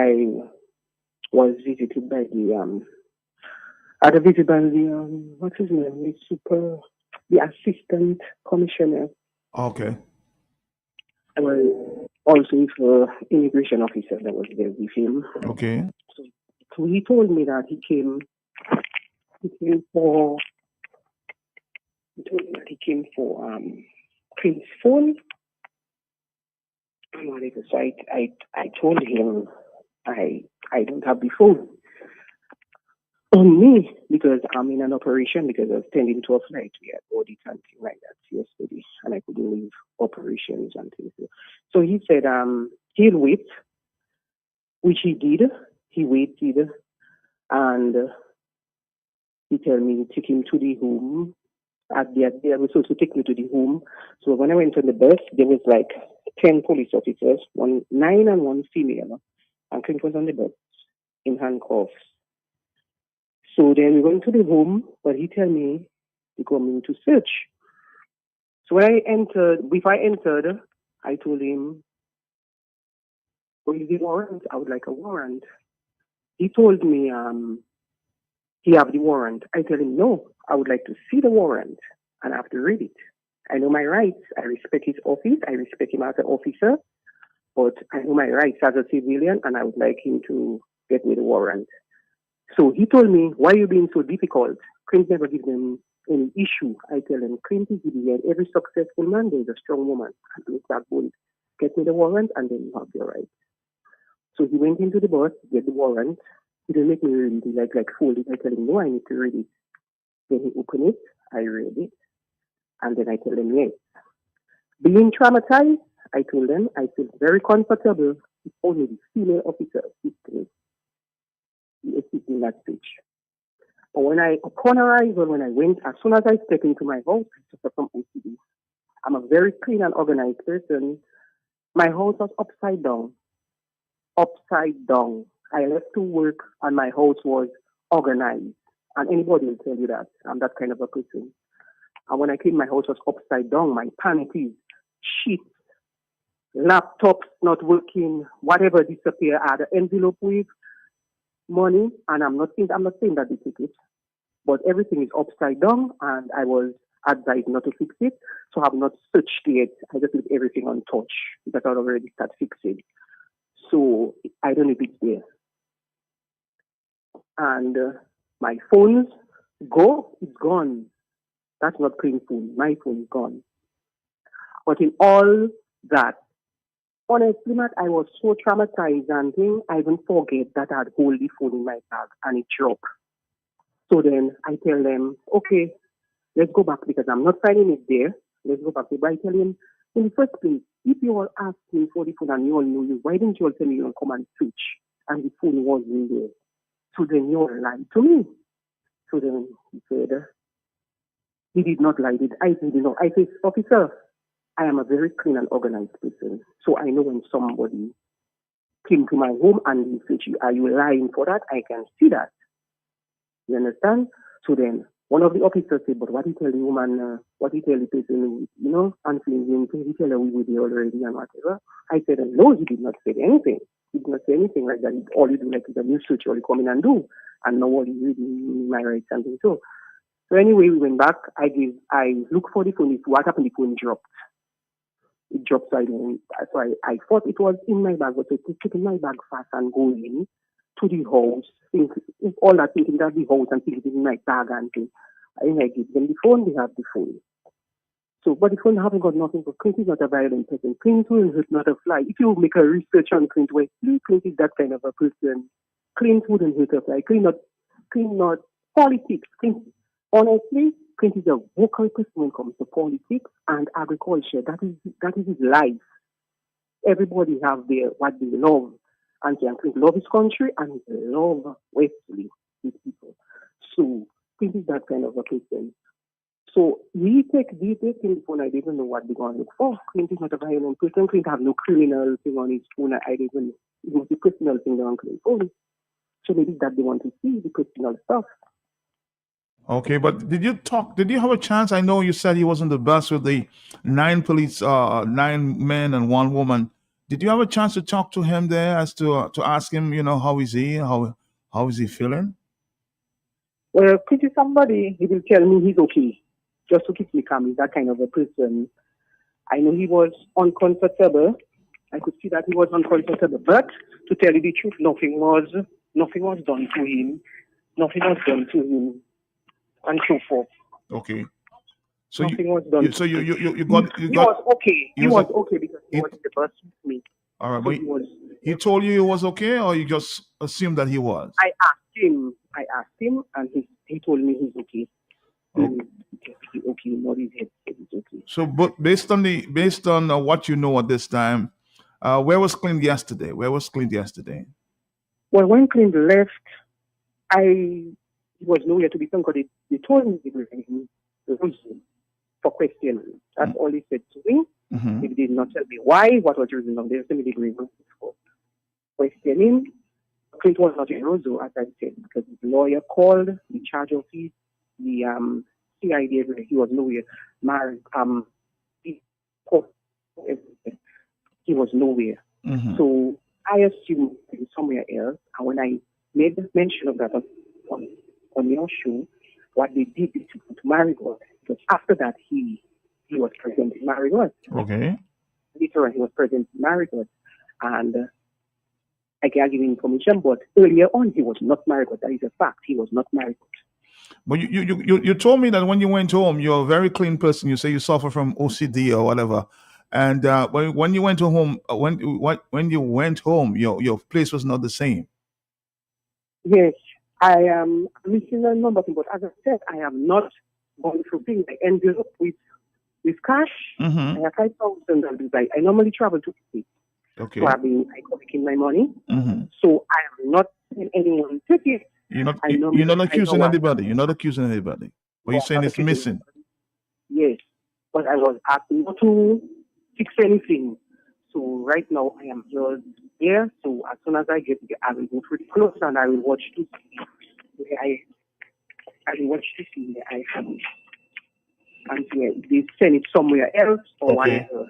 I was visited by the had a visit by the what's his name? The assistant commissioner. Okay. I was also with the immigration officer that was there with him. Okay. So he told me that he came for Prince's phone and whatever. So I told him I don't have the phone on me because I'm in an operation because I was tending to a flight. We had audit and things like that yesterday, and I couldn't leave operations and things. So he said he'll wait, which he did. He waited, and he told me to take him to the home. They were supposed to take me to the home. So when I went on the bus, there was like 10 police officers, 9 and 1 female, and Clint was on the bus in handcuffs. So then we went to the home, but he told me to come in to search. So before I entered, I told him, "What is the warrant? I would like a warrant." He told me he have the warrant. I tell him, "No, I would like to see the warrant and I have to read it. I know my rights. I respect his office. I respect him as an officer, but I know my rights as a civilian, and I would like him to get me the warrant." So he told me, "Why are you being so difficult? Clint never give them any issue." I tell him, "Clint is idiot. Every successful man, there is a strong woman. And Mr. Agbon, get me the warrant, and then you have your right." So he went into the bus, get the warrant. He didn't make me read it. He like fold it. I tell him, "No, I need to read it." Then he opened it. I read it. And then I tell him, yes. Being traumatized, I told them, I feel very comfortable if only the female officer assisted me. He assisted in that speech. But upon arrival, when I went, as soon as I stepped into my house, I suffer from OCD. I'm a very clean and organized person. My house was upside down. Upside down. I left to work and my house was organized. And anybody will tell you that. I'm that kind of a person. And when I came, my house was upside down. My panties, sheets, laptops not working, whatever disappear. I had an envelope with money, and I'm not saying that they took it, but everything is upside down, and I was advised not to fix it, so I have not searched it. I just leave everything untouched because I already start fixing. So I don't know if it's there. And my phones it's gone. That's not clean phone. My phone is gone. But in all that, honestly, Matt, I was so traumatized and I even forget that I had hold the phone in my bag and it dropped. So then I tell them, okay, let's go back because I'm not finding it there. Let's go back. But I tell him, in the first place, if you all asked me for the phone and you all knew you, why didn't you all tell me you all come and switch and the phone wasn't there? So then you all lied to me. So then he said, he did not lie. I said, I said, officer, I am a very clean and organized person. So I know when somebody came to my home and they said, are you lying for that? I can see that. You understand? So then one of the officers said, but what he tell the woman, what he tell the person, answering him, he tell her we were there already and whatever. I said, no, he did not say anything. He did not say anything like that. All you do like is a new search, all you come in and do. And nobody reading my rights and things. So anyway, we went back. I looked for the phone. What happened? The phone dropped. It dropped. So I thought it was in my bag, but I took in my bag fast and go in to the house. All that thinking that the house and thinking it in my bag and things. I give them the phone. They have the phone. So, but the phone haven't got nothing. But Clint is not a violent person. Clint will hurt not a fly. If you make a research on Clint, Clint is that kind of a person. Clint wouldn't hurt a fly. Clint not politics. Clint, honestly, Clint is a vocal person when it comes to politics and agriculture. That is his life. Everybody have what they love. And Clint love his country and he love Wesley, his people. So Clint is that kind of a person. So we take in the phone. I didn't know what they're going to look for. Clint is not a violent person. Clint have no criminal thing on his phone. I didn't know. It was the personal thing on Clint's phone. So maybe that they want to see, the personal stuff. Okay, but did you have a chance? I know you said he was on the bus with the 9 men and 1 woman. Did you have a chance to talk to him there as to ask him, how is he? How is he feeling? Well, pretty somebody, he will tell me he's okay, just to keep me calm. He's that kind of a person. I know he was uncomfortable. I could see that he was uncomfortable. But to tell you the truth, nothing was done to him. Nothing was done to him, and so forth. Okay. So Nothing was done. you He was okay. He was okay because he was the bus with me. All right, So but he told you he was okay, or you just assumed that he was? I asked him, and he told me he's okay. He's okay. Not his head. He's okay. So, but based on what you know at this time, where was Clint yesterday? Well, when Clint left, he was nowhere to be found because they told me they were in the room for questioning. That's all he said to me. Mm-hmm. He did not tell me why, what was the reason of this. They said they were for questioning. Clint was not in Roseau, as I said, because his lawyer called the charge of the CID. He was nowhere. He was nowhere. Mm-hmm. So I assumed he was somewhere else. And when I made mention of that on your show, what they did is to go to Marigold. Because after that, he was present in Marigold. Okay. Later on, he was present in Marigold. And I can't give you information, but earlier on, he was not Marigold. That is a fact. He was not Marigold. But you told me that when you went home, you're a very clean person. You say you suffer from OCD or whatever. And when you went home, when you went home, your place was not the same. Yes, I am missing a number of things, but as I said, I am not going through things. I ended up with cash. Mm-hmm. I have $5,000. I normally travel to States. Okay. So I collecting my money. Mm-hmm. So I am not saying anyone take it. You're not accusing anybody. You're not accusing anybody. But you're saying it's missing. Yes, but I was asked not to fix anything. So right now I am just there. So as soon as I get there, I will go through the clothes and I will watch to see where I will watch to see where I have it. And they send it somewhere else or whatever.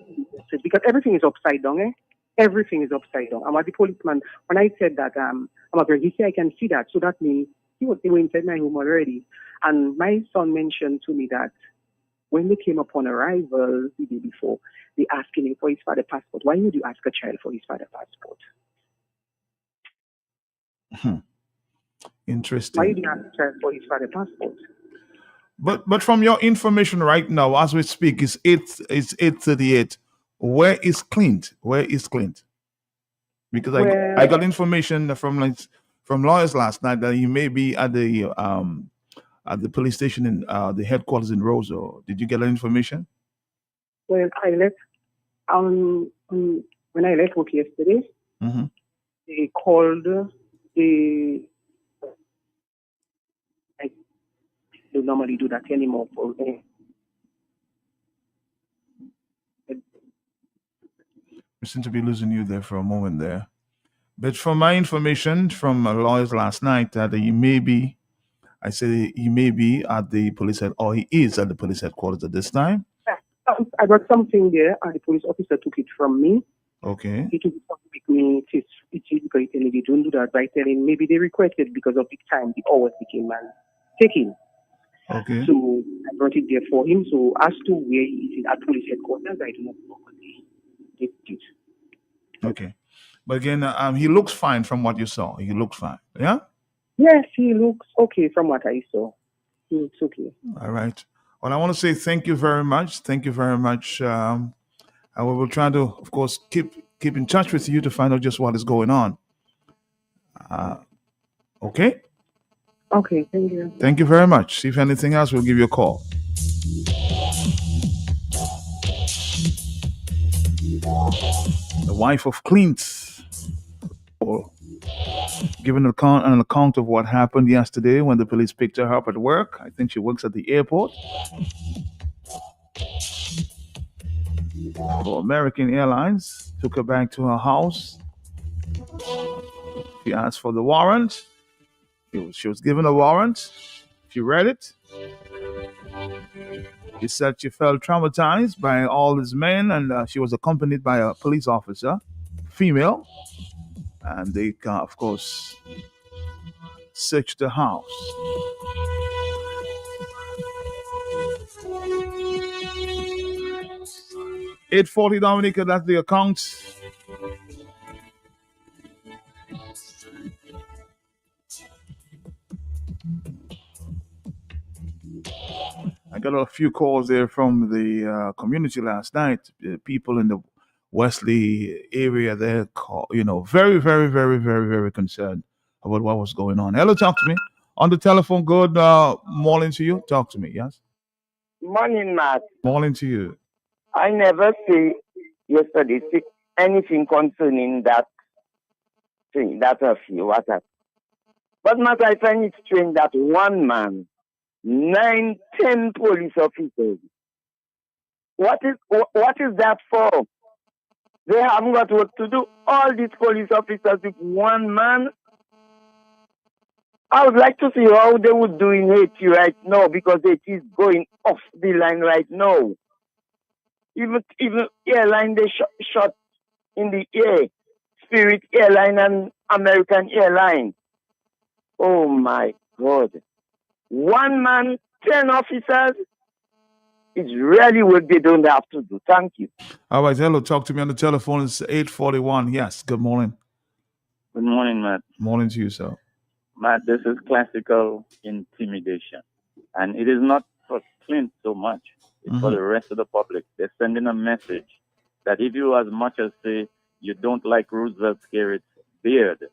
Because everything is upside down, eh? Everything is upside down. I'm at the policeman. When I said that, I'm a girl, he said I can see that. So that means they were inside my home already. And my son mentioned to me that when they came upon arrival the day before, they asked him for his father's passport. Why would you ask a child for his father's passport? Interesting. Why would you ask a child for his father's passport? But from your information right now, as we speak, it's 8:38. Where is Clint? Because I got information from lawyers last night that he may be at the police station in the headquarters in Roseau. Did you get that information? Well, I left when I left work yesterday. Mm-hmm. They called they don't normally do that anymore for me. We seem to be losing you there for a moment there. But from my information from lawyers last night, that he may be at the police or he is at the police headquarters at this time. I got something there, and the police officer took it from me. Okay. He took it from me. It's because they don't do that by telling maybe they requested because of the time the hours became taking. Okay. So I brought it there for him. So as to where he is at police headquarters, I do not know what they did. Okay. But again, he looks fine from what you saw. He looks fine. Yeah? Yes, he looks okay from what I saw. He looks okay. All right. Well, I want to say thank you very much. Thank you very much. And we will try to, of course, keep in touch with you to find out just what is going on. Okay? Okay, thank you. Thank you very much. If anything else, we'll give you a call. The wife of Clint, giving an account of what happened yesterday when the police picked her up at work. I think she works at the airport for American Airlines. Took her back to her house. She asked for the warrant. She was given a warrant. She read it. She said she felt traumatized by all these men, and she was accompanied by a police officer. female, and they, of course, searched the house. 840 Dominica, that's the account. I got a few calls there from the community last night. People in the Wesley area there, very, very, very, very, very concerned about what was going on. Hello, talk to me on the telephone. Good morning to you. Talk to me. Yes. Morning, Matt. Morning to you. I never say yesterday anything concerning that thing, that what happened. But Matt, I find it strange that one man, 9, 10 police officers. What is that for? They haven't got work to do. All these police officers with one man. I would like to see how they would do in Haiti right now, because Haiti is going off the line right now. Even airline they shot in the air, Spirit Airline and American Airline. Oh my God! One man, 10 officers. It's really what they don't have to do. Thank you. All right, hello. Talk to me on the telephone. It's 841. Yes. Good morning. Good morning, Matt. Morning to you, sir. Matt, this is classical intimidation. And it is not for Clint so much. It's for the rest of the public. They're sending a message that if you as much as say you don't like Roosevelt Skerritt's beard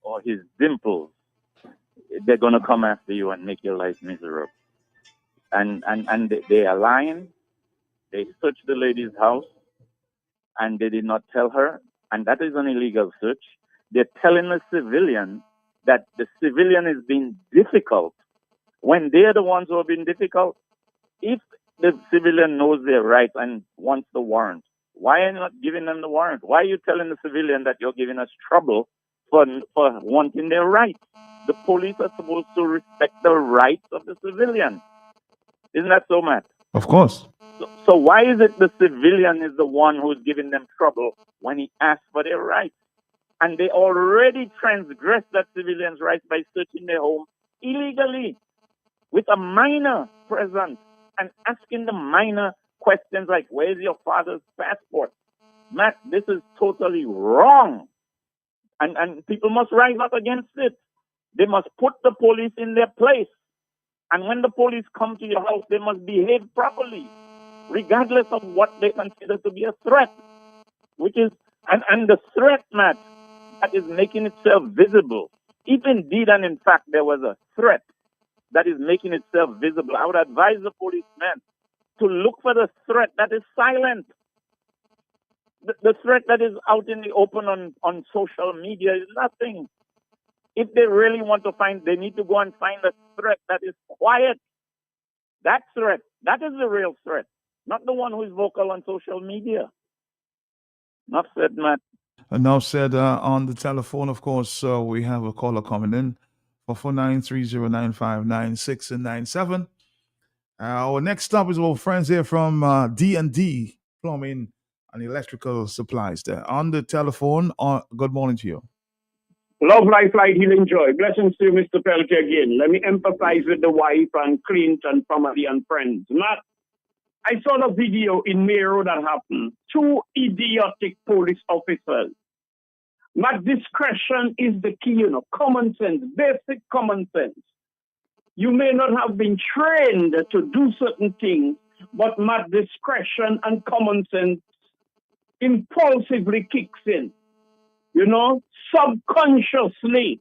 or his dimples, they're going to come after you and make your life miserable. And they are lying. They searched the lady's house and they did not tell her. And that is an illegal search. They're telling the civilian that the civilian is being difficult when they're the ones who are being difficult. If the civilian knows their rights and wants the warrant, why are you not giving them the warrant? Why are you telling the civilian that you're giving us trouble for wanting their rights? The police are supposed to respect the rights of the civilian. Isn't that so, Matt? Of course. So why is it the civilian is the one who's giving them trouble when he asks for their rights? And they already transgressed that civilian's rights by searching their home illegally with a minor present and asking the minor questions like, where's your father's passport? Matt, this is totally wrong. And people must rise up against it. They must put the police in their place. And when the police come to your house, they must behave properly, regardless of what they consider to be a threat, which is, and the threat, Matt, that is making itself visible. If indeed and in fact there was a threat that is making itself visible, I would advise the policemen to look for the threat that is silent. The threat that is out in the open on social media is nothing. If they really want to find, they need to go and find a threat that is quiet. That threat, that is the real threat, not the one who is vocal on social media. Enough said, Matt. Enough said on the telephone, of course, we have a caller coming in for 4930959 and 97. Our next stop is our friends here from D&D Plumbing and Electrical Supplies there. On the telephone, good morning to you. Love, life, light, healing, joy. Blessings to you, Mr. Pelkey, again. Let me empathize with the wife and Clint and family and friends. Matt, I saw the video in Mero that happened. 2 idiotic police officers. Matt, discretion is the key, common sense, basic common sense. You may not have been trained to do certain things, but Matt, discretion and common sense impulsively kicks in. Subconsciously,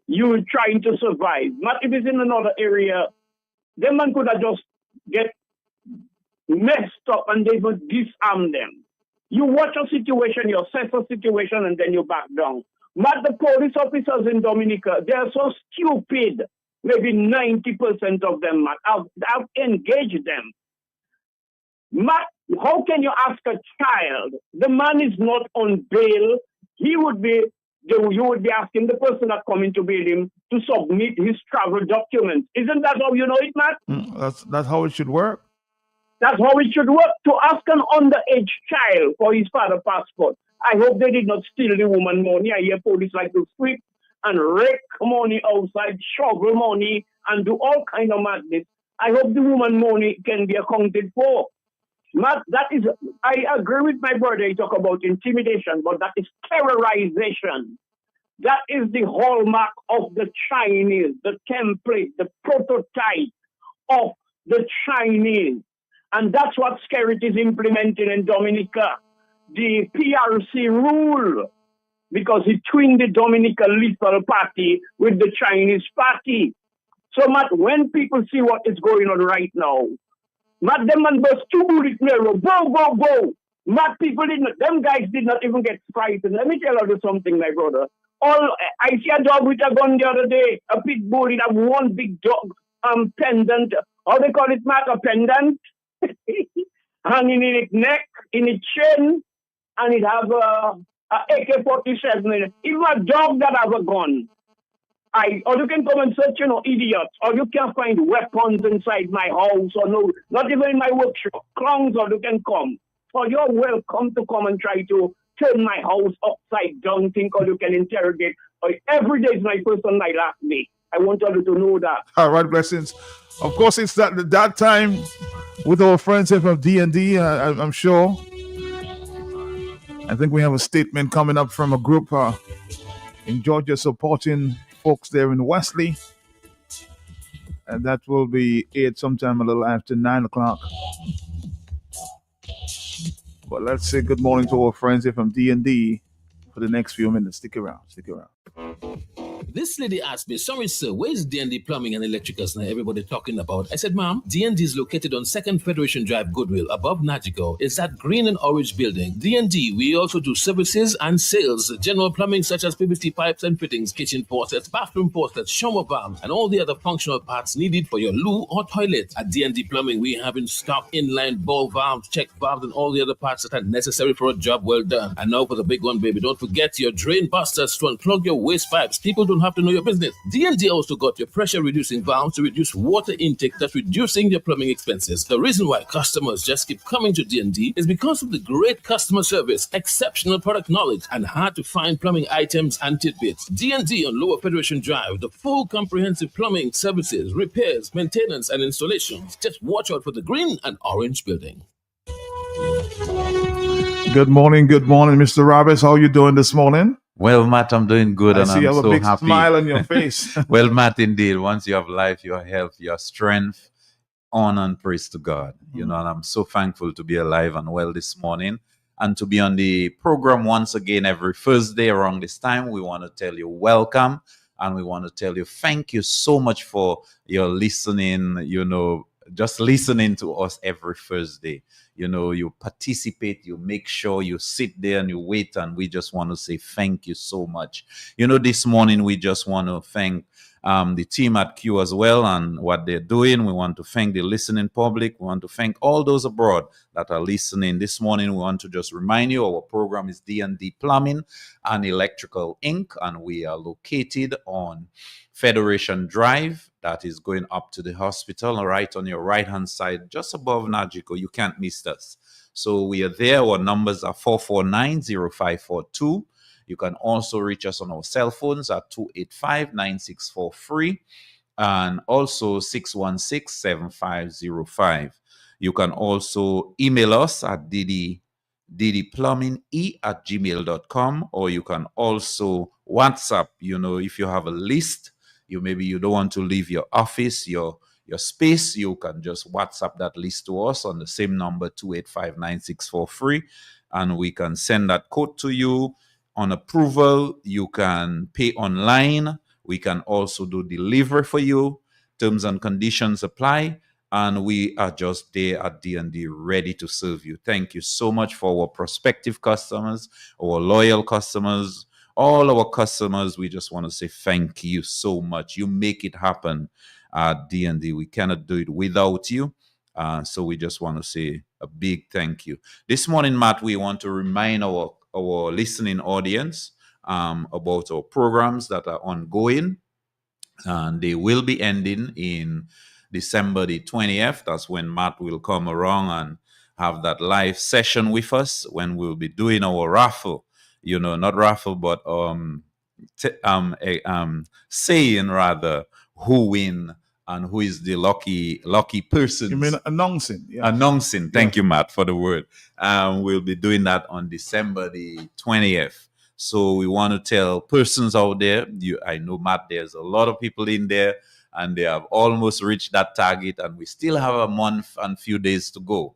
you're trying to survive. Not if it's in another area, the man could have just get messed up and they would disarm them. You watch a situation, you assess a situation, and then you back down. But the police officers in Dominica, they're so stupid. Maybe 90% of them, Matt. I've engaged them. Matt, how can you ask a child? The man is not on bail. You would be asking the person that coming to bail him to submit his travel documents. Isn't that how you know it, Matt? That's how it should work. That's how it should work. To ask an underage child for his father's passport. I hope they did not steal the woman money. I hear police like to sweep and rake money outside, shovel money, and do all kind of madness. I hope the woman money can be accounted for. Matt, that is, I agree with my brother. He talk about intimidation, but that is terrorization. That is the hallmark of the Chinese, the template, the prototype of the Chinese. And that's what Skerrit is implementing in Dominica. The PRC rule, because he twinned the Dominica Lethal Party with the Chinese party. So, Matt, when people see what is going on right now, Matt, them man burst 2 bullets in a row. Go. Matt, them guys did not even get frightened. Let me tell you something, my brother. I see a dog with a gun the other day, a pit bull, it have one big dog, pendant, how they call it, Matt, a pendant, hanging in its neck, in its chin, and it have a AK-47 in it. Even a dog that have a gun. Or you can come and search, idiots, or you can find weapons inside my house, or no, not even in my workshop. Clowns, or you can come. Or you're welcome to come and try to turn my house upside down, think or you can interrogate. Every day is my first and my last day. I want you to know that. All right, blessings. Of course, it's that time with our friends here from D&D, I'm sure. I think we have a statement coming up from a group in Georgia supporting folks there in Wesley. And that will be aired sometime a little after 9 o'clock. But let's say good morning to our friends here from D&D for the next few minutes. Stick around. This lady asked me, sorry sir, where's D&D Plumbing and Electricals now everybody talking about? I said, ma'am, D&D is located on 2nd Federation Drive, Goodwill, above Nagico. It's that green and orange building. D&D, we also do services and sales, general plumbing such as PVC pipes and fittings, kitchen faucets, bathroom faucets, shower valves, and all the other functional parts needed for your loo or toilet. At D&D Plumbing, we have in stock inline ball valves, check valves, and all the other parts that are necessary for a job well done. And now for the big one, baby, don't forget your drain busters to unplug your waste pipes. People don't have to know your business. D&D also got your pressure reducing valves to reduce water intake, thus reducing your plumbing expenses. The reason why customers just keep coming to D&D is because of the great customer service, exceptional product knowledge, and hard to find plumbing items and tidbits. D&D on Lower Federation Drive, the full comprehensive plumbing services, repairs, maintenance, and installations. Just watch out for the green and orange building. Good morning, Mr. Roberts. How are you doing this morning? Well, Matt, I'm doing good, and I'm you have so a big happy. Smile on your face. Well, Matt, indeed, once you have life, your health, your strength, honor and praise to God. And I'm so thankful to be alive and well this morning, and to be on the program once again every Thursday around this time. We want to tell you welcome, and we want to tell you thank you so much for your listening. Just listening to us every Thursday. You participate, you make sure you sit there and you wait, and we just want to say thank you so much. This morning we just want to thank the team at Q as well and what they're doing. We want to thank the listening public. We want to thank all those abroad that are listening. This morning we want to just remind you our program is D&D Plumbing and Electrical Inc., and we are located on Federation Drive. That is going up to the hospital, right on your right-hand side, just above Nagico. You can't miss us. So we are there. Our numbers are 449-0542. You can also reach us on our cell phones at 285-9643 and also 616-7505. You can also email us at ddplumbinge@gmail.com, or you can also WhatsApp. If you have a list, maybe you don't want to leave your office, your space, you can just WhatsApp that list to us on the same number, 285-9643, and we can send that code to you. On approval, you can pay online. We can also do delivery for you. Terms and conditions apply, and we are just there at D&D ready to serve you. Thank you so much for our prospective customers, our loyal customers, all our customers. We just want to say thank you so much. You make it happen at D&D. We cannot do it without you. So we just want to say a big thank you. This morning, Matt, we want to remind our listening audience about our programs that are ongoing, and they will be ending in December the 20th. That's when Matt will come around and have that live session with us, when we'll be doing our raffle not raffle, but saying rather who win and who is the lucky person. You mean announcing? Yeah. Announcing. Thank you, Matt, for the word. We'll be doing that on December the 20th. So we want to tell persons out there, I know, Matt, there's a lot of people in there and they have almost reached that target, and we still have a month and few days to go.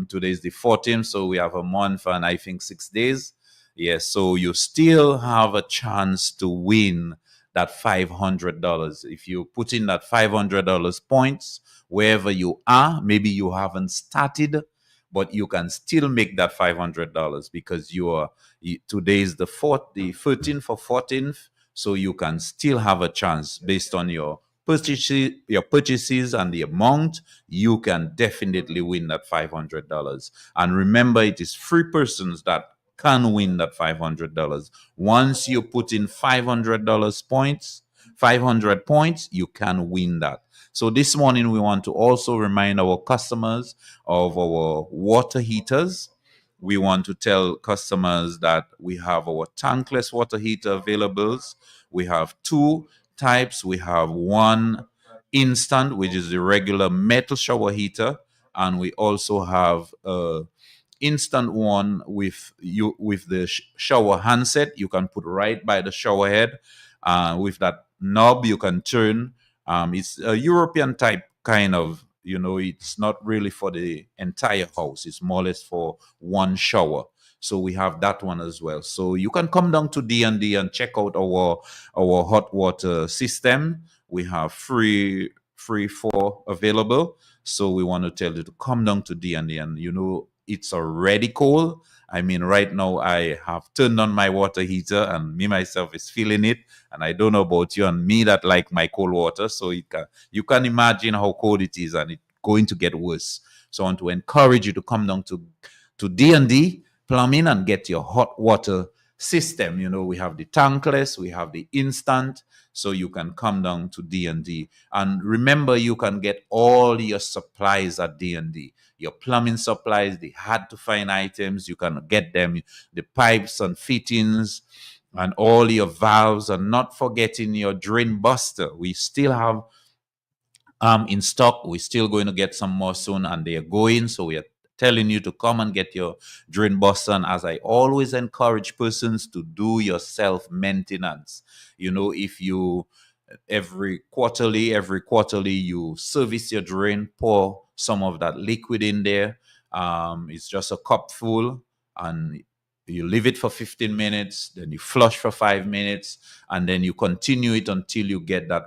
Today is the 14th, so we have a month and I think 6 days. Yes, so you still have a chance to win that $500. If you put in that $500 points wherever you are, maybe you haven't started, but you can still make that $500 because today is the 13th or 14th, so you can still have a chance based on your purchases and the amount. You can definitely win that $500. And remember, it is 3 persons that can win that $500. Once you put in $500 points, 500 points, you can win that. So this morning we want to also remind our customers of our water heaters. We want to tell customers that we have our tankless water heater availables. We have 2 types. We have one instant, which is the regular metal shower heater, and we also have instant one with the shower handset. You can put right by the shower head. With that knob, you can turn. It's a European type kind of, it's not really for the entire house. It's more or less for one shower. So we have that one as well. So you can come down to D&D and check out our hot water system. We have free 4 available. So we want to tell you to come down to D&D, and it's already cold. I mean, right now I have turned on my water heater and me myself is feeling it. And I don't know about you and me that like my cold water. So you can imagine how cold it is, and it's going to get worse. So I want to encourage you to come down to D&D Plumbing and get your hot water system. We have the tankless, we have the instant, so you can come down to D&D. And remember, you can get all your supplies at D&D. Your plumbing supplies, the hard to find items, you can get them, the pipes and fittings and all your valves, and not forgetting your drain buster. We still have in stock. We're still going to get some more soon, and they are going, so we are telling you to come and get your drain buster. And as I always encourage persons to do your self-maintenance, if you every quarterly you service your drain, pour some of that liquid in there. It's just a cup full, and you leave it for 15 minutes, then you flush for 5 minutes, and then you continue it until you get that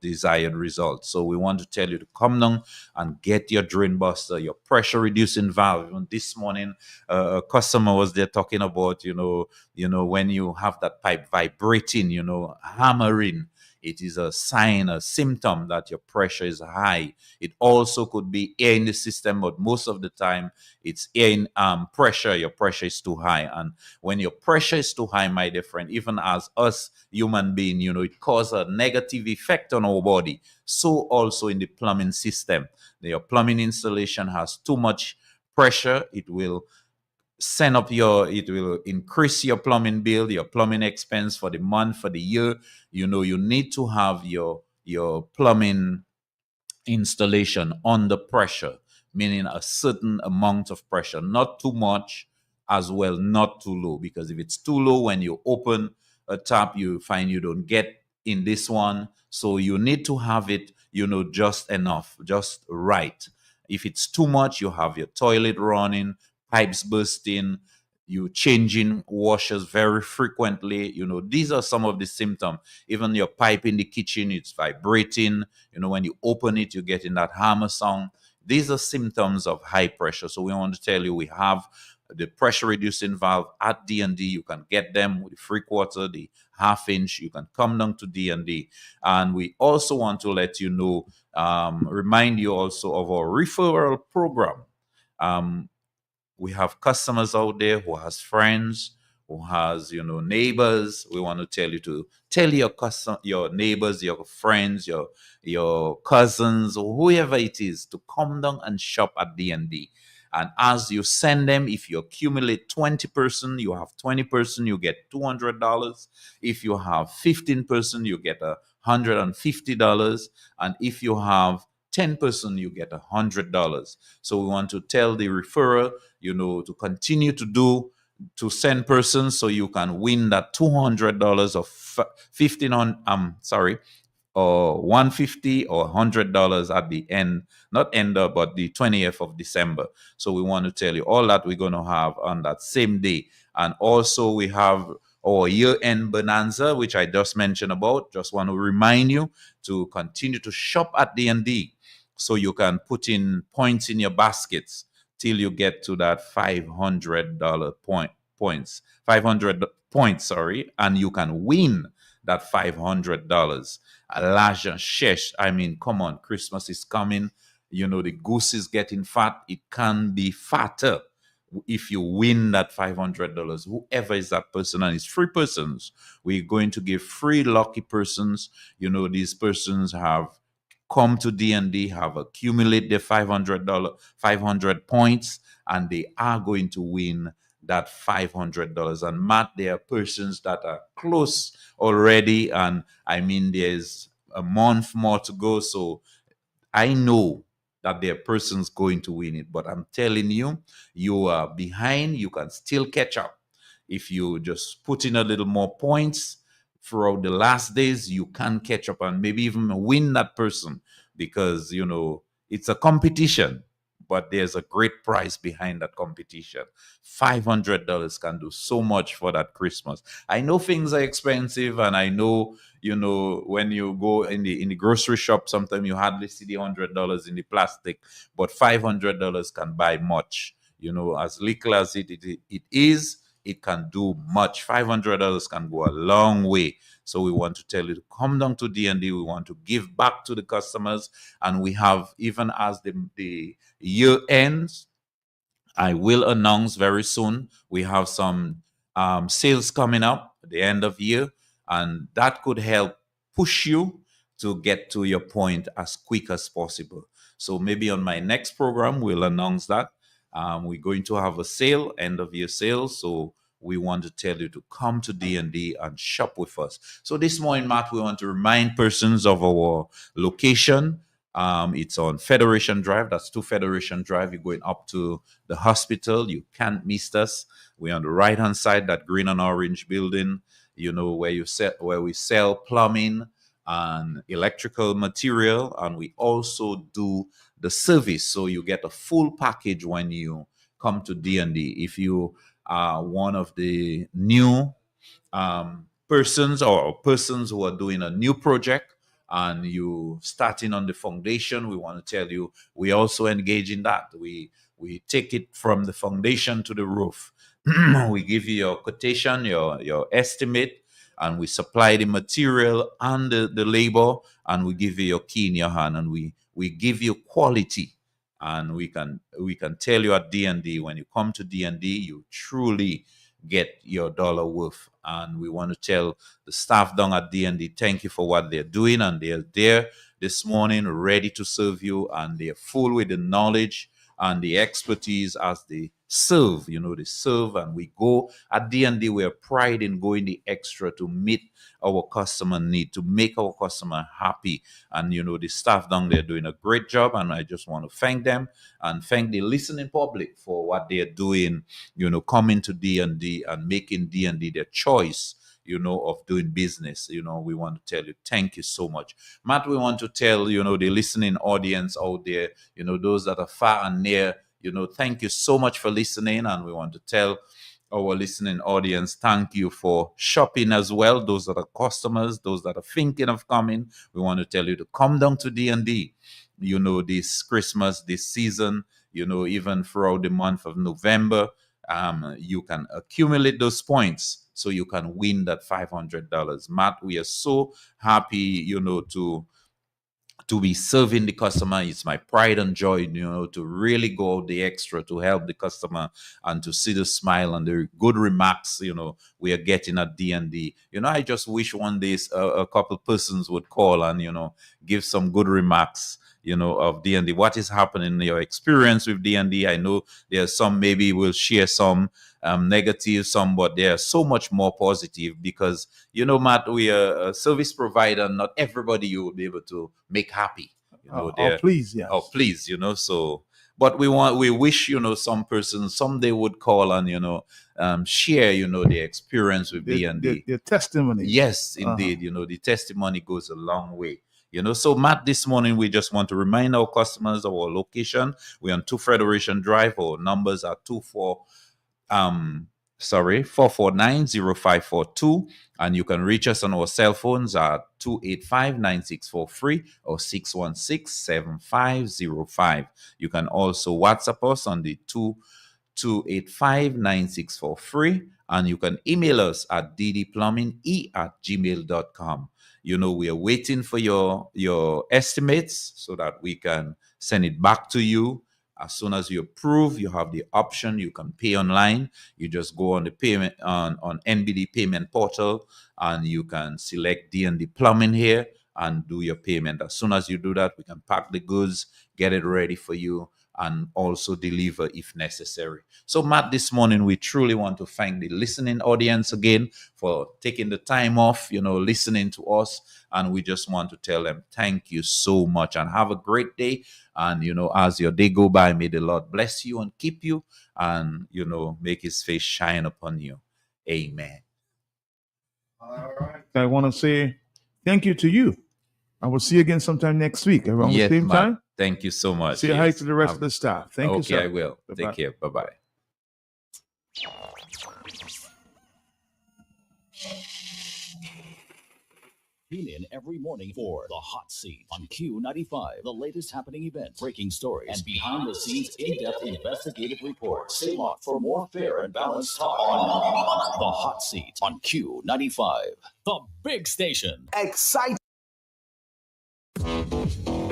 desired result. So we want to tell you to come down and get your drain buster, your pressure reducing valve. And this morning, a customer was there talking about, when you have that pipe vibrating, hammering, it is a sign, a symptom that your pressure is high. It also could be air in the system, but most of the time it's air in pressure. Your pressure is too high. And when your pressure is too high, my dear friend, even as us human being, it causes a negative effect on our body. So also in the plumbing system, your plumbing installation has too much pressure, it will increase your plumbing bill, your plumbing expense for the month, for the year. You need to have your plumbing installation under pressure, meaning a certain amount of pressure, not too much, as well not too low, because if it's too low, when you open a tap, you find you don't get in this one. So you need to have it, just enough, just right. If it's too much, you have your toilet running, pipes bursting, you changing washers very frequently. These are some of the symptoms. Even your pipe in the kitchen, it's vibrating. When you open it, you get in that hammer sound. These are symptoms of high pressure. So we want to tell you, we have the pressure reducing valve at D&D. You can get them with the 3/4, the 1/2 inch. You can come down to D&D. And we also want to let you know, remind you also of our referral program. We have customers out there who has friends, who has, neighbors. We want to tell you to tell your neighbors, your friends, your cousins, or whoever it is, to come down and shop at D&D. And as you send them, if you accumulate 20%, you have 20%, you get $200. If you have 15%, you get $150. And if you have 10%, you get $100. So we want to tell the referrer, to continue to send persons so you can win that $200 of 1500, or 150 or $100 at the end, not end up, but the 20th of December. So we want to tell you all that we're going to have on that same day. And also we have our year-end bonanza, which I just mentioned about. Just want to remind you to continue to shop at D&D so you can put in points in your baskets till you get to that $500 points, 500 points, sorry, and you can win that $500. Elijah Shesh, I mean, come on, Christmas is coming. The goose is getting fat. It can be fatter if you win that $500. Whoever is that person, and it's 3 persons, we're going to give 3 lucky persons. These persons have come to D&D, have accumulated their $500 points, and they are going to win that $500. And Matt, there are persons that are close already, and I mean, there's a month more to go, so I know that there are persons going to win it. But I'm telling you, you are behind. You can still catch up. If you just put in a little more points throughout the last days, you can catch up and maybe even win that person, because it's a competition, but there's a great prize behind that competition. $500 can do so much for that Christmas. I know things are expensive, and I know, when you go in the grocery shop, sometimes you hardly see the $100 in the plastic, but $500 can buy much. As little as it is, it can do much. $500 can go a long way. So we want to tell you to come down to D&D. We want to give back to the customers. And we have, even as the year ends, I will announce very soon, we have some sales coming up at the end of year. And that could help push you to get to your point as quick as possible. So maybe on my next program, we'll announce that. We're going to have a sale, end of year sale. So we want to tell you to come to D&D and shop with us. So this morning, Matt, we want to remind persons of our location. It's on Federation Drive. That's 2 Federation Drive. You're going up to the hospital. You can't miss us. We're on the right-hand side, that green and orange building, where we sell plumbing and electrical material, and we also do the service. So you get a full package when you come to D&D. If you are one of the new persons who are doing a new project and you starting on the foundation, we want to tell you we also engage in that. We take it from the foundation to the roof. We give you your quotation, your estimate, and we supply the material and the labor, and we give you your key in your hand, and we give you quality. And we can tell you at D&D, when you come to D&D, you truly get your dollar worth. And we want to tell the staff down at D&D, thank you for what they're doing, and they're there this morning ready to serve you, and they're full with the knowledge and the expertise as they serve. They serve, and we go at D&D, we're pride in going the extra to meet our customer need, to make our customer happy. And the staff down there doing a great job, and I just want to thank them and thank the listening public for what they're doing, coming to D&D and making D&D their choice, of doing business. We want to tell you thank you so much, Matt. We want to tell the listening audience out there, those that are far and near, thank you so much for listening. And we want to tell our listening audience, thank you for shopping as well. Those that are customers, those that are thinking of coming, we want to tell you to come down to D&D. This Christmas, this season, even throughout the month of November, you can accumulate those points so you can win that $500. Matt, we are so happy, to be serving the customer. It's my pride and joy, to really go the extra to help the customer and to see the smile and the good remarks, we are getting at D&D. I just wish one day a couple persons would call and, give some good remarks, of D&D. What is happening in your experience with D&D? I know there's some, maybe we'll share some negative, some, but they're so much more positive because, Matt, we are a service provider. Not everybody you will be able to make happy. Please, yes. Please, so, but we wish, some person someday would call and, share, their experience with D&D. Their testimony. Yes, indeed. The testimony goes a long way. So Matt, this morning we just want to remind our customers of our location. We're on 2 Federation Drive. Our numbers are 449-0542, and you can reach us on our cell phones at 285-9643 or 616-7505. You can also WhatsApp us on the 285-9643, and you can email us at ddplumbinge@gmail.com. We are waiting for your estimates so that we can send it back to you. As soon as you approve, you have the option. You can pay online. You just go on the payment on NBD payment portal, and you can select D&D Plumbing here and do your payment. As soon as you do that, we can pack the goods, get it ready for you, and also deliver if necessary. So, Matt, this morning we truly want to thank the listening audience again for taking the time off, listening to us. And we just want to tell them thank you so much and have a great day. And, as your day go by, may the Lord bless you and keep you and, make his face shine upon you. Amen. All right. I want to say thank you to you. I will see you again sometime next week around the same time. Thank you so much. Say hi to the rest of the staff. Thank you, sir. Okay, I will. Bye-bye. Take care. Bye-bye. Tune in every morning for The Hot Seat on Q95. The latest happening events, breaking stories, and behind-the-scenes in-depth investigative reports. Stay locked for more fair and balanced talk on The Hot Seat on Q95. The big station. Exciting.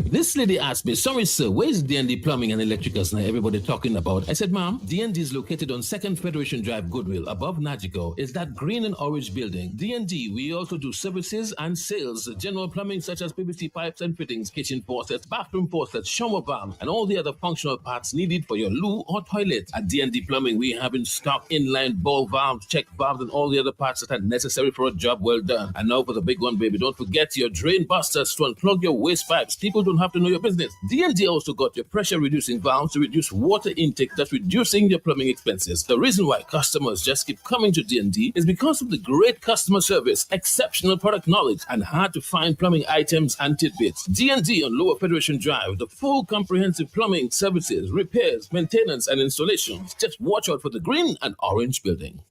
This lady asked me, sorry, sir, where's D&D Plumbing and Electricals now everybody talking about? I said, ma'am, D&D is located on 2nd Federation Drive, Goodwill, above Nagico. It's that green and orange building. D&D, we also do services and sales, general plumbing such as PVC pipes and fittings, kitchen faucets, bathroom faucets, shower valves, and all the other functional parts needed for your loo or toilet. At D&D Plumbing, we have in stock inline ball valves, check valves, and all the other parts that are necessary for a job well done. And now for the big one, baby, don't forget your drain busters to unplug your waste pipes. People don't have to know your business. D&D also got your pressure reducing valves to reduce water intake, thus reducing your plumbing expenses. The reason why customers just keep coming to D&D is because of the great customer service, exceptional product knowledge, and hard to find plumbing items and tidbits. D&D on Lower Federation Drive, the full comprehensive plumbing services, repairs, maintenance, and installations. Just watch out for the green and orange building.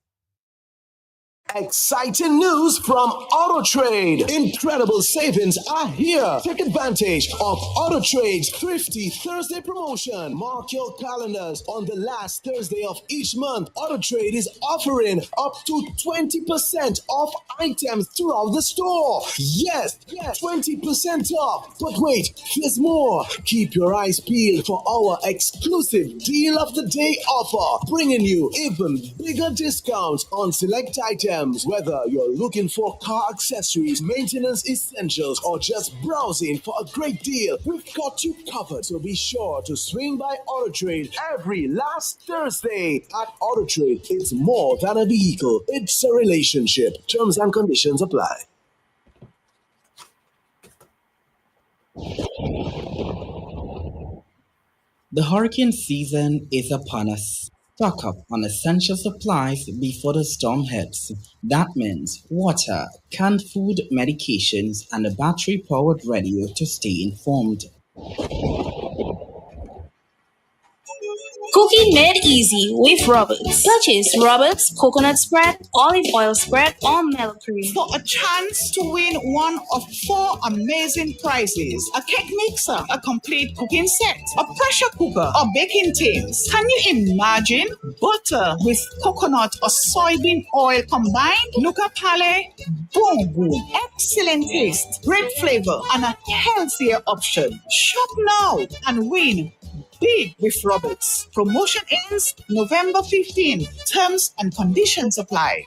Exciting news from AutoTrade. Incredible savings are here. Take advantage of AutoTrade's Thrifty Thursday promotion. Mark your calendars. On the last Thursday of each month, AutoTrade is offering up to 20% off items throughout the store. Yes, 20% off. But wait, there's more. Keep your eyes peeled for our exclusive Deal of the Day offer, bringing you even bigger discounts on select items. Whether you're looking for car accessories, maintenance essentials, or just browsing for a great deal, we've got you covered. So be sure to swing by AutoTrade every last Thursday. At AutoTrade, it's more than a vehicle, it's a relationship. Terms and conditions apply. The hurricane season is upon us. Stock up on essential supplies before the storm hits. That means water, canned food, medications, and a battery-powered radio to stay informed. Cooking made easy with Roberts. Purchase Roberts coconut spread, olive oil spread, or mellow cream for a chance to win one of 4 amazing prizes: a cake mixer, a complete cooking set, a pressure cooker, or baking tins. Can you imagine butter with coconut or soybean oil combined? Nuka Pale, boom boom. excellent taste, great flavor, and a healthier option. Shop now and win big with Roberts. Promotion ends November 15. Terms and conditions apply.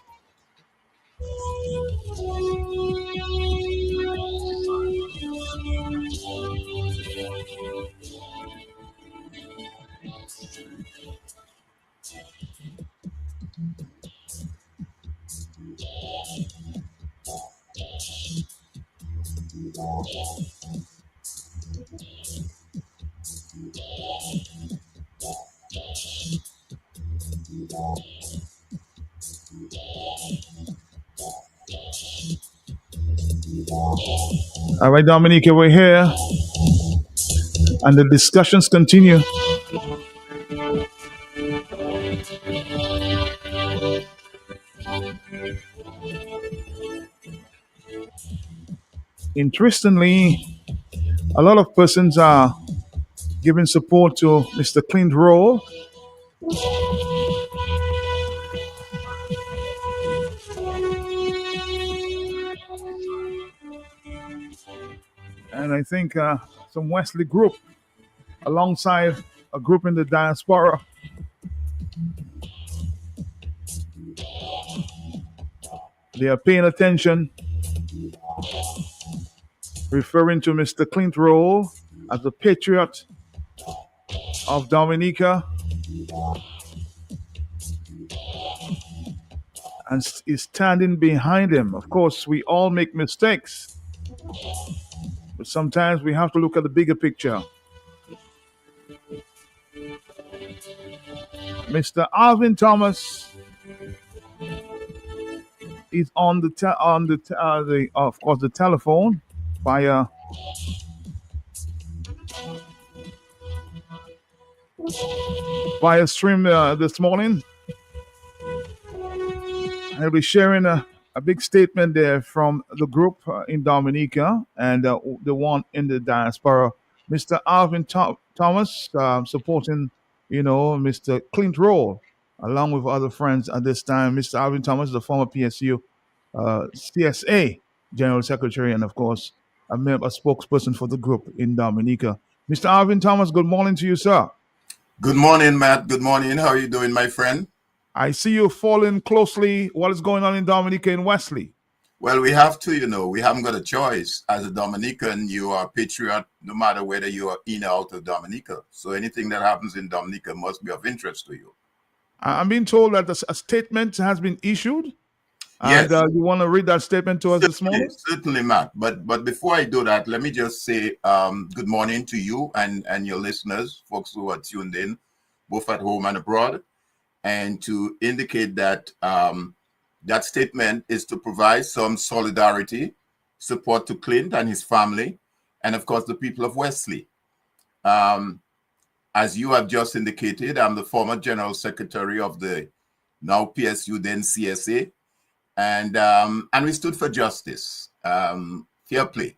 All right, Dominica, we're here, and the discussions continue. Interestingly, a lot of persons are giving support to Mr. Clint Roll. And I think some Wesley group alongside a group in the diaspora. They are paying attention, referring to Mr. Clint Roll as the patriot of Dominica, and is standing behind him. Of course, we all make mistakes, but sometimes we have to look at the bigger picture. Mr. Alvin Thomas is on the of course the telephone via stream this morning. I'll be sharing a big statement there from the group in Dominica and the one in the diaspora. Mr. Alvin Thomas supporting, Mr. Clint Roll, along with other friends at this time. Mr. Alvin Thomas, the former PSU CSA General Secretary, and of course, a spokesperson for the group in Dominica. Mr. Alvin Thomas, good morning to you, sir. Good morning, Matt. Good morning. How are you doing, my friend? I see you following closely what is going on in Dominica and Wesley. Well, we have to, we haven't got a choice. As a Dominican, you are a patriot no matter whether you are in or out of Dominica. So anything that happens in Dominica must be of interest to you. I'm being told that a statement has been issued. Yes. And you want to read that statement to us this morning? Certainly, Matt. But before I do that, let me just say good morning to you and your listeners, folks who are tuned in, both at home and abroad, and to indicate that that statement is to provide some solidarity, support to Clint and his family, and of course the people of Wesley. As you have just indicated, I'm the former General Secretary of the now PSU, then CSA. And we stood for justice, fair play.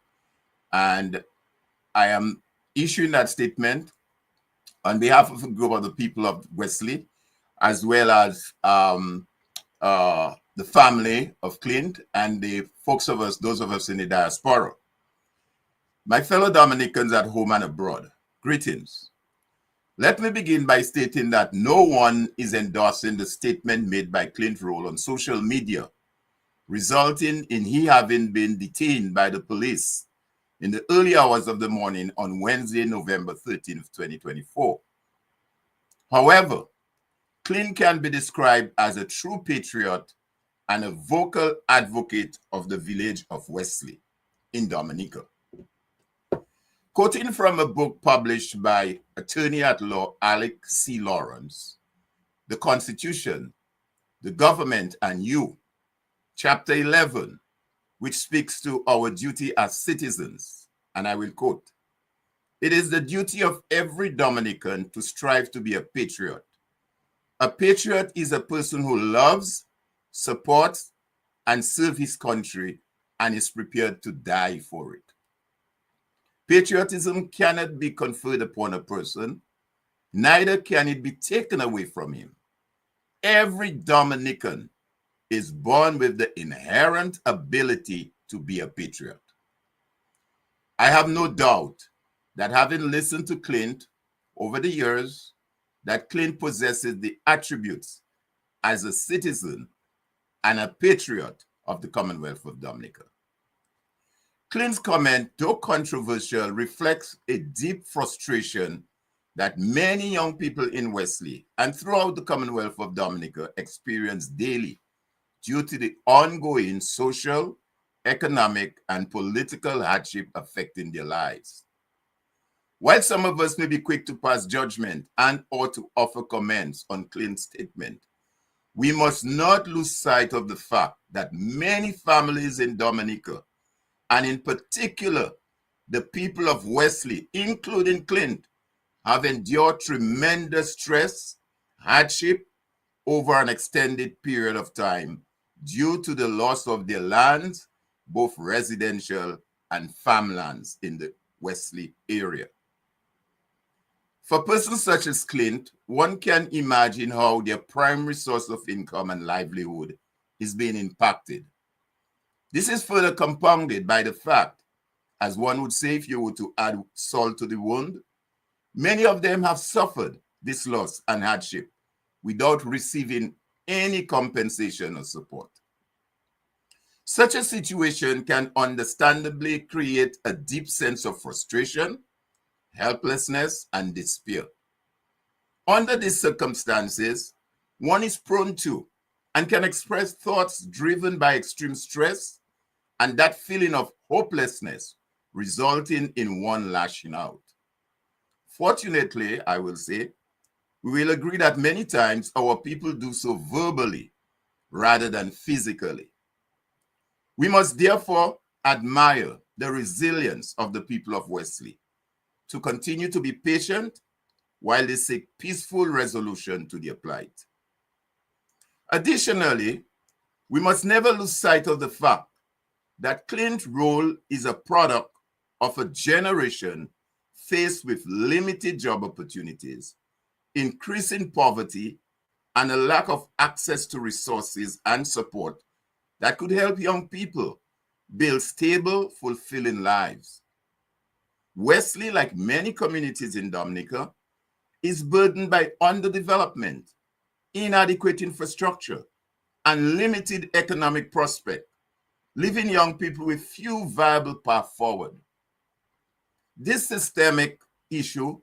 And I am issuing that statement on behalf of a group of the people of Wesley, as well as the family of Clint and the folks of us, those of us in the diaspora. My fellow Dominicans at home and abroad, greetings. Let me begin by stating that no one is endorsing the statement made by Clint Roll on social media, resulting in he having been detained by the police in the early hours of the morning on Wednesday, November 13th, 2024. However, Clint can be described as a true patriot and a vocal advocate of the village of Wesley in Dominica. Quoting from a book published by attorney at law Alec C. Lawrence, The Constitution, the Government and You, Chapter 11, which speaks to our duty as citizens, and I will quote, "It is the duty of every Dominican to strive to be a patriot. A patriot is a person who loves, supports, and serves his country and is prepared to die for it. Patriotism cannot be conferred upon a person, neither can it be taken away from him. Every Dominican is born with the inherent ability to be a patriot. I have no doubt that having listened to Clint over the years, that Clint possesses the attributes as a citizen and a patriot of the Commonwealth of Dominica. Clint's comment, though controversial, reflects a deep frustration that many young people in Wesley and throughout the Commonwealth of Dominica experience daily due to the ongoing social, economic, and political hardship affecting their lives. While some of us may be quick to pass judgment and or to offer comments on Clint's statement, we must not lose sight of the fact that many families in Dominica, and in particular, the people of Wesley, including Clint, have endured tremendous stress, hardship over an extended period of time due to the loss of their lands, both residential and farmlands in the Wesley area. For persons such as Clint, one can imagine how their primary source of income and livelihood is being impacted. This is further compounded by the fact, as one would say if you were to add salt to the wound, many of them have suffered this loss and hardship without receiving any compensation or support. Such a situation can understandably create a deep sense of frustration, helplessness, and despair. Under these circumstances, one is prone to and can express thoughts driven by extreme stress and that feeling of hopelessness resulting in one lashing out. Fortunately, I will say, we will agree that many times our people do so verbally rather than physically. We must therefore admire the resilience of the people of Wesley to continue to be patient while they seek peaceful resolution to their plight. Additionally, we must never lose sight of the fact that Clint's role is a product of a generation faced with limited job opportunities, increasing poverty, and a lack of access to resources and support that could help young people build stable, fulfilling lives. Wesley, like many communities in Dominica, is burdened by underdevelopment, inadequate infrastructure, and limited economic prospect, leaving young people with few viable paths forward. This systemic issue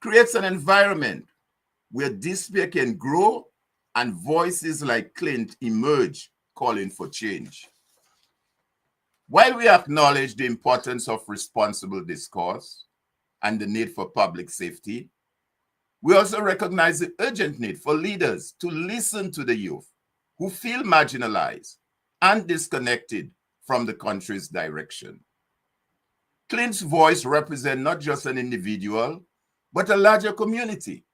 creates an environment where despair can grow and voices like Clint emerge calling for change. While we acknowledge the importance of responsible discourse and the need for public safety, we also recognize the urgent need for leaders to listen to the youth who feel marginalized and disconnected from the country's direction. Clint's voice represents not just an individual, but a larger community,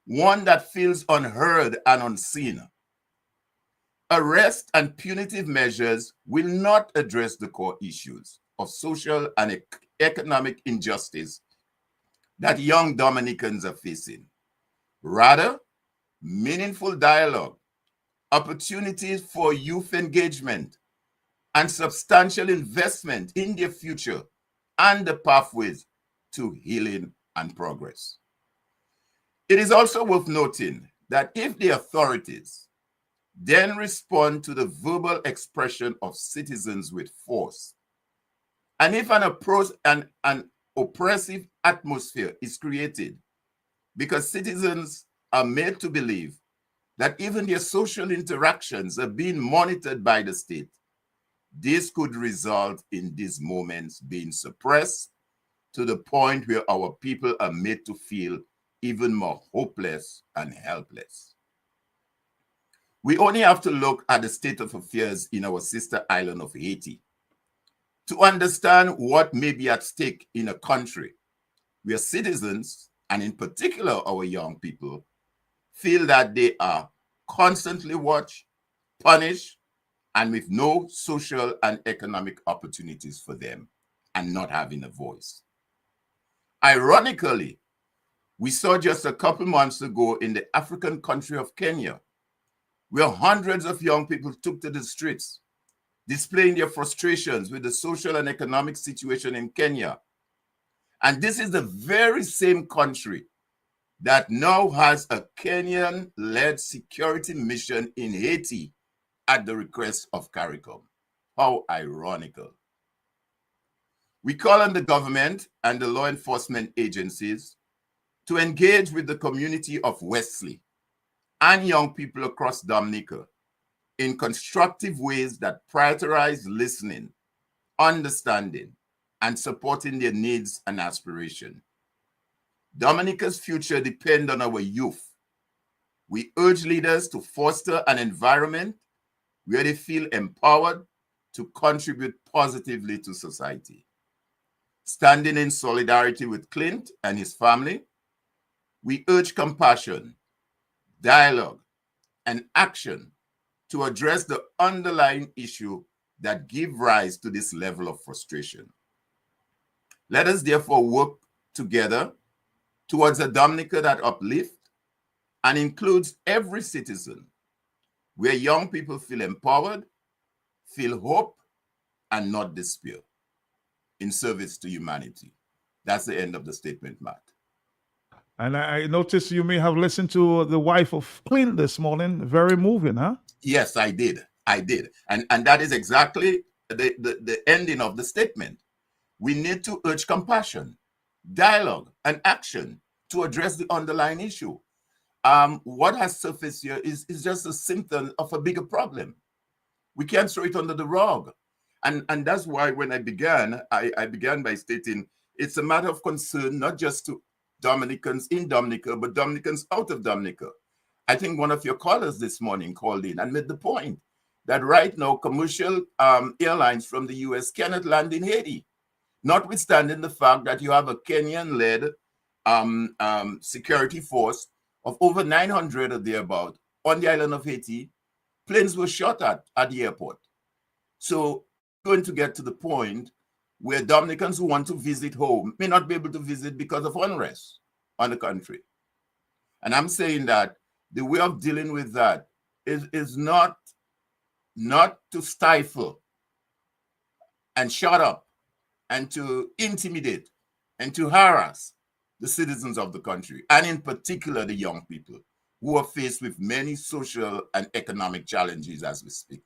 one that feels unheard and unseen. Arrest and punitive measures will not address the core issues of social and economic injustice that young Dominicans are facing. Rather, meaningful dialogue, opportunities for youth engagement, and substantial investment in their future and the pathways to healing and progress. It is also worth noting that if the authorities then respond to the verbal expression of citizens with force, and if an oppressive atmosphere is created because citizens are made to believe that even their social interactions are being monitored by the state, this could result in these moments being suppressed to the point where our people are made to feel even more hopeless and helpless. We only have to look at the state of affairs in our sister island of Haiti to understand what may be at stake in a country where citizens, and in particular our young people, feel that they are constantly watched, punished, and with no social and economic opportunities for them, and not having a voice. Ironically, we saw just a couple months ago in the African country of Kenya, where hundreds of young people took to the streets displaying their frustrations with the social and economic situation in Kenya. And this is the very same country that now has a Kenyan-led security mission in Haiti at the request of CARICOM. How ironical. We call on the government and the law enforcement agencies to engage with the community of Wesley and young people across Dominica in constructive ways that prioritize listening, understanding, and supporting their needs and aspirations. Dominica's future depends on our youth. We urge leaders to foster an environment where they feel empowered to contribute positively to society. Standing in solidarity with Clint and his family, we urge compassion, dialogue, and action to address the underlying issue that give rise to this level of frustration. Let us therefore work together towards a Dominica that uplifts and includes every citizen, where young people feel empowered, feel hope, and not despair, in service to humanity. That's the end of the statement, Matt. And I noticed you may have listened to the wife of Clint this morning. Very moving, huh? Yes, I did. And that is exactly the ending of the statement. We need to urge compassion, dialogue, and action to address the underlying issue. What has surfaced here is just a symptom of a bigger problem. We can't throw it under the rug. And that's why when I began by stating it's a matter of concern, not just to Dominicans in Dominica, but Dominicans out of Dominica. I think one of your callers this morning called in and made the point that right now commercial airlines from the US cannot land in Haiti, notwithstanding the fact that you have a Kenyan-led security force of over 900 or thereabout on the island of Haiti. Planes were shot at the airport. So going to get to the point where Dominicans who want to visit home may not be able to visit because of unrest on the country. And I'm saying that the way of dealing with that is not to stifle and shut up and to intimidate and to harass the citizens of the country, and in particular the young people who are faced with many social and economic challenges as we speak.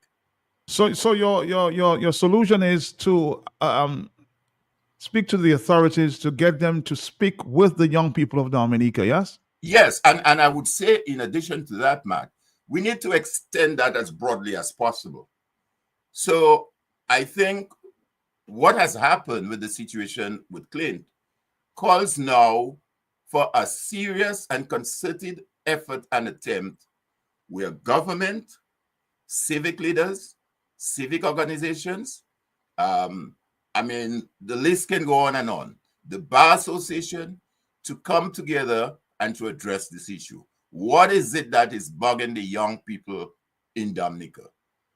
So your solution is to speak to the authorities to get them to speak with the young people of Dominica, yes? Yes, and I would say in addition to that, Matt, we need to extend that as broadly as possible. So I think what has happened with the situation with Clint calls now for a serious and concerted effort and attempt where government, civic leaders, civic organizations, the list can go on and on, the Bar Association, to come together and to address this issue. What is it that is bugging the young people in Dominica?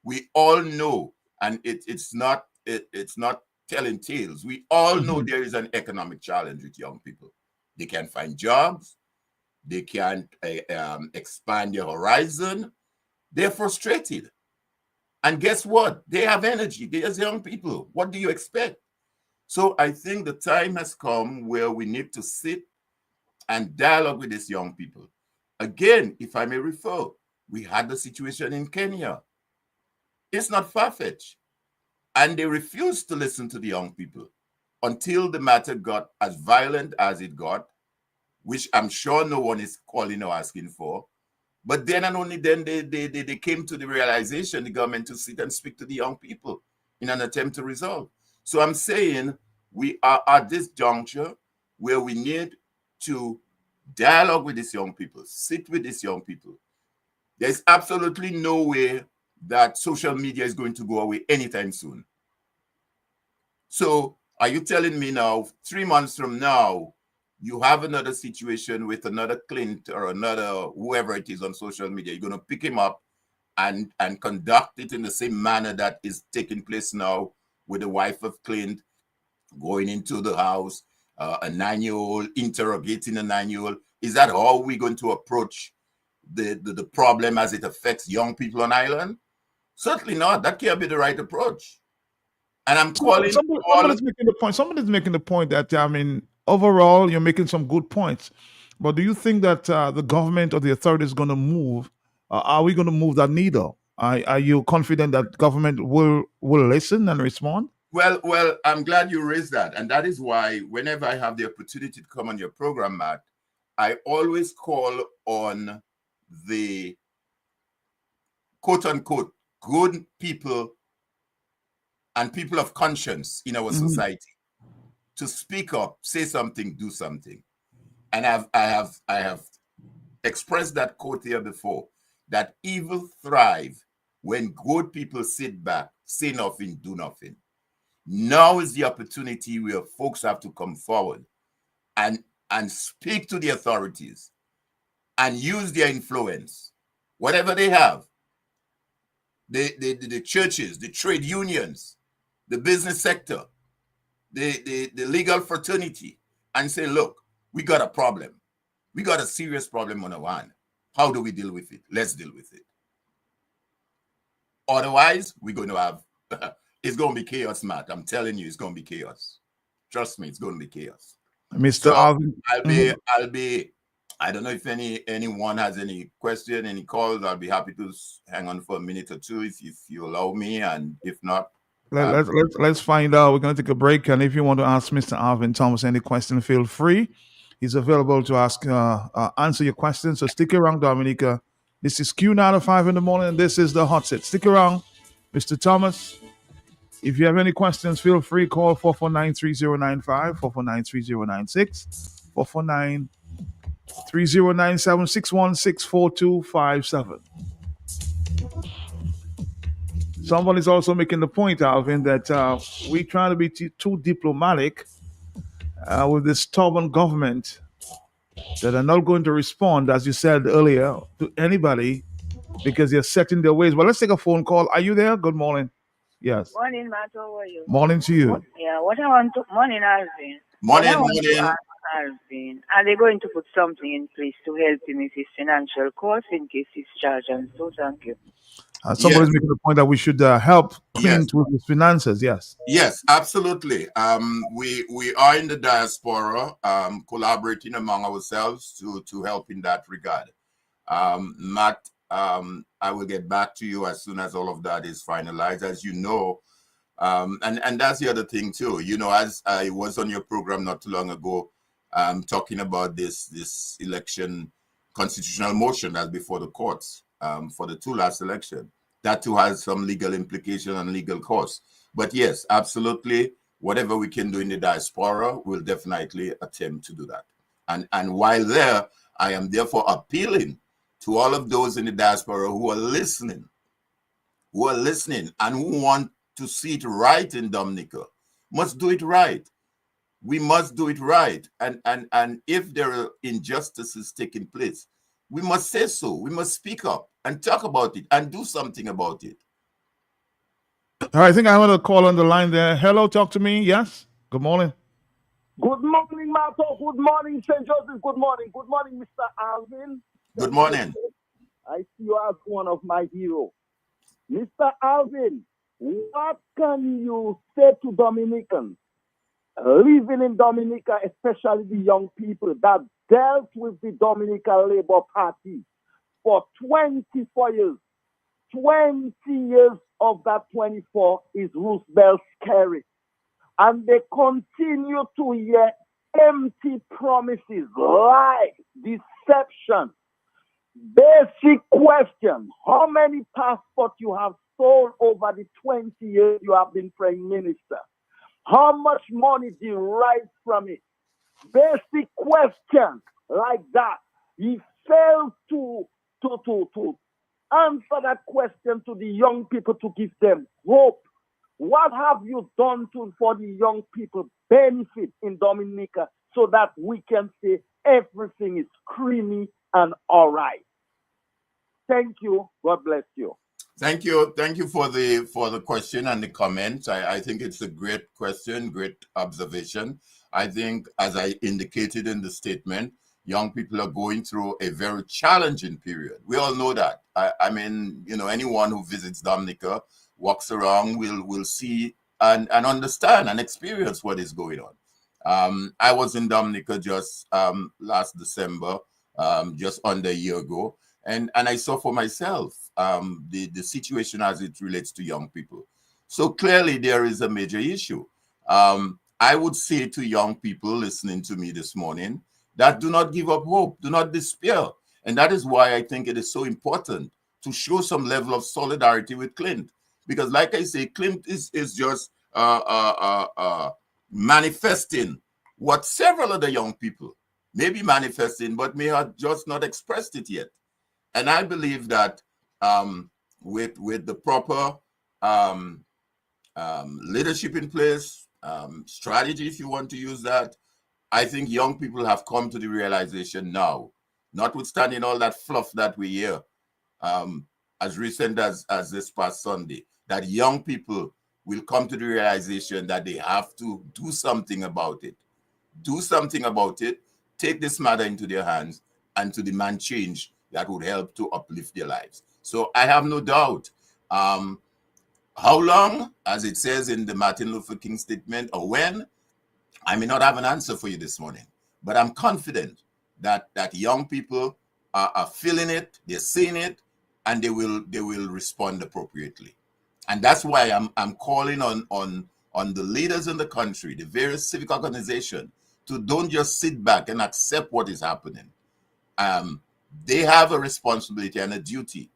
We all know, and it's not telling tales. We all know there is an economic challenge with young people. They can't find jobs. They can't expand their horizon. They're frustrated. And guess what? They have energy. They're young people. What do you expect? So I think the time has come where we need to sit and dialogue with these young people. Again, if I may refer, we had the situation in Kenya. It's not far-fetched. And they refused to listen to the young people until the matter got as violent as it got, which I'm sure no one is calling or asking for. But then and only then they came to the realization, the government, to sit and speak to the young people in an attempt to resolve. So I'm saying we are at this juncture where we need to dialogue with these young people, sit with these young people. There's absolutely no way that social media is going to go away anytime soon. So are you telling me now, 3 months from now, you have another situation with another Clint or another whoever it is on social media, you're going to pick him up and conduct it in the same manner that is taking place now with the wife of Clint going into the house, a 9-year-old interrogating a 9-year-old? Is that how we're going to approach the problem as it affects young people on island? Certainly not. That can't be the right approach. And I'm calling somebody's making the point. Somebody's making the point that overall, you're making some good points. But do you think that the government or the authority is going to move? Are we going to move that needle? Are you confident that government will listen and respond? Well, I'm glad you raised that. And that is why whenever I have the opportunity to come on your program, Matt, I always call on the quote unquote good people and people of conscience in our society to speak up, say something, do something. And I have expressed that quote here before, that evil thrive when good people sit back, say nothing, do nothing. Now is the opportunity where folks have to come forward and speak to the authorities and use their influence, whatever they have, the churches, the trade unions, the business sector, the legal fraternity, and say, look, we got a problem. We got a serious problem on our hand. How do we deal with it? Let's deal with it. Otherwise, we're going to have, it's going to be chaos, Matt. I'm telling you, it's going to be chaos. Trust me, it's going to be chaos. Mr. Alvin. I'll be, I don't know if anyone has any question, any calls. I'll be happy to hang on for a minute or two if you allow me, and if not, let's find out. We're going to take a break, and if you want to ask Mr. Alvin Thomas any question, feel free. He's available to answer your questions. So stick around, Dominica. This is Q95 in the morning, and this is the hot set. Stick around, Mr. Thomas. If you have any questions, feel free. Call 449-3095, 449-3096, 449-3097, 616-4257. Someone is also making the point, Alvin, that we try to be too diplomatic with this stubborn government that are not going to respond, as you said earlier, to anybody because they're set in their ways. Well, let's take a phone call. Are you there? Good morning. Yes. Morning, Matt. How are you? Morning to you. Morning, Alvin. Morning. Alvin, are they going to put something in place to help him with his financial costs in case he's charged? And so, thank you. Somebody's making the point that we should help Clint with his finances. Yes. Yes, absolutely. We are in the diaspora, collaborating among ourselves to help in that regard. Matt, I will get back to you as soon as all of that is finalized, as you know. And that's the other thing too. You know, as I was on your program not too long ago, talking about this election constitutional motion that's before the courts for the two last election. That too has some legal implication and legal costs. But yes, absolutely, whatever we can do in the diaspora, we'll definitely attempt to do that. And while there, I am therefore appealing to all of those in the diaspora who are listening and who want to see it right in Dominica, must do it right. We must do it right. And if there are injustices taking place, we must say so. We must speak up and talk about it and do something about it. All right, I think I want to call on the line there. Hello, talk to me. Yes. Good morning. Good morning, Marto. Good morning, St. Joseph. Good morning. Good morning, Mr. Alvin. Good morning. I see you as one of my heroes. Mr. Alvin, what can you say to Dominicans living in Dominica, especially the young people that dealt with the Dominican Labour Party for 24 years? 20 years of that 24 is Roosevelt scary. And they continue to hear empty promises, lies, deception. Basic question: how many passports you have sold over the 20 years you have been Prime Minister? How much money do you rise from it? Basic question like that. He failed to answer that question to the young people to give them hope. What have you done for the young people benefit in Dominica so that we can say everything is creamy and all right? Thank you. God bless you. Thank you. Thank you for the question and the comment. I think it's a great question, great observation. I think, as I indicated in the statement, Young people are going through a very challenging period. We all know that. I mean, you know, anyone who visits Dominica, walks around, will see and understand and experience what is going on. I was in Dominica just last December, just under a year ago, and I saw for myself the situation as it relates to young people. So clearly there is a major issue. I would say to young people listening to me this morning that do not give up hope, do not despair. And that is why I think it is so important to show some level of solidarity with Clint. Because like I say, Clint is just manifesting what several other young people may be manifesting, but may have just not expressed it yet. And I believe that with the proper leadership in place, strategy, if you want to use that, I think young people have come to the realization now, notwithstanding all that fluff that we hear, as recent as this past Sunday, that young people will come to the realization that they have to do something about it. Do something about it, take this matter into their hands, and to demand change that would help to uplift their lives. So I have no doubt. How long, as it says in the Martin Luther King statement, or when, I may not have an answer for you this morning, but I'm confident that young people are feeling it, they're seeing it, and they will respond appropriately. And that's why I'm calling on the leaders in the country, the various civic organizations, to don't just sit back and accept what is happening. They have a responsibility and a duty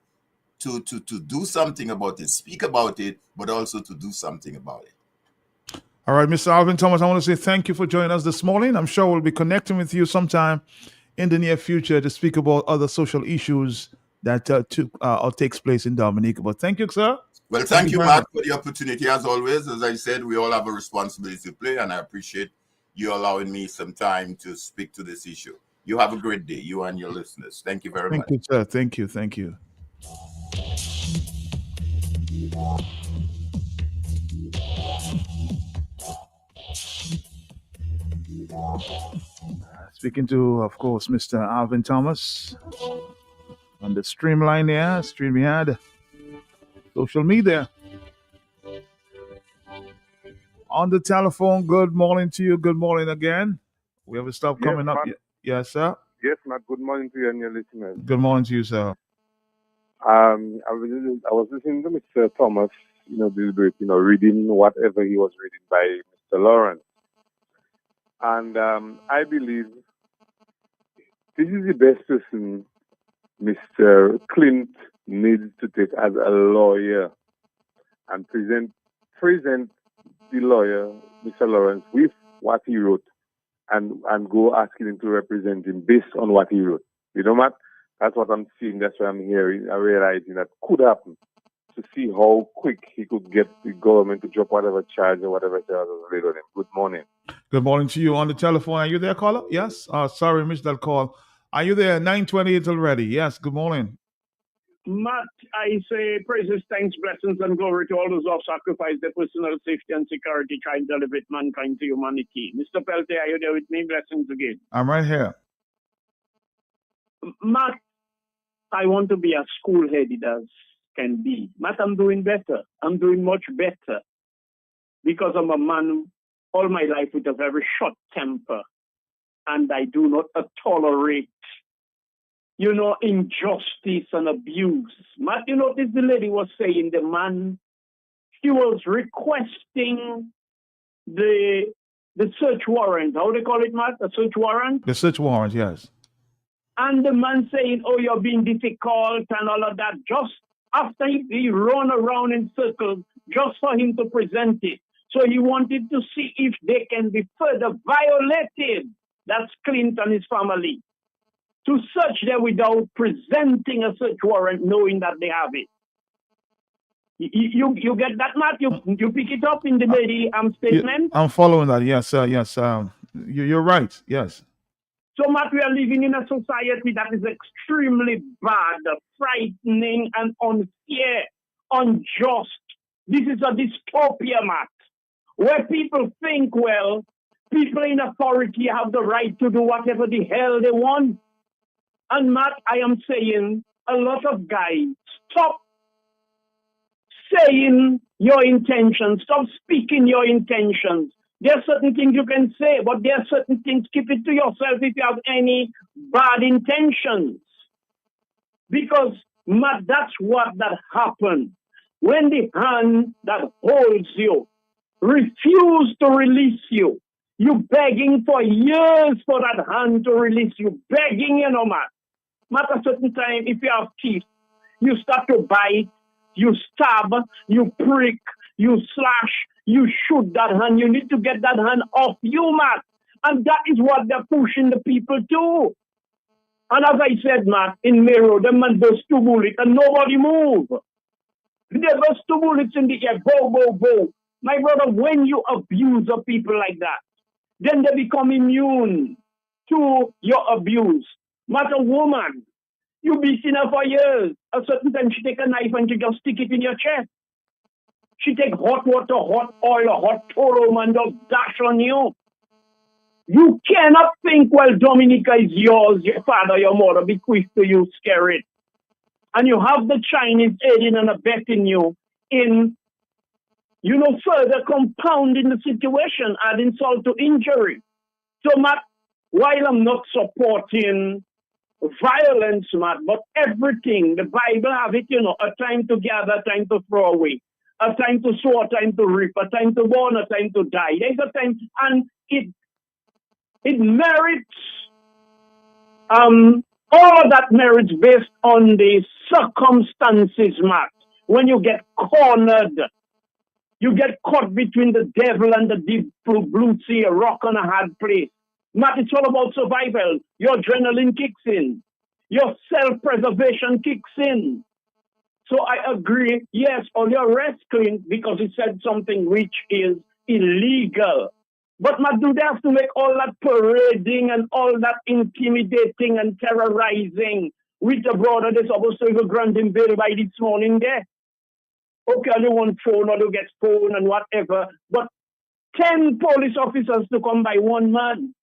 to do something about it, speak about it, but also to do something about it. All right, Mr. Alvin Thomas, I want to say thank you for joining us this morning. I'm sure we'll be connecting with you sometime in the near future to speak about other social issues that takes place in Dominica. But thank you, sir. Well, thank you, Matt, for the opportunity. As always, as I said, we all have a responsibility to play, and I appreciate you allowing me some time to speak to this issue. You have a great day, you and your listeners. Thank you very much. Thank you, sir. Thank you. Thank you. Speaking to, of course, Mr. Alvin Thomas on the streamline there, StreamYard, social media. On the telephone, good morning to you. Good morning again. We have a stop coming up. Yes, sir. Yes, Matt. Good morning to you and your listeners. Good morning to you, sir. I was listening to Mr. Thomas, reading whatever he was reading by Mr. Lawrence. And I believe this is the best person Mr. Clint needs to take as a lawyer and present the lawyer, Mr. Lawrence, with what he wrote and go asking him to represent him based on what he wrote. You know, Matt? That's what I'm seeing. That's what I'm hearing. I'm realizing that could happen, to see how quick he could get the government to drop whatever charge or whatever charge was laid on him. Good morning. Good morning to you on the telephone. Are you there, caller? Yes. Sorry, missed that call. Are you there? 9:28 already. Yes. Good morning. Matt, I say praises, thanks, blessings, and glory to all those who have sacrificed their personal safety and security trying to elevate mankind to humanity. Mr. Pelte, are you there with me? Blessings again. I'm right here. Matt, I want to be as cool-headed as can be. Matt, I'm doing better. I'm doing much better because I'm a man all my life with a very short temper, and I do not tolerate, injustice and abuse. Matt, this the lady was saying, the man, he was requesting the search warrant. How do they call it, Matt? The search warrant? The search warrant, yes. And the man saying, oh, you're being difficult and all of that, just after he ran around in circles just for him to present it. So he wanted to see if they can be further violated. That's Clint and his family. To search them without presenting a search warrant, knowing that they have it. You get that, Matt? You pick it up in the lady statement? I'm following that. Yes, sir. Yes. You're right. Yes. So, Matt, we are living in a society that is extremely bad, frightening, and unfair, unjust. This is a dystopia, Matt, where people think, well, People in authority have the right to do whatever the hell they want. And Matt, I am saying a lot of guys, stop saying your intentions, stop speaking your intentions. There are certain things you can say, but there are certain things, keep it to yourself if you have any bad intentions. Because, Matt, that's what that happened. When the hand that holds you refuse to release you, you begging for years for that hand to release you, begging, Matt. Matt, at a certain time, if you have teeth, you start to bite, you stab, you prick, you slash, you shoot that hand. You need to get that hand off you, Matt. And that is what they're pushing the people to. And as I said, Matt, in Mero, the man does 2 bullets and nobody move. They burst 2 bullets in the air, go, go, go. My brother, when you abuse of people like that, then they become immune to your abuse. Matt, a woman, you beating her for years. A certain time she take a knife and she just stick it in your chest. She take hot water, hot oil, hot toro, and just dash on you. You cannot think, well, Dominica is yours, your father, your mother bequeathed to you, scare it. And you have the Chinese aiding and abetting you in, further compounding the situation, adding insult to injury. So, Matt, while I'm not supporting violence, Matt, but everything, the Bible have it, a time to gather, a time to throw away, a time to sow, a time to reap, a time to born, a time to die. There's a time, and it merits, all of that merits based on the circumstances, Matt. When you get cornered, you get caught between the devil and the deep blue sea, a rock on a hard place. Matt, it's all about survival. Your adrenaline kicks in. Your self-preservation kicks in. So I agree, yes, on your wrestling, because it said something which is illegal. But Matt, do they have to make all that parading and all that intimidating and terrorizing with the brother they're supposed to go grant him bail by this morning there? Okay, I don't want phone or to get phone and whatever, but 10 police officers to come by one man.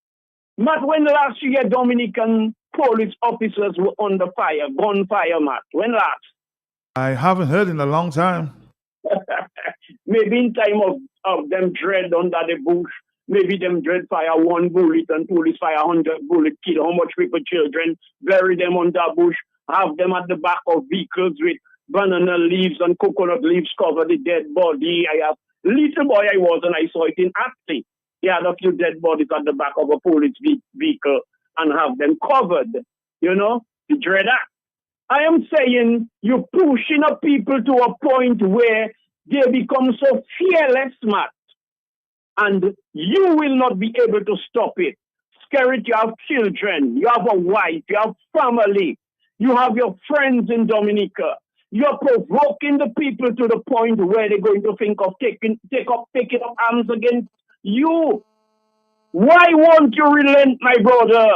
Matt, when last year Dominican police officers were under fire, gunfire, Matt? When last? I haven't heard in a long time. Maybe in time of them dread under the bush. Maybe them dread fire 1 bullet and police fire 100 bullets, kill how much people, children, bury them under bush, have them at the back of vehicles with banana leaves and coconut leaves cover the dead body. I have little boy I was and I saw it in Acting. He had a few dead bodies at the back of a police vehicle and have them covered. The dread act. I am saying you're pushing up people to a point where they become so fearless, Matt. And you will not be able to stop it. Skerrit, you have children, you have a wife, you have family, you have your friends in Dominica. You're provoking the people to the point where they're going to think of taking up arms against you. Why won't you relent, my brother?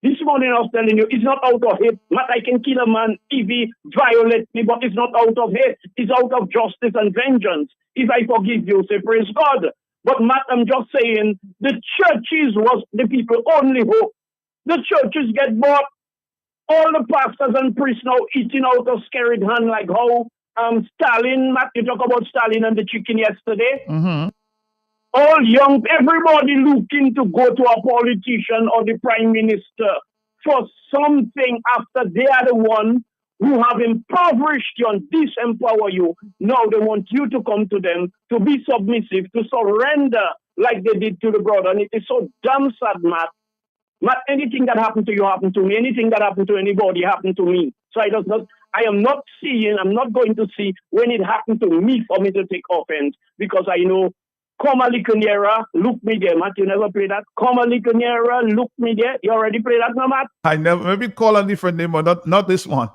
This morning I was telling you, it's not out of hate. Matt, I can kill a man if he violates me, but it's not out of hate. It's out of justice and vengeance. If I forgive you, say praise God. But Matt, I'm just saying, the churches was the people only hope. The churches get bought. All the pastors and priests now eating out of scared hand like how Stalin, Matt, you talk about Stalin and the chicken yesterday. Mm-hmm. All young, everybody looking to go to a politician or the prime minister for something after they are the one who have impoverished you and disempower you. Now they want you to come to them, to be submissive, to surrender like they did to the brother. And it is so damn sad, Matt. Matt, anything that happened to you happened to me. Anything that happened to anybody happened to me. So I'm not going to see when it happened to me for me to take offense, because I know Come a little nearer, look me there, Matt. You never play that? Come a little nearer, look me there. You already play that now, Matt? I never, maybe call a different name, but not this one.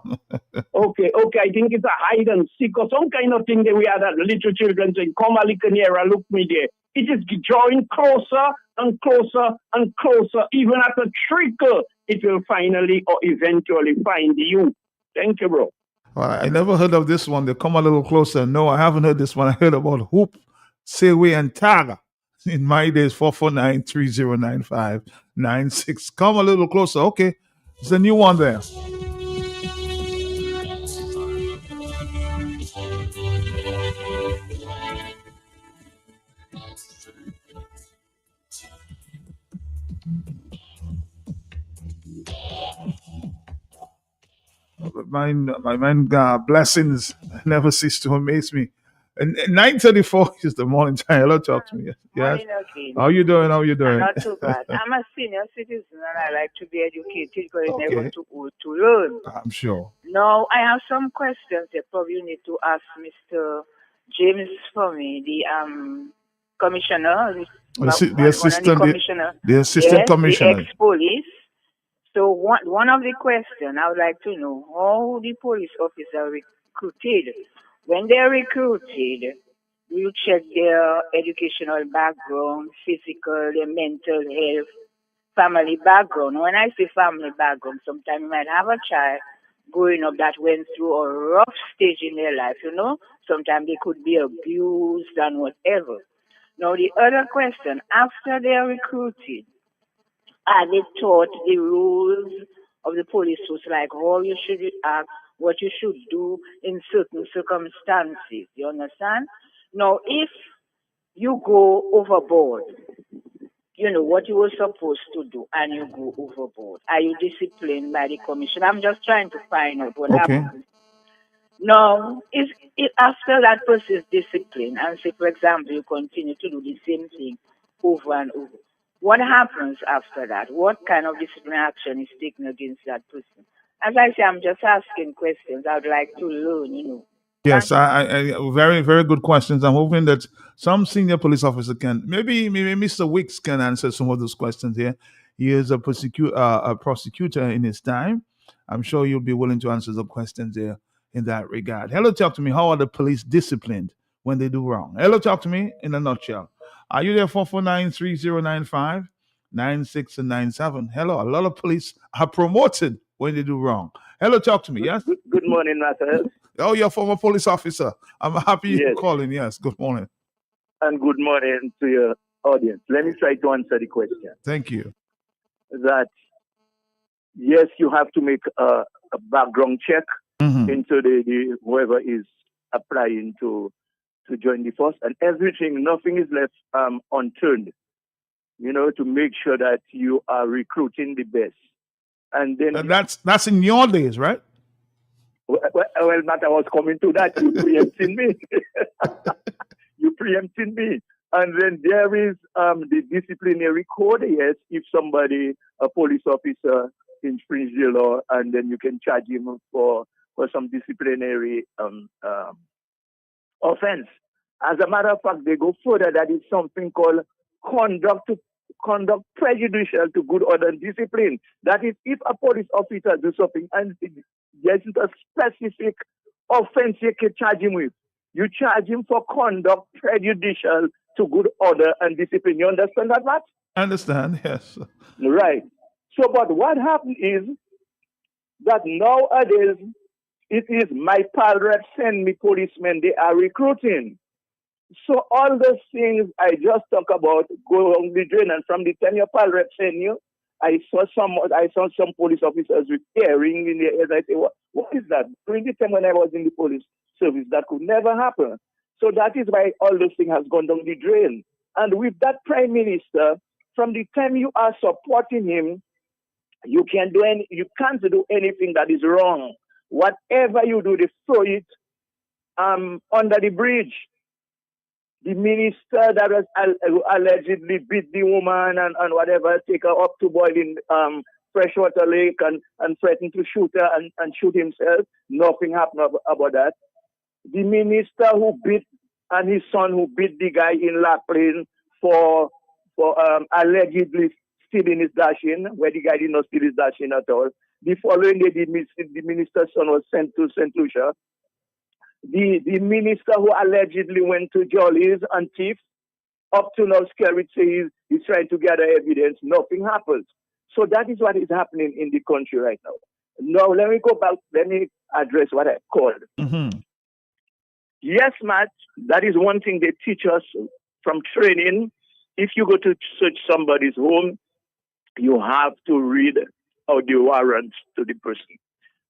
Okay. I think it's a hide and seek or some kind of thing that we had that little children saying, come a little nearer, look me there. It is drawing closer and closer and closer. Even at a trickle, it will finally or eventually find you. Thank you, bro. Well, I never heard of this one. They come a little closer. No, I haven't heard this one. I heard about hoop, sewe, and taga. In my days, 449-3095-96. Come a little closer. Okay. It's a new one there. My mind, blessings never cease to amaze me. And 9:34 is the morning time. Hello, talk to me. Yes. Morning again. How you doing? How you I'm doing? not too bad. I'm a senior citizen and I like to be educated because it's never Okay. too old to learn. I'm sure. Now, I have some questions that probably you need to ask Mr. James for me, the commissioner, The one of the assistant, commissioner. the assistant Yes, commissioner. the ex-police. So one of the questions I would like to know how the police officer recruited. When they're recruited, do you check their educational background, physical, their mental health, family background? When I say family background, sometimes you might have a child growing up that went through a rough stage in their life, you know? Sometimes they could be abused and whatever. Now the other question, after they're recruited, are they taught the rules of the police force, like how you should act, what you should do in certain circumstances? You understand? Now, if you go overboard, you know what you were supposed to do, and you go overboard, are you disciplined by the commission? I'm just trying to find out what Okay. happens. Now, if after that person is disciplined, and say, for example, you continue to do the same thing over and over, what happens after that? What kind of disciplinary action is taken against that person? As I say, I'm just asking questions. I'd like to learn, you know. Yes, I very, very good questions. I'm hoping that some senior police officer can, maybe Mr. Wicks can answer some of those questions here. He is a prosecutor in his time. I'm sure you'll be willing to answer the questions there in that regard. Hello, talk to me. How are the police disciplined when they do wrong? Hello, talk to me in a nutshell. Are you there? 449-3095-96 and 97. Hello, a lot of police are promoted when they do wrong. Hello, talk to me. Yes. Good morning, Marcel. Oh, you're a former police officer. I'm happy you're Yes. calling. Yes. Good morning. And good morning to your audience. Let me try to answer the question. Thank you. That, yes, you have to make a background check into the whoever is applying to join the force, and everything, nothing is left unturned, you know, to make sure that you are recruiting the best. And then That's in your days, right? well, Matt, I was coming to that. You preempting me. You preempting me. And then there is the disciplinary code. Yes, if somebody, a police officer in Springfield, and then you can charge him for some disciplinary offense. As a matter of fact, they go further. That is something called conduct prejudicial to good order and discipline. That is, if a police officer do something and there is a specific offense you can charge him with, you charge him for conduct prejudicial to good order and discipline. You understand that, Matt? I understand, yes. Right. So, but what happened is that nowadays it is my pal rep send me policemen they are recruiting. So all those things I just talk about go on the drain, and from the time your pal rep send you, I saw some police officers with earring in their ears. I say, what is that? During the time when I was in the police service, that could never happen. So that is why all those things has gone down the drain. And with that prime minister, from the time you are supporting him, you can't do anything that is wrong. Whatever you do, they throw it under the bridge. The minister that was allegedly beat the woman and whatever, take her up to boiling freshwater lake and threatened to shoot her and shoot himself. Nothing happened about that. The minister who beat, and his son who beat the guy in La Plaine for allegedly stealing his dashing, where the guy did not steal his dashing at all. The following day, the minister's son was sent to St. Lucia. The minister who allegedly went to Jolly's and thief, up to now, Skerrit says he's trying to gather evidence. Nothing happens. So that is what is happening in the country right now. Now, let me go back. Let me address what I called. Mm-hmm. Yes, Matt, that is one thing they teach us from training, if you go to search somebody's home, you have to read out the warrants to the person.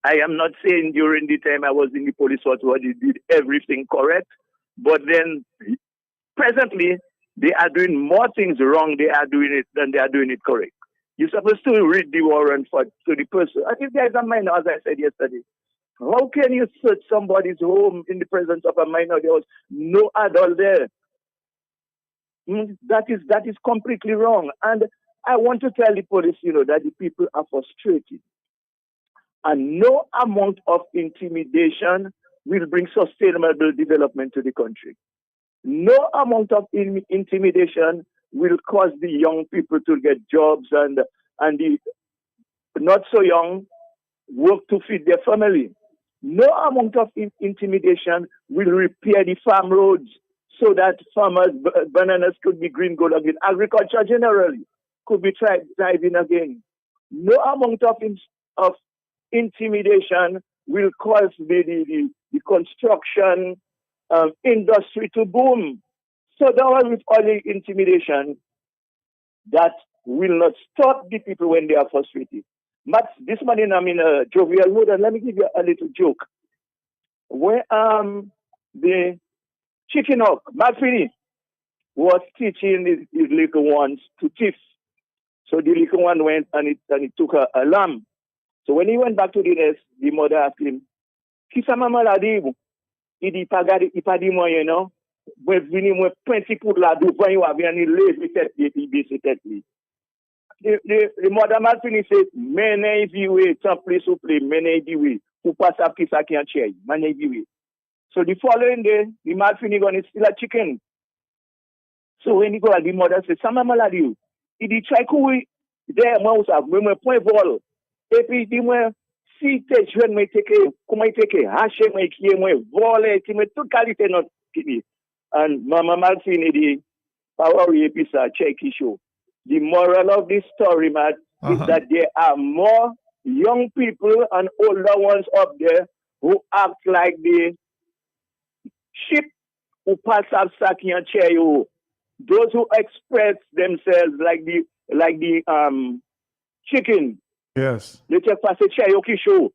I am not saying during the time I was in the police force what they did everything correct, but then presently they are doing more things wrong than they are doing it correct. You're supposed to read the warrant to the person. And if there is a minor, as I said yesterday, how can you search somebody's home in the presence of a minor? There was no adult there. That is completely wrong. And I want to tell the police, that the people are frustrated. And no amount of intimidation will bring sustainable development to the country. No amount of intimidation will cause the young people to get jobs and the not so young work to feed their family. No amount of intimidation will repair the farm roads so that farmers' bananas could be green gold again. Agriculture generally could be thriving again. No amount of intimidation will cause the construction industry to boom. So that was with all the intimidation that will not stop the people when they are frustrated. But this morning I'm in a jovial mood, and let me give you a little joke. Where the chicken hawk, Malfini, was teaching his little ones to thief. So the little one went and he took a lamb. So when he went back to the nest, the mother asked him, Kisa mama la di? Il dit, pas dit moi, Mwen vini mwen penti pour la douvan yo avyan ni leve tête li baisse tête li. The mother Malfini said, mene viwe, tant pli souple, mene viwe, pour pas savoir qui ça qui en chey, mene viwe. So the following day, the Malfini gonna steal a chicken. So when he go, the mother said, Sama maladi, il dit, try koui, there, moi, ou sa, mwen point vol. Et puis, il dit, moi, si te jwen mwen teke, comment teke, hache mwen kiye mwen, vole, ki mwen tout qualité not kini. And Mama Malfini di, power episa, check show. The moral of this story, man, is that there are more young people and older ones up there who act like the sheep who pass up saki and chair you. Those who express themselves like the chicken. Yes. They take pass a chair show.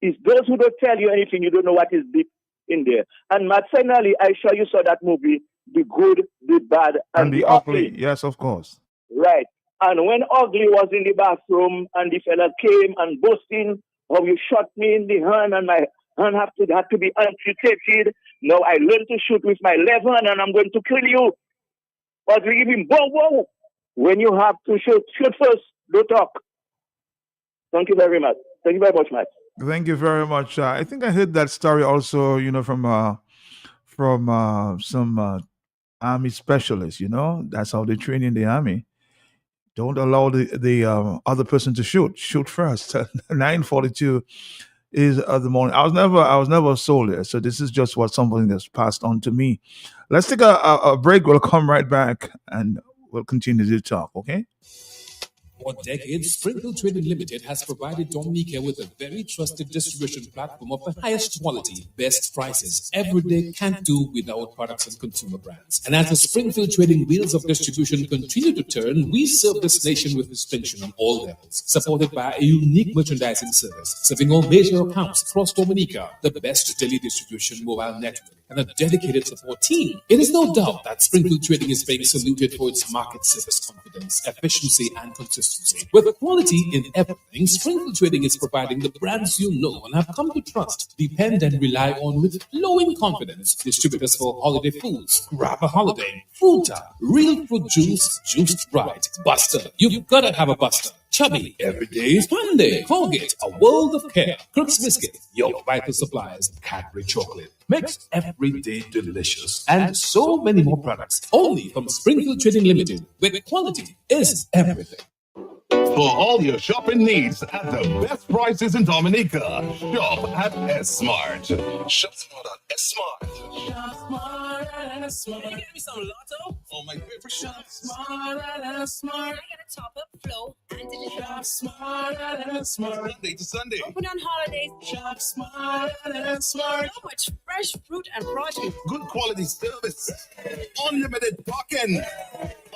It's those who don't tell you anything, you don't know what is deep in there. And Matt, finally, I sure you saw that movie, The Good, the Bad, and the Ugly. Yes, of course. Right. And when Ugly was in the bathroom and the fella came and boasting, how you shot me in the hand and my hand had to be amputated. Now I learned to shoot with my left hand and I'm going to kill you. But we give him whoa. When you have to shoot first, don't talk. Thank you very much. Thank you very much, Matt. Thank you very much. I think I heard that story also, from some army specialists. That's how they train in the army. Don't allow the other person to shoot. Shoot first. 9:42 is the morning. I was never a soldier, so this is just something that's passed on to me. Let's take a break. We'll come right back and we'll continue to talk. Okay. For decades, Springfield Trading Limited has provided Dominica with a very trusted distribution platform of the highest quality, best prices. Every day can't do without products and consumer brands. And as the Springfield Trading wheels of distribution continue to turn, we serve this nation with distinction on all levels, supported by a unique merchandising service, serving all major accounts across Dominica, the best daily distribution mobile network, and a dedicated support team. It is no doubt that Springfield Trading is being saluted for its market service confidence, efficiency, and consistency. With quality in everything, Springfield Trading is providing the brands you know and have come to trust, depend, and rely on with flowing confidence. Distributors for holiday foods, Grab a Holiday, Fruta, Real Fruit Juice, Juiced Right, Buster. You've got to have a Buster. Chubby, Every Day is Fun Day, Colgate, A World of Care, Crooks Biscuit, Your Vital Supplies, Cadbury Chocolate. Makes every day delicious. And so many more products. Only from Springfield Trading Limited, where quality is everything. For all your shopping needs at the best prices in Dominica, shop at S-Smart. Shop smart at S-Smart. Shop smart at S-Smart. Can you get me some Lotto? Oh, my favorite. Shop smart at S-Smart. I got a top-up flow and digital. Shop smart at S-Smart. Sunday to Sunday. Open on holidays. Shop smart at S-Smart. So much fresh fruit and produce. Good quality service. Unlimited parking.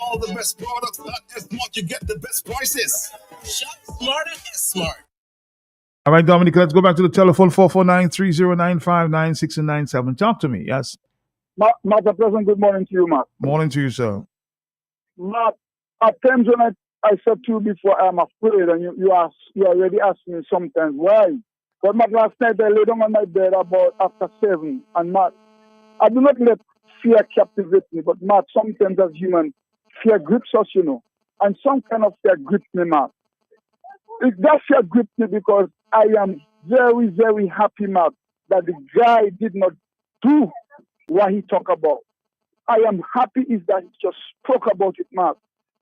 all the best products at S-Mart. You get the best prices. Shop smart at S-Mart. All right, Dominic, let's go back to the telephone 449-309-596-97. Talk to me. Yes. Matt, President, good morning to you, Matt. Morning to you, sir. Matt, at times when I said to you before, I'm afraid, and you already asked me sometimes why. But Matt, last night I lay down on my bed about after 7, and Matt, I do not let fear captivate me, but Matt, sometimes as human, fear grips us, and some kind of fear grips me, Matt. That fear gripped me because I am very, very happy, Matt, that the guy did not do what he talked about. I am happy is that he just spoke about it, Matt.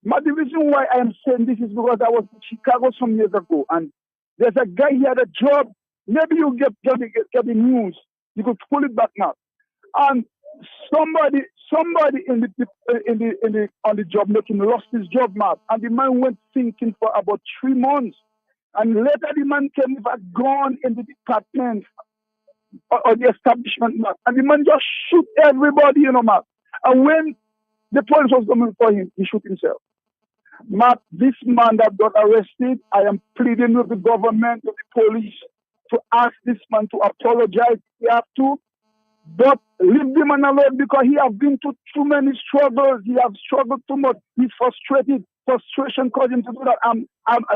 But the reason why I am saying this is because I was in Chicago some years ago, and there's a guy, he had a job. Maybe you get the news. You could pull it back now. And somebody on the job making lost his job, Matt. And the man went thinking for about 3 months. And later the man came back gone in the department or the establishment, Matt. And the man just shoot everybody, Matt. And when the police was coming for him, he shoot himself. Matt, this man that got arrested, I am pleading with the government, with the police, to ask this man to apologize if he have to. But leave the man alone because he has been through too many struggles. He has struggled too much. He's frustrated. Frustration caused him to do that.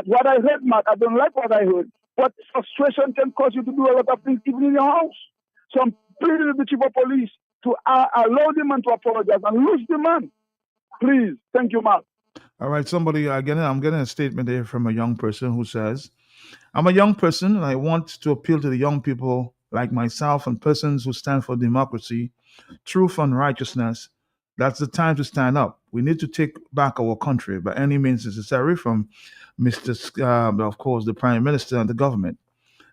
What I heard, Matt, I don't like what I heard. But frustration can cause you to do a lot of things even in your house. So I'm pleading with the chief of police to allow the man to apologize and lose the man. Please. Thank you, Matt. All right, I'm getting a statement here from a young person who says, I'm a young person and I want to appeal to the young people like myself and persons who stand for democracy, truth, and righteousness. That's the time to stand up. We need to take back our country by any means necessary, from of course, the Prime Minister and the government.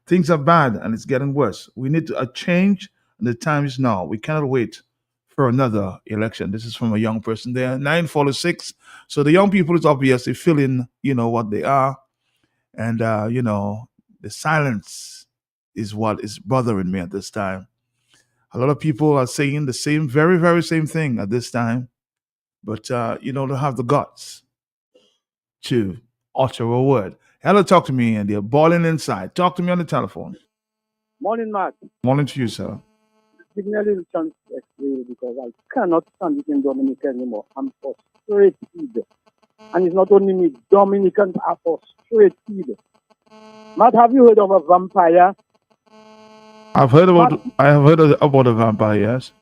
Things are bad and it's getting worse. We need a change, and the time is now. We cannot wait for another election. This is from a young person there, 946. So the young people is obviously feeling, what they are. And, the silence is what is bothering me at this time. A lot of people are saying the same, very, very same thing at this time. But, they have the guts to utter a word. Hello, talk to me, and they're boiling inside. Talk to me on the telephone. Morning, Matt. Morning to you, sir. Give me a little chance to explain because I cannot stand it in Dominica anymore. I'm frustrated. And it's not only me, Dominicans are frustrated. Matt, have you heard of a vampire? I have heard about a vampire, yes.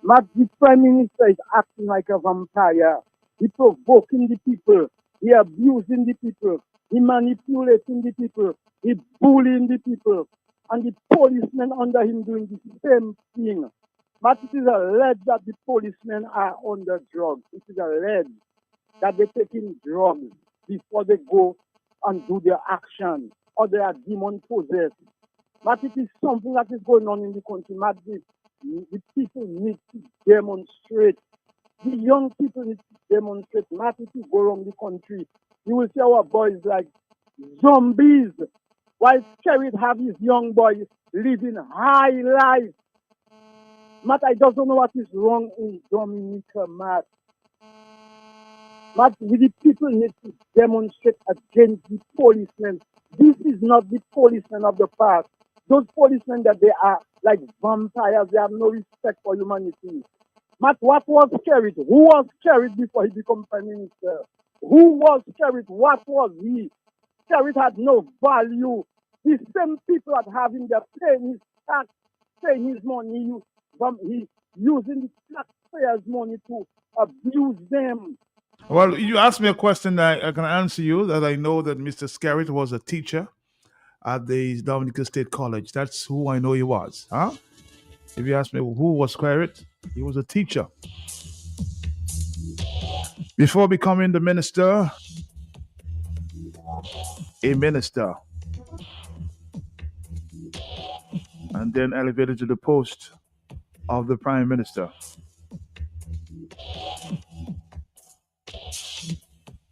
Matt, the Prime Minister is acting like a vampire. He provoking the people. He abusing the people. He manipulating the people. He bullying the people. And the policemen under him doing the same thing. But it is alleged that the policemen are under drugs. It is alleged that they're taking drugs before they go and do their action, or they are demon possessed. But it is something that is going on in the country. But the people need to demonstrate. The young people need to demonstrate. Not if you go around the country, you will see our boys like zombies. While Sherrod have his young boys living high life. Matt, I just don't know what is wrong in Dominica, Matt. Matt, the people need to demonstrate against the policemen. This is not the policemen of the past. Those policemen that they are like vampires, they have no respect for humanity. Matt, what was Sherrod? Who was Sherrod before he became Prime Minister? Who was Sherrod? What was he? Sherrod had no value. The same people that have him, they're paying his tax, paying his money. He's using the taxpayers' money to abuse them. Well, you asked me a question that I can answer you, that I know that Mr. Skerritt was a teacher at the Dominica State College. That's who I know he was. Huh? If you ask me who was Skerritt, he was a teacher. Before becoming the minister, a minister, and then elevated to the post of the Prime Minister.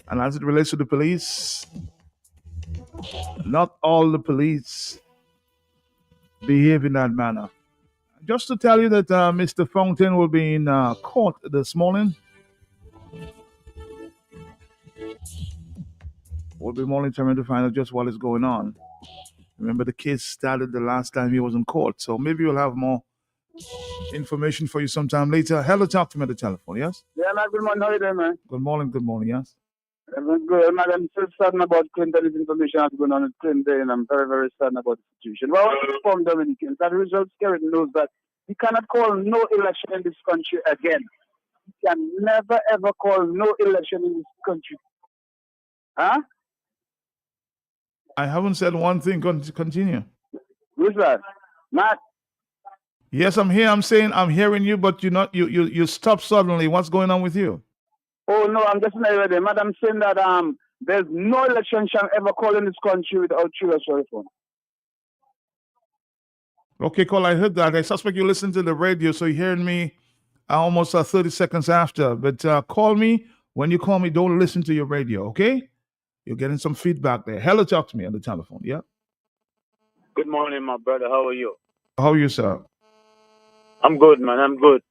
And as it relates to the police, not all the police behave in that manner. Just to tell you that Mr. Fountain will be in court this morning We'll be monitoring to find out just what is going on. Remember, the case started the last time he was in court, so maybe we'll have more information for you sometime later. Hello, talk to me on the telephone, yes? Yeah, man, good morning. How you doing, man? Good morning, yes? I'm good, man. I'm still saddened about Clinton's information that's going on in Clinton. I'm very, very saddened about the situation. Well, I want to inform Dominicans that Result Security knows that we cannot call no election in this country again. We can never, ever call no election in this country. Huh? I haven't said one thing. Continue. Who's that? Matt? Yes, I'm here. I'm saying I'm hearing you, but you stop suddenly. What's going on with you? Oh, no, I'm just not ready. Matt, I'm saying that there's no election shall ever call in this country without true reform. Okay, Cole, I heard that. I suspect you listen to the radio, so you're hearing me almost 30 seconds after. But call me. When you call me, don't listen to your radio, okay? You're getting some feedback there. Hello, talk to me on the telephone, yeah? Good morning, my brother. How are you? How are you, sir? I'm good, man. I'm good.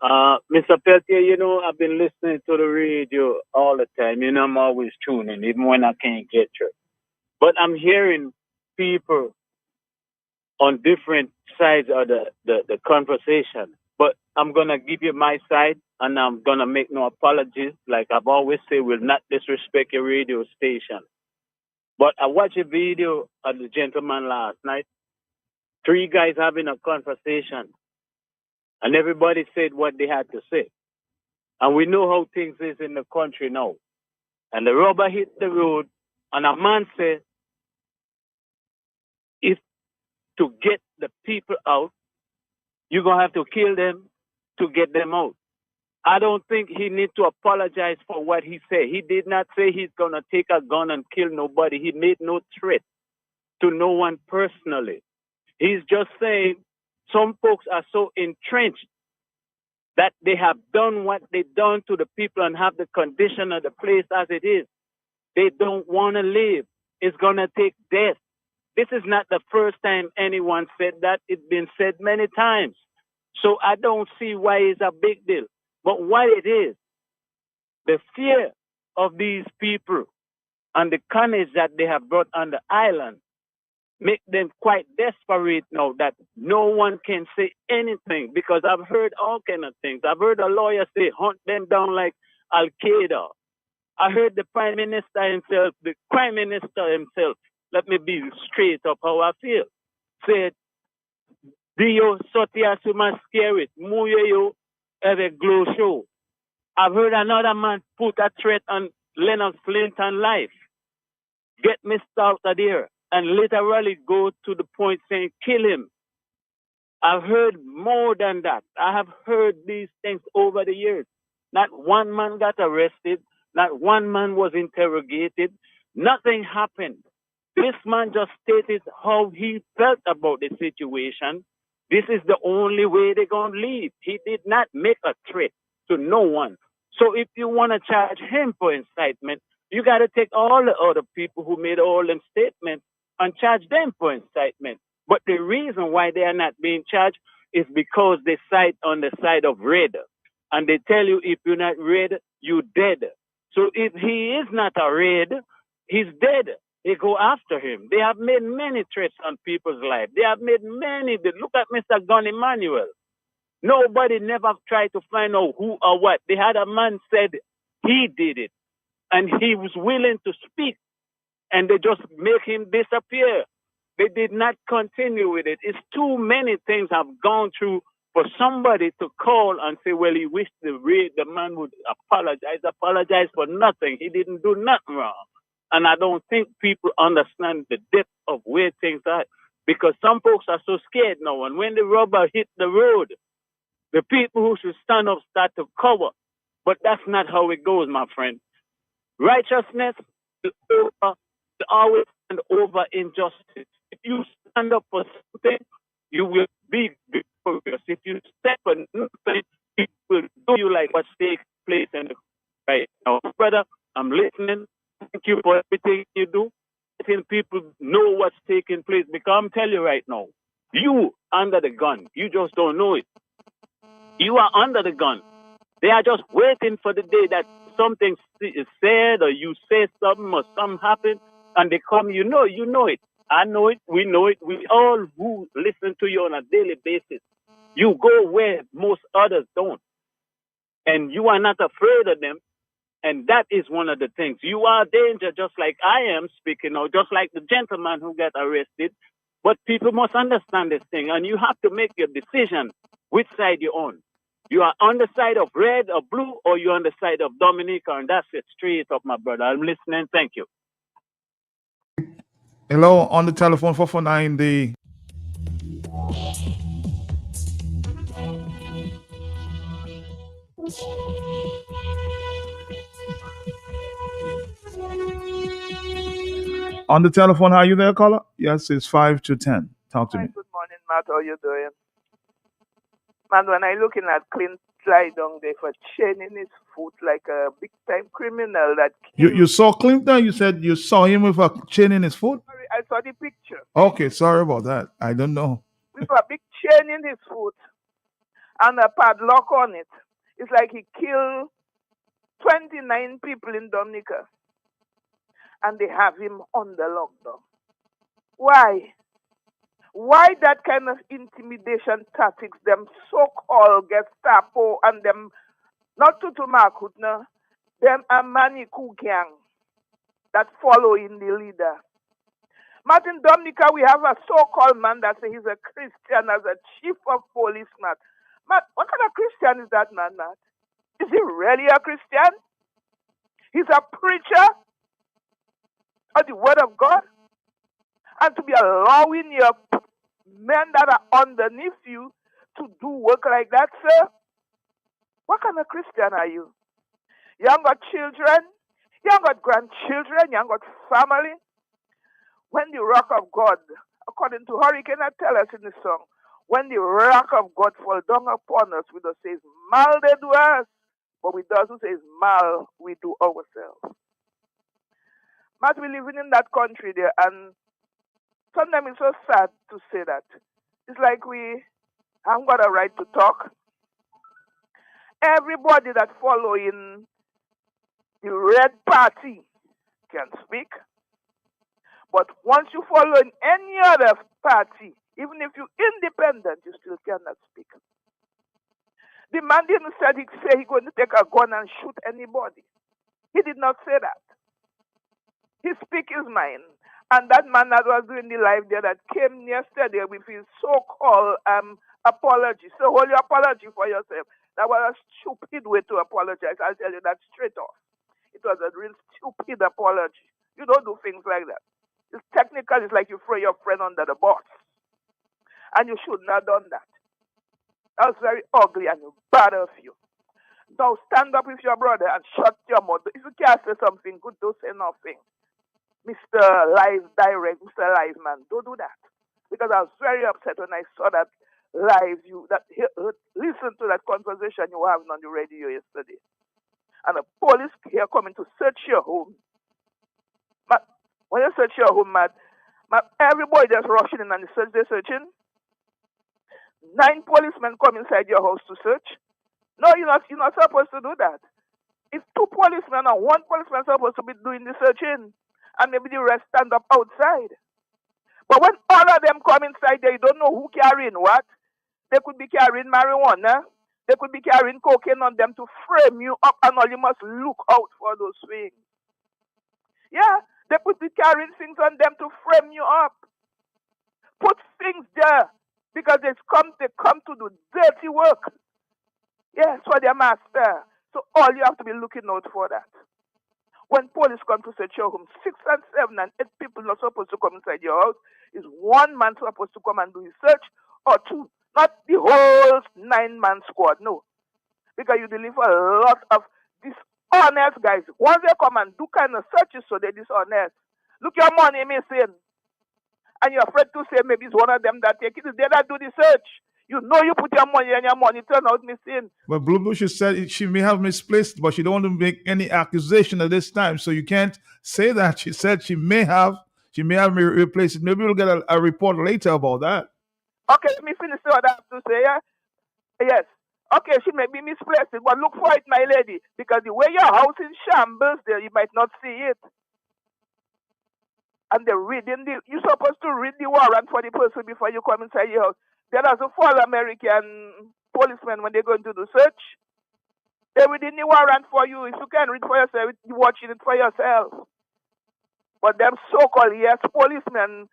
Mr. Peltier, you know, I've been listening to the radio all the time. You know, I'm always tuning, even when I can't get you. But I'm hearing people on different sides of the conversation. But I'm going to give you my side, and I'm going to make no apologies. Like I've always said, we'll not disrespect your radio station. But I watched a video of the gentleman last night. 3 guys having a conversation. And everybody said what they had to say. And we know how things is in the country now. And the rubber hit the road, and a man said, if to get the people out, you're going to have to kill them to get them out. I don't think he needs to apologize for what he said. He did not say he's going to take a gun and kill nobody. He made no threat to no one personally. He's just saying some folks are so entrenched that they have done what they've done to the people and have the condition of the place as it is. They don't want to live. It's going to take death. This is not the first time anyone said that. It's been said many times. So I don't see why it's a big deal. But what it is, the fear of these people and the carnage that they have brought on the island make them quite desperate now that no one can say anything, because I've heard all kind of things. I've heard a lawyer say hunt them down like Al-Qaeda. I heard the Prime Minister himself, let me be straight up how I feel, said, Dio sotia suma scary, muyo have a glow show. I've heard another man put a threat on Lennox Clinton's life. Get me out of there. And literally go to the point saying, kill him. I've heard more than that. I have heard these things over the years. Not one man got arrested. Not one man was interrogated. Nothing happened. This man just stated how he felt about the situation. This is the only way they're going to leave. He did not make a threat to no one. So if you want to charge him for incitement, you got to take all the other people who made all them statements and charge them for incitement. But the reason why they are not being charged is because they side on the side of red. And they tell you if you're not red, you're dead. So if he is not a red, he's dead. They go after him. They have made many threats on people's lives. They have made many. Look at Mr. Gunn Emmanuel. Nobody never tried to find out who or what. They had a man said he did it. And he was willing to speak. And they just make him disappear. They did not continue with it. It's too many things have gone through for somebody to call and say, well, he wished the man would apologize for nothing. He didn't do nothing wrong. And I don't think people understand the depth of where things are, because some folks are so scared now. And when the rubber hit the road, the people who should stand up start to cover. But that's not how it goes, my friend. Righteousness is always stand over injustice. If you stand up for something, you will be victorious. If you step for nothing, it will do you like what's taking place in the right now. Brother, I'm listening. Thank you for everything you do. I think people know what's taking place, because I'm telling you right now, you under the gun. You just don't know it. You are under the gun. They are just waiting for the day that something is said or you say something or something happen and they come, you know it. I know it. We know it. We all who listen to you on a daily basis. You go where most others don't. And you are not afraid of them. And that is one of the things. You are danger just like I am speaking, or just like the gentleman who got arrested. But people must understand this thing. And you have to make your decision which side you're on. You are on the side of red or blue, or you're on the side of Dominica. And that's it, straight up, my brother. I'm listening. Thank you. Hello, on the telephone 449 the on the telephone. How you there, caller? Yes, it's 5 to 10. Talk to me. Good morning, Matt. How you doing? Man, when I looking at Clint lie down there for chaining his foot like a big time criminal that You saw Clinton? You said you saw him with a chain in his foot? I saw the picture. Okay, sorry about that. I don't know. With a big chain in his foot and a padlock on it. It's like he killed 29 people in Dominica. And they have him under lockdown. Why? Why that kind of intimidation tactics, them so-called Gestapo and them, not Tutu Makutna, them Amani Kukyang that follow in the leader. Martin Dominica, we have a so-called man that says he's a Christian as a chief of police, Matt. Matt, what kind of Christian is that man, Matt? Is he really a Christian? He's a preacher of the word of God? And to be allowing your men that are underneath you to do work like that, sir? What kind of Christian are you? You haven't got children, you haven't got grandchildren, you haven't got family. When the wrath of God, according to Hurricane, I tell us in the song, when the wrath of God fall down upon us, we don't say mal they do us, but we doesn't say mal we do ourselves. But we living in that country there, and sometimes it's so sad to say that. It's like we haven't got a right to talk. Everybody that follow in the red party can speak. But once you follow in any other party, even if you're independent, you still cannot speak. The man didn't say he's going to take a gun and shoot anybody. He did not say that. He speak his mind. And that man that was doing the live there that came yesterday with his so-called apology. So hold your apology for yourself. That was a stupid way to apologize. I'll tell you that straight off. It was a real stupid apology. You don't do things like that. It's technical. It's like you throw your friend under the bus. And you shouldn't have done that. That was very ugly and bad of you. Now stand up with your brother and shut your mouth. If you can't say something good, don't say nothing. Mr. Live Direct, Mr. Live Man, don't do that. Because I was very upset when I saw that live, listen to that conversation you were having on the radio yesterday. And the police here coming to search your home. But when you search your home, Matt, everybody just rushing in and they're searching. 9 policemen come inside your house to search. No, you're not supposed to do that. If 2 policemen or 1 policeman is supposed to be doing the searching, and maybe the rest stand up outside. But when all of them come inside there, you don't know who carrying what. They could be carrying marijuana. They could be carrying cocaine on them to frame you up, and all you must look out for those things. Yeah, they could be carrying things on them to frame you up. Put things there because they come to do dirty work. Yes, for their master. So all you have to be looking out for that. When police come to search your home, 6 and 7 and 8 people not supposed to come inside your house. Is 1 man supposed to come and do his search, or 2? Not the whole 9-man squad, no. Because you deliver a lot of dishonest guys. Once they come and do kind of searches, so they're dishonest. Look, your money missing. And you're afraid to say maybe it's one of them that take it. It's they that do the search. You know you put your money and your money turn out missing. But Blue Bush said she may have misplaced, but she don't want to make any accusation at this time. So you can't say that. She said she may have replaced it. Maybe we'll get a report later about that. Okay, let me finish what I have to say. Yeah? Yes. Okay, she may be misplaced, but look for it, my lady, because the way your house is shambles there, you might not see it. And you're supposed to read the warrant for the person before you come inside your house. They doesn't follow American policemen when they go into the search. They're reading the warrant for you. If you can read for yourself, you're watching it for yourself. But them so-called, yes, policemen,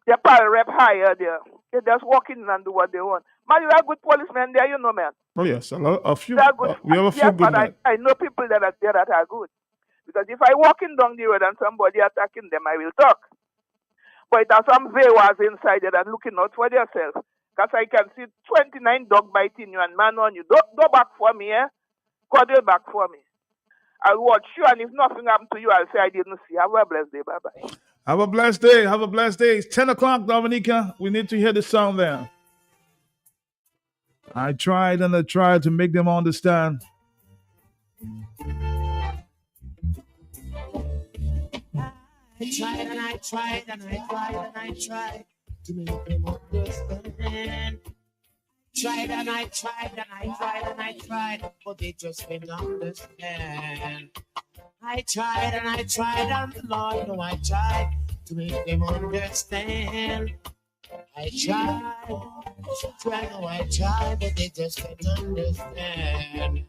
they're power rep higher there. They just walk in and do what they want. Man, you have good policemen there, you know, man. Oh yes, a few. They are good. We have a few Yes, good but men. I know people that are there that are good. Because if I walking down the road and somebody attacking them, I will talk. But there are some vewas inside there that looking out for themselves. Because I can see 29 dog biting you and man on you. Don't go back for me, eh? Cuddle back for me. I'll watch you, and if nothing happened to you, I'll say I didn't see. Have a blessed day. Bye-bye. Have a blessed day. Have a blessed day. It's 10 o'clock, Dominica. We need to hear the sound there. I tried and I tried to make them understand. I tried and I tried and I tried and I tried to make them understand. Tried and I tried and I tried and I tried, but they just can't understand. I tried and I tried, and the Lord know I tried to make them understand. I tried, but they just can't understand.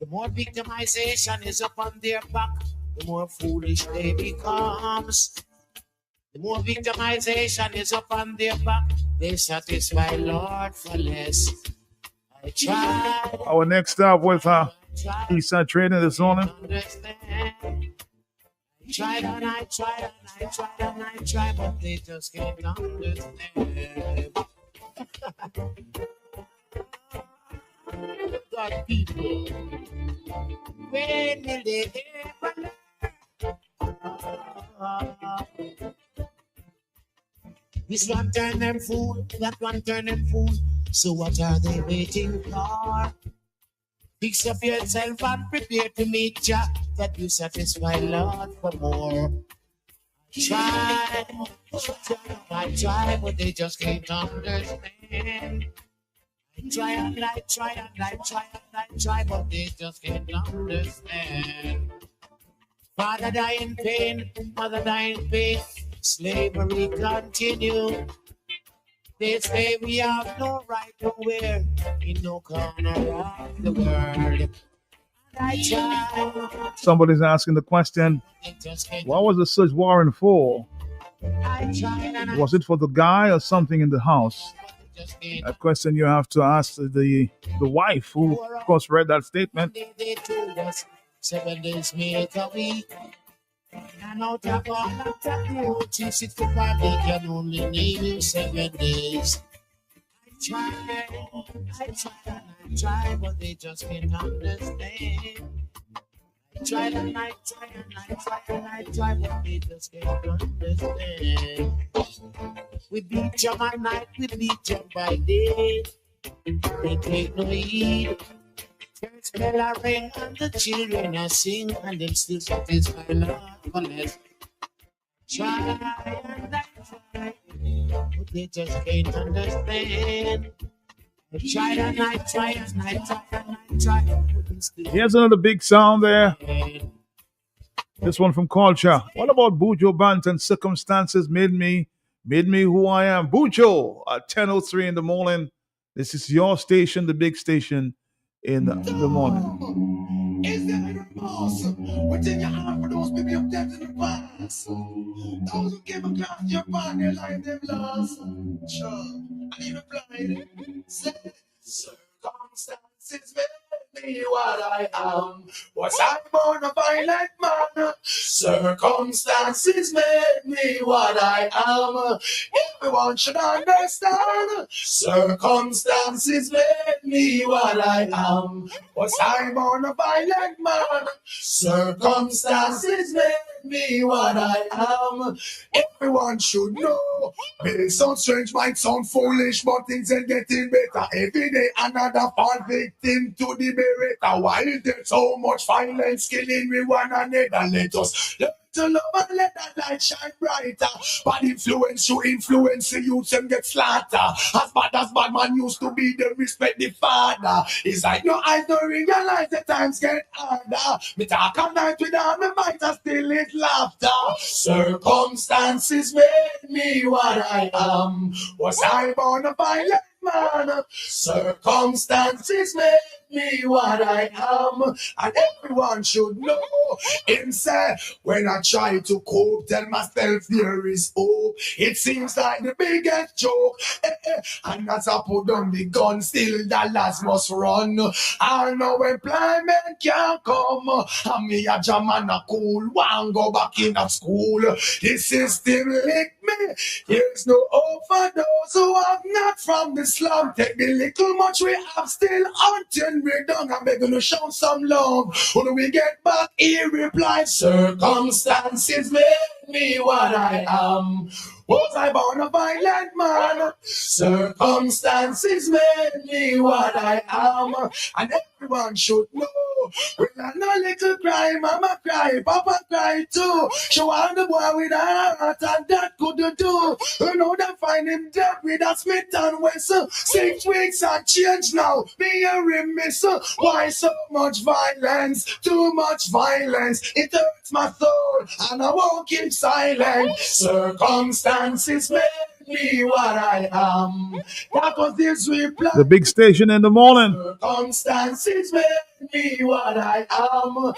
The more victimization is upon their back, the more foolish they becomes. The more victimization is upon their back, they satisfy Lord for less. I tried. Our next stop with Esa Trading this morning. I tried and I tried and I tried and I tried, but they just can't understand. God people, when will they ever learn? This one turn them fool, that one turn them fool. So what are they waiting for? Fix up yourself and prepare to meet Jah, that you satisfy Lord for more. I try, but they just can't understand. I try and I try and I try and I try, but they just can't understand. Father die in pain, mother die in pain, slavery continue. They say we have no right to wear in no corner of the world. I try. Somebody's asking the question, what was the search warrant for? Was it for the guy or something in the house? A question you have to ask the wife, who of course read that statement. They told us 7 days make a week. And out of all of that, 365 they can only name you 7 days. I try, but they just can't understand. I try and I try and I try and I try, but they just can't understand. We beat them at night, we beat them by day. They take no heed. Church bell a ring and the children a sing, and them still satisfy Lord for less. Try and I try, but they just can't understand. I try and I try and I try and I try, but them still. Here's another big sound there. This one from Culture. What about Bujo Bant and Circumstances made me who I am? Bujo at 10:03 in the morning. This is your station, the big station in the morning. Is there any remorse within your heart for those people you've dealt in the past? Those who came across your path, their life they've lost. Sure, and you replied, say, circumstances made me what I am. Was I born a violent man? Circumstances made me what I am. Everyone should understand. Circumstances made me what I am. Was I born a violent man? Circumstances made me what I am. Everyone should know. May sound strange, might sound foolish, but things are getting better. Every day another fall victim to the beretta. While there's so much violence killing we one another, let us Learn to love and let that light shine brighter. Bad influence, you influence the youth and get slaughtered. As bad man used to be, the respect the father. It's like no eyes don't realize the times get harder. Me talk all night with all my might and still it laughter. Circumstances made me what I am. Was I born a violent man? Circumstances made me what I am, and everyone should know. Him say, when I try to cope, tell myself there is hope. It seems like the biggest joke. And as I put down the gun, still the last must run. I know employment can't come. And me a jam and a cool one go back in a school. The system lick me. There's no hope for those who have not from the slum. Take the little much we have still until we're done. I'm begging to show some love. When we get back, he replied, circumstances made me what I am. Was I born a violent man? Circumstances made me what I am. And everyone should know. When I know little cry, mama cry, papa cry too. She want the boy with her heart and that couldn't do. You know they find him dead with a Smith and Wesson. 6 weeks and change now, me a remiss. Why so much violence? Too much violence. It hurts my soul and I won't keep silent. Circumstances made me what I am. That was this reply. The big station in the morning. Circumstances made me what I am.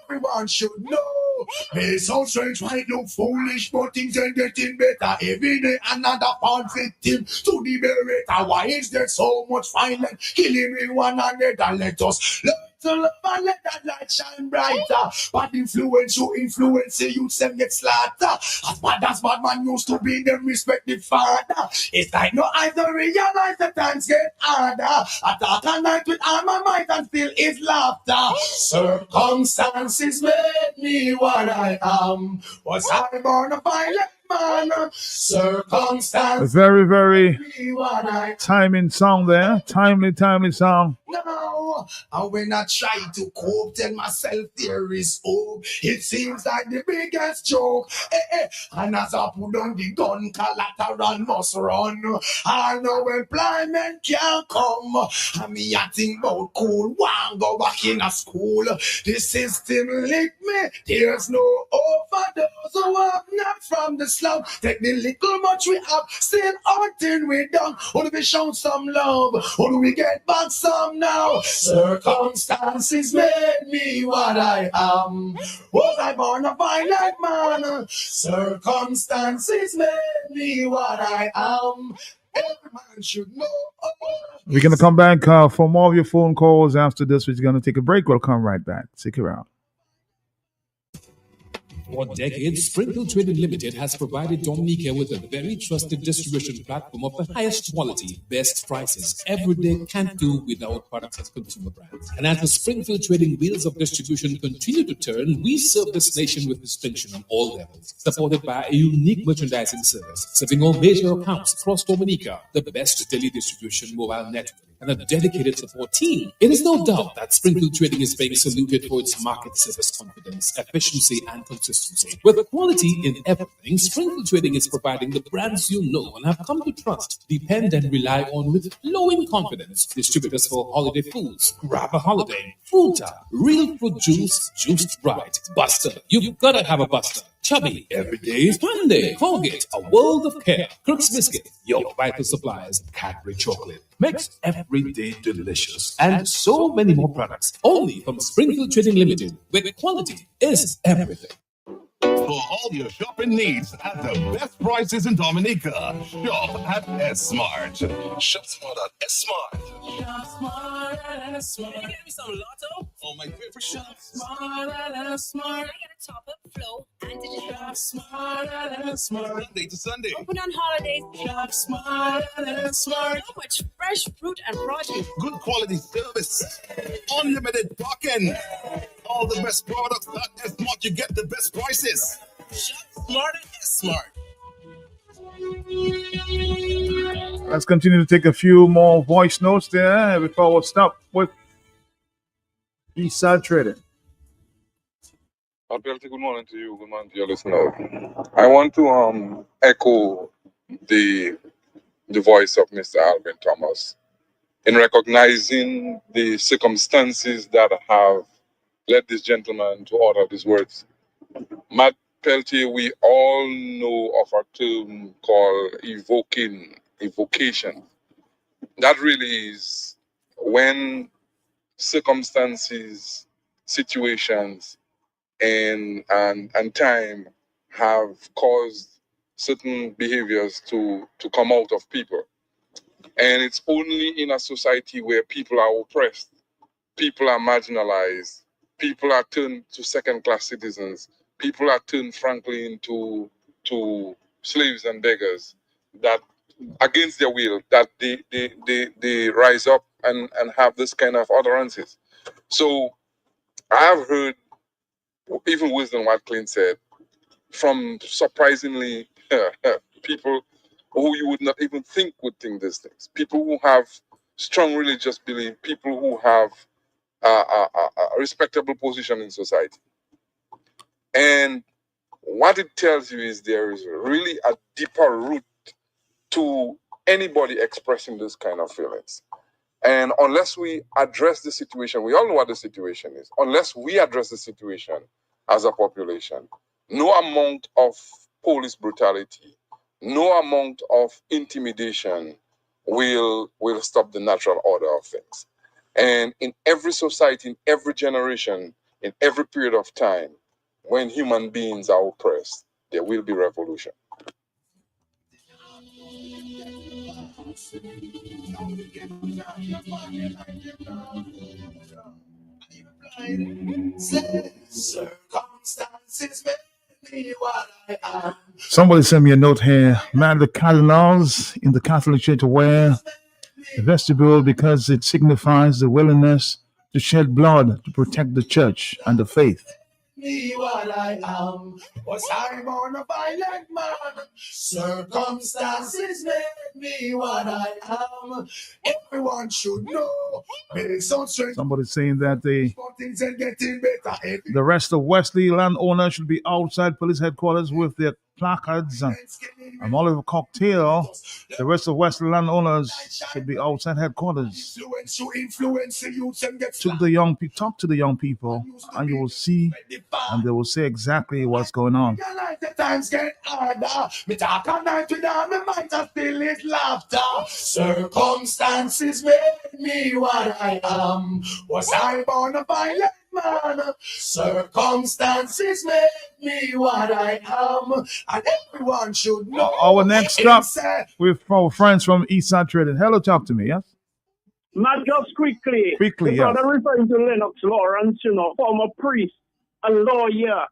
Everyone should know. May sound strange, might look foolish, but things ain't getting better. Every day another fall victim to the beretta. Why is there so much violence killing me one another? Let us learn to love and let that light shine brighter. Bad influence, you influence the youth, them get slaughtered. As bad man used to be, them respect the father. It's like no eyes don't realize the times get harder. I talk all night with all my might and still is laughter. Circumstances made me what I am. Was I born a violent man? Circumstances Very, very made me what I am. timing song there. Timely song. No, and when I try to cope, tell myself there is hope. It seems like the biggest joke. And as I put on the gun, collateral must run. I know employment can't come. And me a think about cool one go back in a school. The system lick me. There's no hope for those who have not from the slum. Take the little much we have, still until we done. Only we show some love. Only we get back some now. Circumstances made me what I am. Was I born a violent man? Circumstances made me what I am. Every man should know. We're going to come back for more of your phone calls after this. We're going to take a break. We'll come right back. Stick around. For decades, Springfield Trading Limited has provided Dominica with a very trusted distribution platform of the highest quality, best prices. Every day can't do without products as consumer brands. And as the Springfield Trading wheels of distribution continue to turn, we serve this nation with distinction on all levels, supported by a unique merchandising service, serving all major accounts across Dominica, the best daily distribution mobile network, and a dedicated support team. It is no doubt that Springfield Trading is being saluted for its market service confidence, efficiency, and consistency. With quality in everything, Springfield Trading is providing the brands you know and have come to trust, depend, and rely on with flowing confidence. Distributors for holiday foods, Grab a Holiday, Fruta, Real Fruit Juice, Juiced Bright, Buster. You've got to have a Buster. Chubby, every day is fun day. Colgate, a world of care. Crooks Biscuit, your vital supplies. Cadbury Chocolate, makes every day delicious. And so many more products, only from Springfield Trading Limited, where quality is everything. For all your shopping needs at the best prices in Dominica, shop at S-Mart. Shop smart at S-Mart. Shop smart at S-Mart. Can you get me some Lotto? Oh, my favorite Shop smart at S-Mart. I get a top-up flow and digital. Shop smart at S-Mart. Sunday to Sunday. Open on holidays. Shop smart at S-Mart. So much fresh fruit and produce. Good quality service. Unlimited parking. All the best products at S-Mart. You get the best prices. Shop smart at S-Mart. Let's continue to take a few more voice notes there before we stop with Esa Trading. Good morning to you. Good morning to your listeners. I want to echo the voice of Mr. Alvin Thomas in recognizing the circumstances that have led this gentleman to utter these words. Matt Peltier, we all know of a term called evocation. That really is when circumstances, situations, and time have caused certain behaviors to come out of people. And it's only in a society where people are oppressed, people are marginalized, people are turned to second-class citizens, people are turned, frankly, into slaves and beggars, that against their will, that they rise up and have this kind of utterances. So I have heard, even worse than what Clint said, from surprisingly people who you would not even think would think these things. People who have strong religious belief, people who have a respectable position in society. And what it tells you is there is really a deeper root to anybody expressing this kind of feelings. And unless we address the situation, we all know what the situation is. Unless we address the situation as a population, no amount of police brutality, no amount of intimidation will stop the natural order of things. And in every society, in every generation, in every period of time, when human beings are oppressed, there will be revolution. Circumstances make me what I am. Somebody sent me a note here. Man, the cardinals in the Catholic Church wear a vestibule because it signifies the willingness to shed blood to protect the church and the faith. Me what I am. Was I born a violent man? Circumstances made me what I am. Everyone should know. Somebody's saying that Things are getting better. the rest of Wesley landowners should be outside police headquarters with their placards and Oliver cocktail. The rest of Wesley landowners should be outside headquarters. Talk to the young people, and you will see, and they will say exactly what's going on. The times get harder. Me talk all night with them, me might have still is laughter. Circumstances made me what I am. Was I born a violent man? Circumstances made me what I am, and everyone should know. Our next stop with our friends from Esa Trading. Hello, talk to me, yes? Not just quickly. Quickly, because yes. I'm referring to Lennox Lawrence, former priest, a lawyer,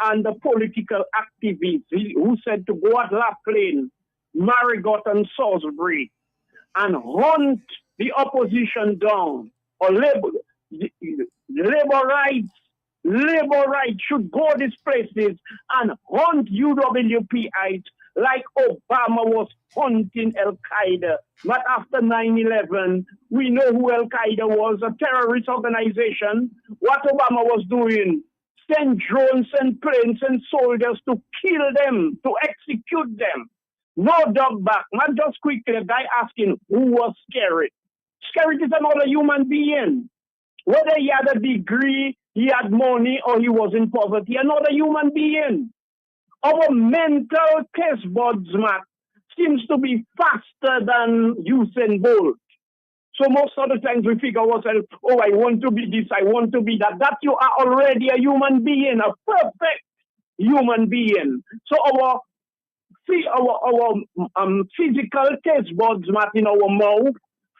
and a political activist who said to go at Laughlin, Marigot, and Salisbury and hunt the opposition down, or labor rights should go these places and hunt UWPites like Obama was hunting Al-Qaeda. But after 9/11, we know who Al-Qaeda was, a terrorist organization. What Obama was doing, send drones and planes and soldiers to kill them, to execute them. No dog back. Not just quickly, a guy asking who was Skerrit. Skerrit is another human being. Whether he had a degree, he had money, or he was in poverty, another human being. Our mental taste buds, Matt, seems to be faster than Usain Bolt. So most of the times we figure ourselves, oh, I want to be this, I want to be that. That you are already a human being, a perfect human being. So our physical taste buds, Matt, in our mouth,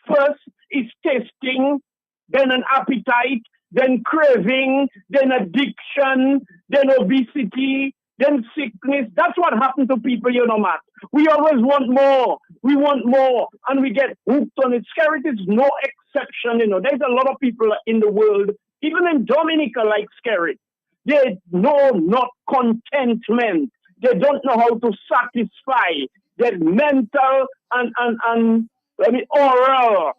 first is tasting, then an appetite, then craving, then addiction, then obesity, then sickness. That's what happened to people, Matt. We always want more. We want more, and we get hooked on it. Skerrit is no exception, There's a lot of people in the world, even in Dominica, like Skerrit. They know not contentment. They don't know how to satisfy their mental and oral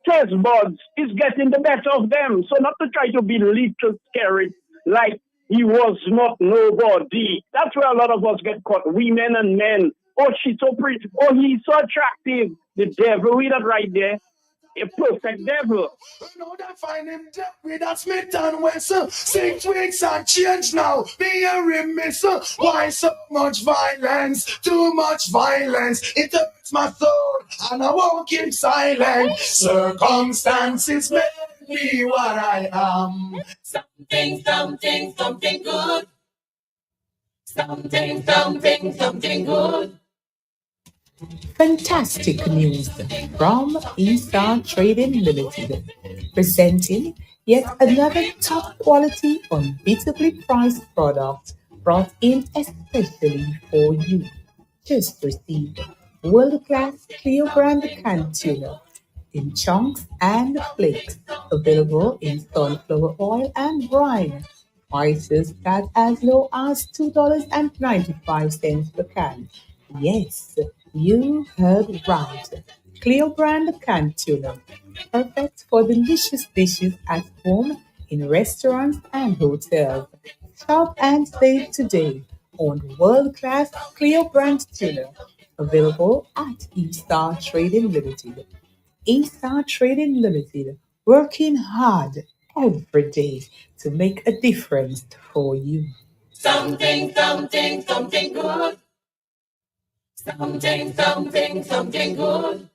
taste buds is getting the better of them. So not to try to belittle Skerrit like He was not nobody. That's where a lot of us get caught. Women and men. Oh, she's so pretty. Oh, he's so attractive. The devil, read that right there. A perfect devil. No, that find him dead with that Smith and Wesson. 6 weeks and change now. Be a remiss. Why so much violence? Too much violence. It hurts my soul, and I won't keep silent. Circumstances make me what I am. Something good. Something good. Fantastic news from Esa Trading Limited, presenting yet another top quality, unbeatably priced product brought in especially for you. Just received world-class clear brand canned tuna in chunks and flakes, available in sunflower oil and brine. Prices start as low as $2.95 per can. Yes, you heard right. Cleo brand canned tuna. Perfect for delicious dishes at home, in restaurants and hotels. Shop and save today on world-class Cleo brand tuna. Available at E-Star Trading Limited. E-Star Trading Limited, working hard every day to make a difference for you. Something good. Something good.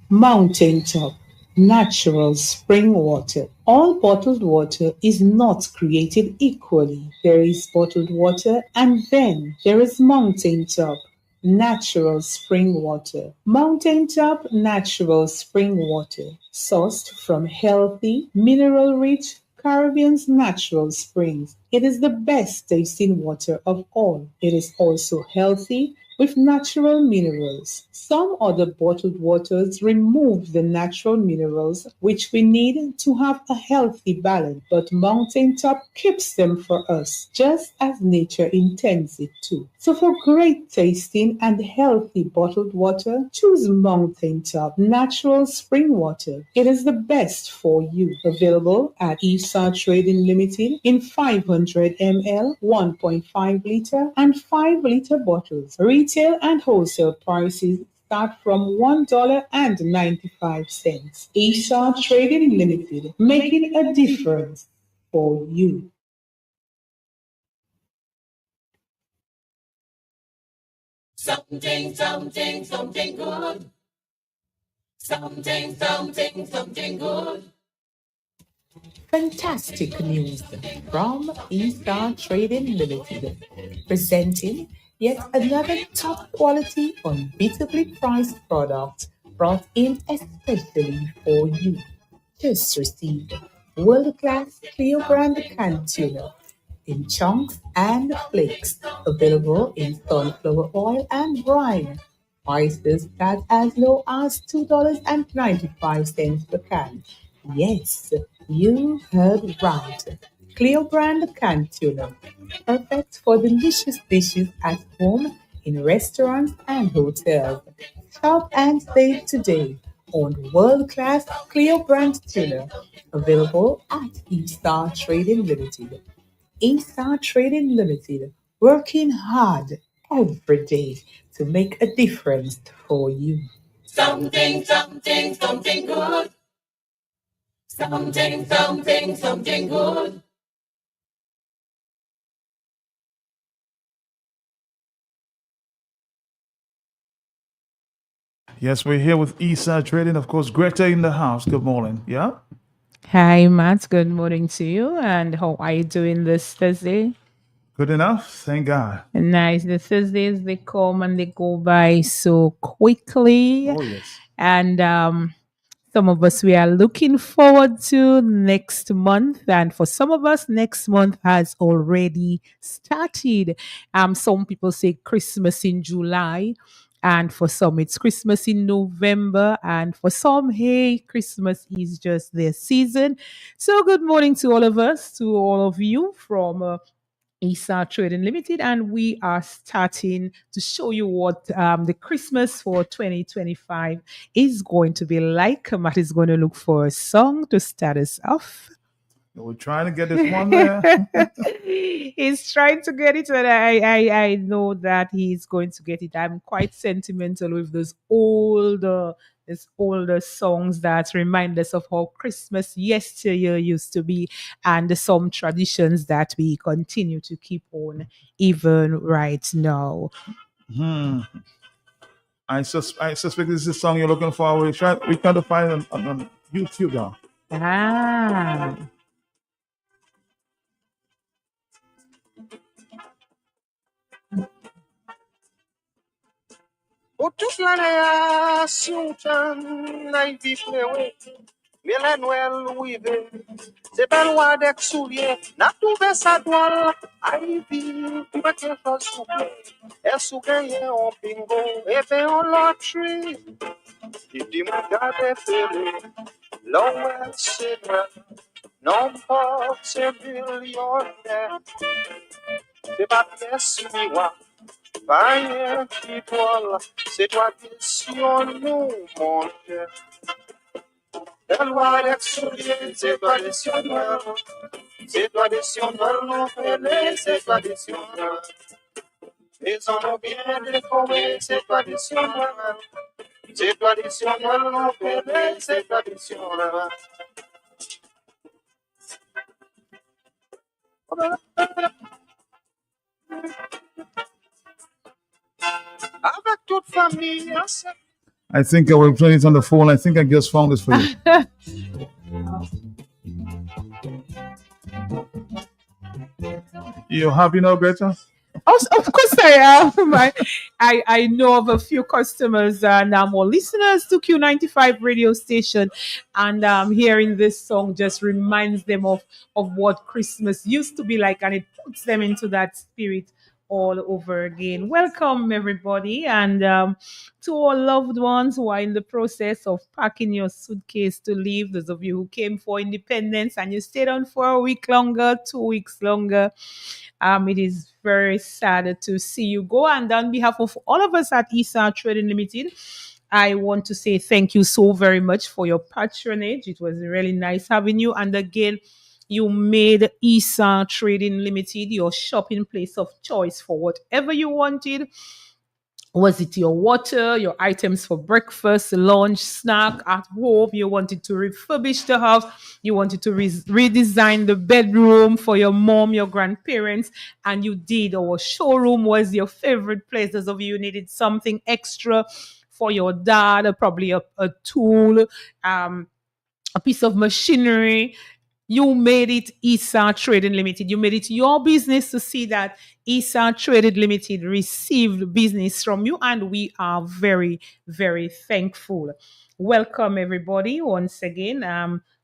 Mountaintop natural spring water. All bottled water is not created equally. There is bottled water and then there is mountaintop natural spring water. Mountaintop natural spring water, sourced from healthy, mineral rich Caribbean's natural springs. It is the best tasting water of all. It is also healthy with natural minerals. Some other bottled waters remove the natural minerals which we need to have a healthy balance, but Mountaintop keeps them for us, just as nature intends it to. So for great tasting and healthy bottled water, choose Mountaintop Natural Spring Water. It is the best for you. Available at ESA Trading Limited in 500 ml, 1.5 liter, and 5 liter bottles. Retail and wholesale prices start from $1.95. ESA Trading Limited, making a difference for you. Something good. Something good. Fantastic news from E-Star Trading Limited, presenting yet another top quality, unbeatably priced product brought in especially for you. Just received world-class clear brand canned tuna in chunks and flakes, available in sunflower oil and brine. Prices start as low as $2.95 per can. Yes, you heard right. Cleo brand canned tuna. Perfect for delicious dishes at home, in restaurants and hotels. Shop and save today on world-class Cleo brand tuna. Available at E-Star Trading Limited. E-Star Trading Limited, working hard every day to make a difference for you. Something good. Something good. Yes, we're here with Esa Trading. Of course, Greta in the house. Good morning. Yeah? Hi, Matt. Good morning to you. And how are you doing this Thursday? Good enough. Thank God. Nice. The Thursdays, they come and they go by so quickly. Oh, yes. And some of us, we are looking forward to next month. And for some of us, next month has already started. Some people say Christmas in July. And for some, it's Christmas in November. And for some, hey, Christmas is just their season. So, good morning to all of us, to all of you from ESA Trading Limited, and we are starting to show you what the Christmas for 2025 is going to be like. Matt is going to look for a song to start us off. We're trying to get this one there. He's trying to get it, and I know that he's going to get it. I'm quite sentimental with these older songs that remind us of how Christmas yesteryear used to be, and some traditions that we continue to keep on even right now. I suspect this is the song you're looking for. We try to find it on YouTube now. Ah. Utuklane sultan na iviflewe Milenwel wive Sebelwa dek soulier Na touve sa toile Aivi Mbeke fos souple E sou genye on bingo Ebe on lotri Di mou gade fele Lowe se dwe Non pot se bilyonne Se pa pies miwa Vaille qui toile, c'est toi qui sur nous monte. La loi d'excluer, c'est toi les sionneurs. C'est toi les sionneurs, non fêlés, c'est toi les sionneurs. Les hommes bien décorés, c'est toi les sionneurs. C'est toi les sionneurs, non fêlés, c'est toi les sionneurs. Avec toute famille, I think I will play it on the phone. I think I just found this for you. You happy now, Greta? Of course I am. I know of a few customers and or listeners to Q95 radio station, and hearing this song just reminds them of what Christmas used to be like, and it puts them into that spirit all over again. Welcome, everybody, and to all loved ones who are in the process of packing your suitcase to leave. Those of you who came for independence and you stayed on for a week longer, 2 weeks longer. It is very sad to see you go. And on behalf of all of us at Esa Trading Limited, I want to say thank you so very much for your patronage. It was really nice having you. And again, you made Esa Trading Limited your shopping place of choice for whatever you wanted. Was it your water, your items for breakfast, lunch, snack at home? You wanted to refurbish the house. You wanted to redesign the bedroom for your mom, your grandparents, and you did. Our showroom was your favorite place. Those of you who needed something extra for your dad, or probably a tool, a piece of machinery. You made it Esa Trading Limited. You made it your business to see that Esa Trading Limited received business from you, and we are very, very thankful. Welcome, everybody, once again.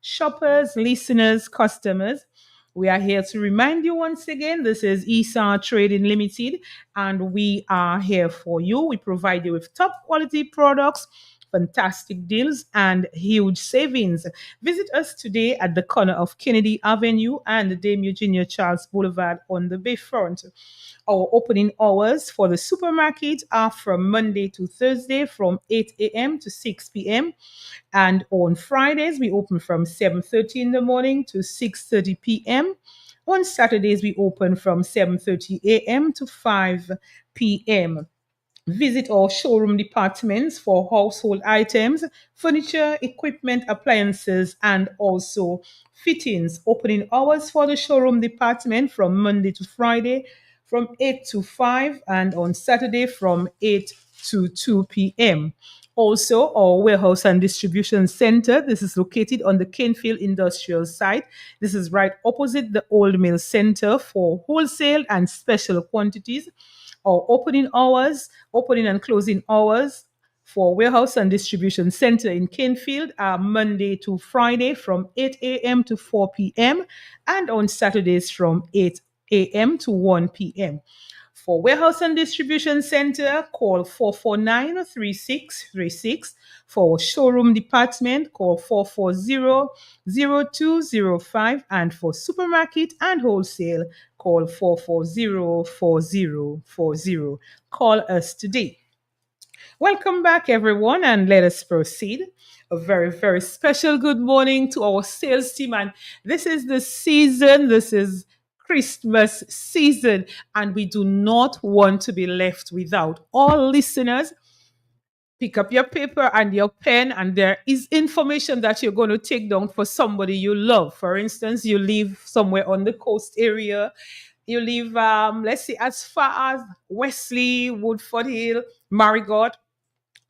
Shoppers, listeners, customers. We are here to remind you once again, this is Esa Trading Limited, and we are here for you. We provide you with top quality products, fantastic deals, and huge savings. Visit us today at the corner of Kennedy Avenue and Dame Eugenia Charles Boulevard on the Bayfront. Our opening hours for the supermarket are from Monday to Thursday from 8 a.m. to 6 p.m. And on Fridays, we open from 7:30 in the morning to 6:30 p.m. On Saturdays, we open from 7:30 a.m. to 5 p.m. Visit our showroom departments for household items, furniture, equipment, appliances, and also fittings. Opening hours for the showroom department from Monday to Friday from 8 to 5, and on Saturday from 8 to 2 p.m. Also, our warehouse and distribution center. This is located on the Springfield Industrial site. This is right opposite the Old Mill Center for wholesale and special quantities. Our opening and closing hours for warehouse and distribution center in Springfield are Monday to Friday from 8 a.m. to 4 p.m. and on Saturdays from 8 a.m. to 1 p.m. For warehouse and distribution center, call 449-3636. For showroom department, call 440-0205. And for supermarket and wholesale, call 440-4040. Call us today. Welcome back, everyone, and let us proceed. A very, very special good morning to our sales team. And this is the season, this is Christmas season, and we do not want to be left without. All listeners, pick up your paper and your pen, and there is information that you're going to take down for somebody you love. For instance, you live somewhere on the coast area, you live, let's say, as far as Wesley, Woodford Hill, Marigot.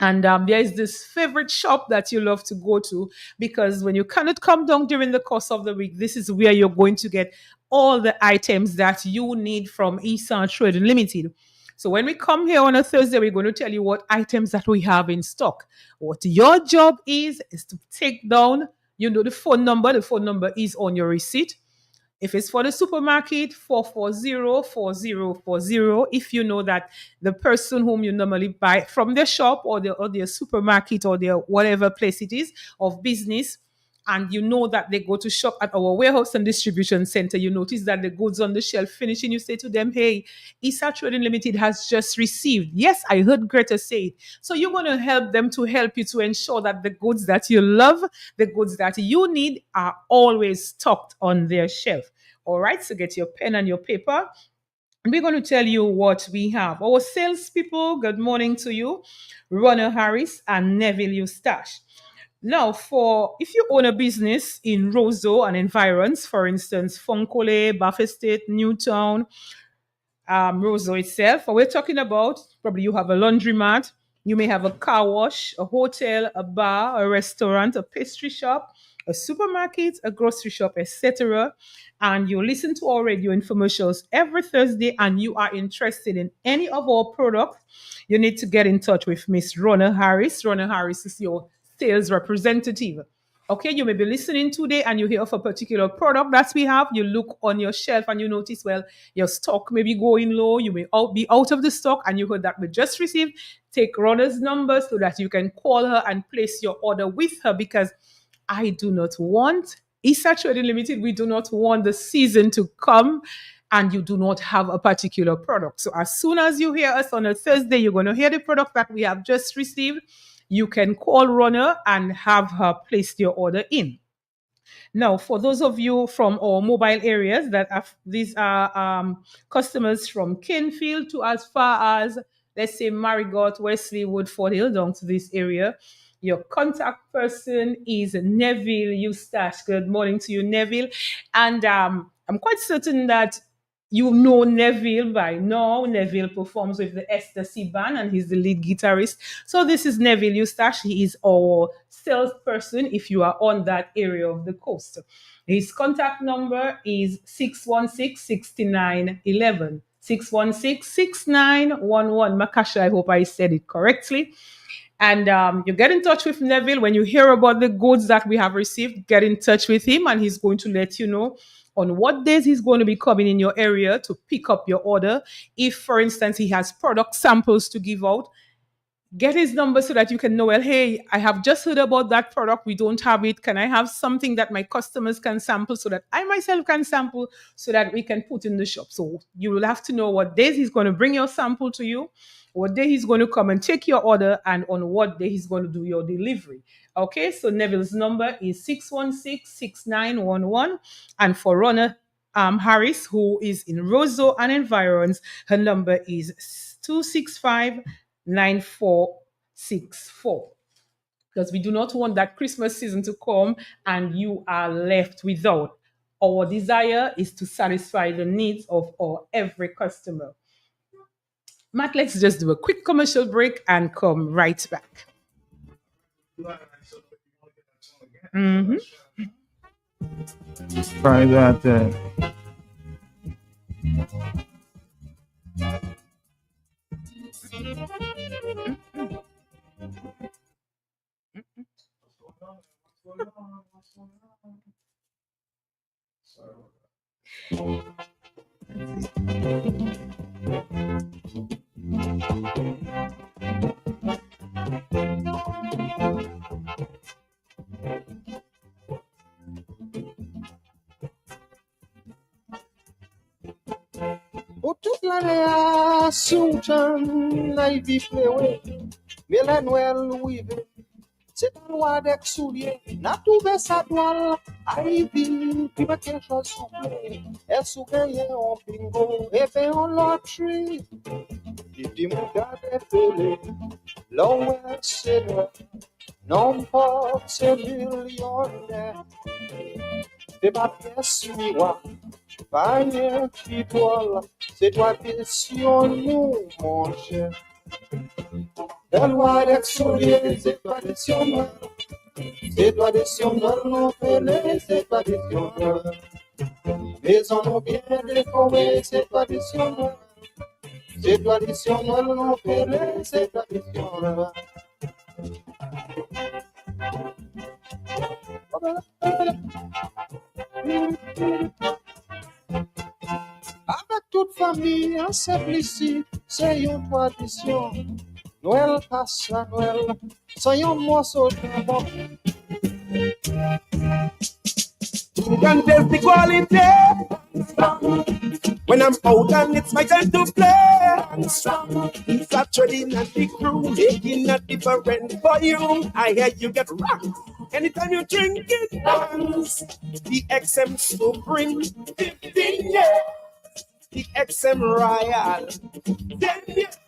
And there is this favorite shop that you love to go to, because when you cannot come down during the course of the week, this is where you're going to get all the items that you need from Esa Trading Limited. So when we come here on a Thursday, we're going to tell you what items that we have in stock. What your job is to take down, the phone number. The phone number is on your receipt. If it's for the supermarket, 440-4040. If you know that the person whom you normally buy from their shop or their supermarket or their whatever place it is of business, and you know that they go to shop at our warehouse and distribution center, you notice that the goods on the shelf finishing, you say to them, hey, Esa Trading Limited has just received. Yes, I heard Greta say it. So you're going to help them to help you to ensure that the goods that you love, the goods that you need are always stocked on their shelf. All right, so get your pen and your paper. We're going to tell you what we have. Our salespeople, good morning to you, Ronald Harris and Neville Eustache. Now, if you own a business in Roseau and environs, for instance, Fonkole, Bath Estate, Newtown, Roseau itself, we're talking about probably you have a laundromat, you may have a car wash, a hotel, a bar, a restaurant, a pastry shop, a supermarket, a grocery shop, etc. And you listen to our radio infomercials every Thursday and you are interested in any of our products, you need to get in touch with Miss Rona Harris. Rona Harris is your sales representative. Okay, you may be listening today and you hear of a particular product that we have. You look on your shelf and you notice, well, your stock may be going low. You may be out of the stock and you heard that we just received. Take Rona's number so that you can call her and place your order with her, because I do not want, Esa Trading Limited, we do not want the season to come and you do not have a particular product. So as soon as you hear us on a Thursday, you're going to hear the product that we have just received. You can call Rona and have her place your order in. Now, for those of you from our mobile areas these are customers from Kenfield to as far as, let's say, Marigot, Wesley, Woodford Hill, down to this area. Your contact person is Neville Eustache. Good morning to you, Neville. And I'm quite certain that you know Neville by now. Neville performs with the Esther C Band and he's the lead guitarist. So this is Neville Eustache. He is our salesperson if you are on that area of the coast. His contact number is 616-6911. 616-6911. Makasha, I hope I said it correctly. And you get in touch with Neville. When you hear about the goods that we have received, get in touch with him and he's going to let you know on what days he's going to be coming in your area to pick up your order. If, for instance, he has product samples to give out, get his number so that you can know, well, hey, I have just heard about that product. We don't have it. Can I have something that my customers can sample so that I myself can sample so that we can put in the shop? So you will have to know what days he's going to bring your sample to you, what day he's going to come and take your order, and on what day he's going to do your delivery. Okay, so Neville's number is 616-6911. And for Rona Harris, who is in Roseau and environs, her number is 265-9464. Because we do not want that Christmas season to come and you are left without. Our desire is to satisfy the needs of every customer. Matt, let's just do a quick commercial break and come right back. Mm-hmm. Try that. Otuklane asuntan na ibiflewe Mela Noel wive C'est loi d'exoulier, n'a trouvé sa toile. Ivy, puis ma quelque chose soufflé. Elle soufflait en bingo, et fait en loterie. Il dit mon gars est pelé, l'eau c'est le, non pas c'est millionnaire. C'est ma pièce miroir, panier qui toile, c'est toi qui sur nous, mon cher. La loi d'exoulier, c'est traditionnel. C'est traditionnel, non pelé, c'est traditionnel. Les hommes ont bien décoré, c'est traditionnel. C'est traditionnel, non pelé, c'est traditionnel. Avec toute famille, en simplicité, c'est une tradition. Noël passe à Noël, soyons morceau de jambon. You can test the quality. When I'm out and it's my time to play. It's a trading and the crew making a difference for you. I hear you get rocked anytime you drink it. The XM Supreme 15 years. The XM Royal 10 years.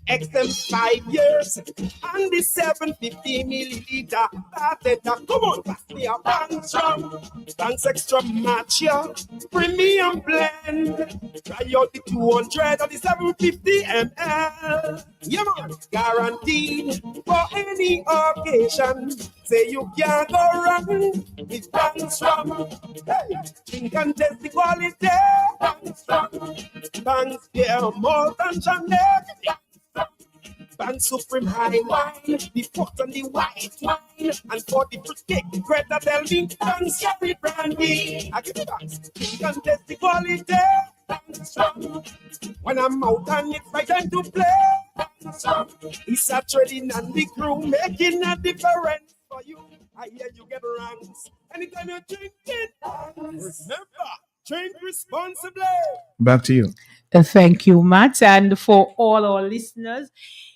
XM 5 years and the 750 milliliter started. Come on, pass me a Banks Rum, Banks Extra Matcha, Premium Blend. Try out the 200 or the 750 ml. Yeah, man, guaranteed for any occasion. Say you can't go wrong with Banks Rum. Hey, drink and taste the quality. Banks Rum, Banks, yeah, more than Chanel. Banks Supreme High Wine, the pot and the white wine, and for the fruitcake, Greta tell me, Banks Cherry Brandy. I give you Banks, you can taste the quality. Banks Rum. When I'm out and it's my time to play, Banks Rum. It's a trading and the crew making a difference for you. I hear you get ranks anytime you drink it. Remember, drink responsibly. Back to you. Thank you, Matt. And for all our listeners,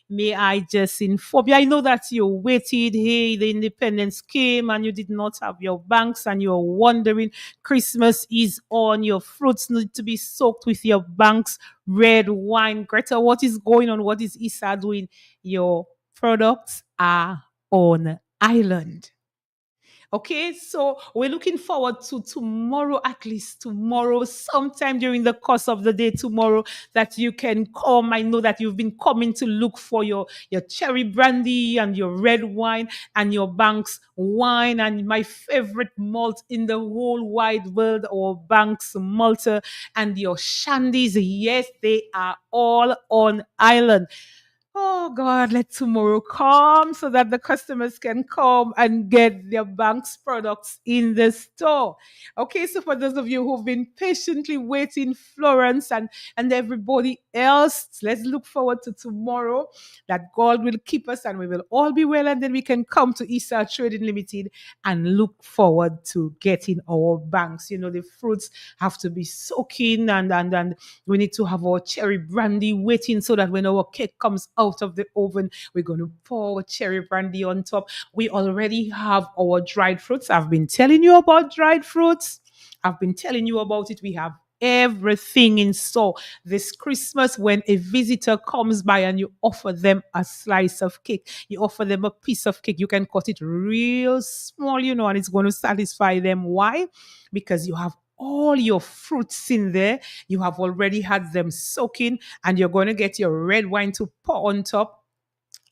may I just inform you, I know that you waited, hey, the independence came and you did not have your banks and you're wondering, Christmas is on, your fruits need to be soaked with your banks, red wine. Greta, what is going on? What is Esa doing? Your products are on island. Okay, so we're looking forward to tomorrow, at least tomorrow, sometime during the course of the day tomorrow, that you can come. I know that you've been coming to look for your cherry brandy and your red wine and your Banks wine and my favorite malt in the whole wide world, or Banks Malta, and your shandies. Yes, they are all on island. Oh God, let tomorrow come so that the customers can come and get their Banks products in the store. Okay, so for those of you who've been patiently waiting, Florence and everybody else, let's look forward to tomorrow, that God will keep us and we will all be well, and then we can come to Esa Trading Limited and look forward to getting our Banks. You know, the fruits have to be soaking, and we need to have our cherry brandy waiting so that when our cake comes out of the oven, we're going to pour our cherry brandy on top. We already have our dried fruits. I've been telling you about dried fruits. I've been telling you about it. We have everything in store this Christmas. When a visitor comes by and you offer them a slice of cake, you offer them a piece of cake, you can cut it real small, you know, and it's going to satisfy them. Why? Because you have all your fruits in there. You have already had them soaking, and you're going to get your red wine to pour on top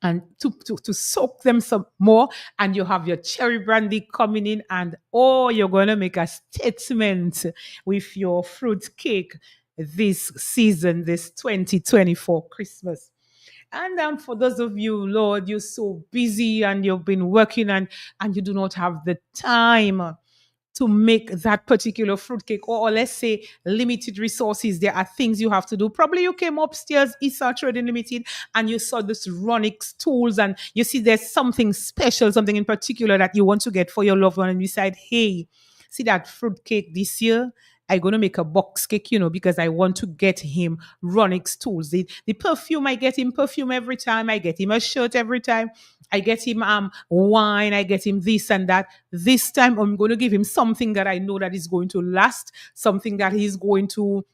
and to soak them some more, and you have your cherry brandy coming in, and you're going to make a statement with your fruit cake this season, this 2024 Christmas. And for those of you, Lord, you're so busy and you've been working and you do not have the time to make that particular fruitcake, or let's say limited resources. There are things you have to do. Probably you came upstairs, Esa Trading Limited, and you saw this Ronix tools, and you see there's something special, something in particular that you want to get for your loved one, and you decide, hey, see that fruitcake this year? I'm going to make a box cake, because I want to get him Ronix tools. The perfume, I get him perfume every time. I get him a shirt every time. I get him wine. I get him this and that. This time, I'm going to give him something that I know that is going to last, something that he's going to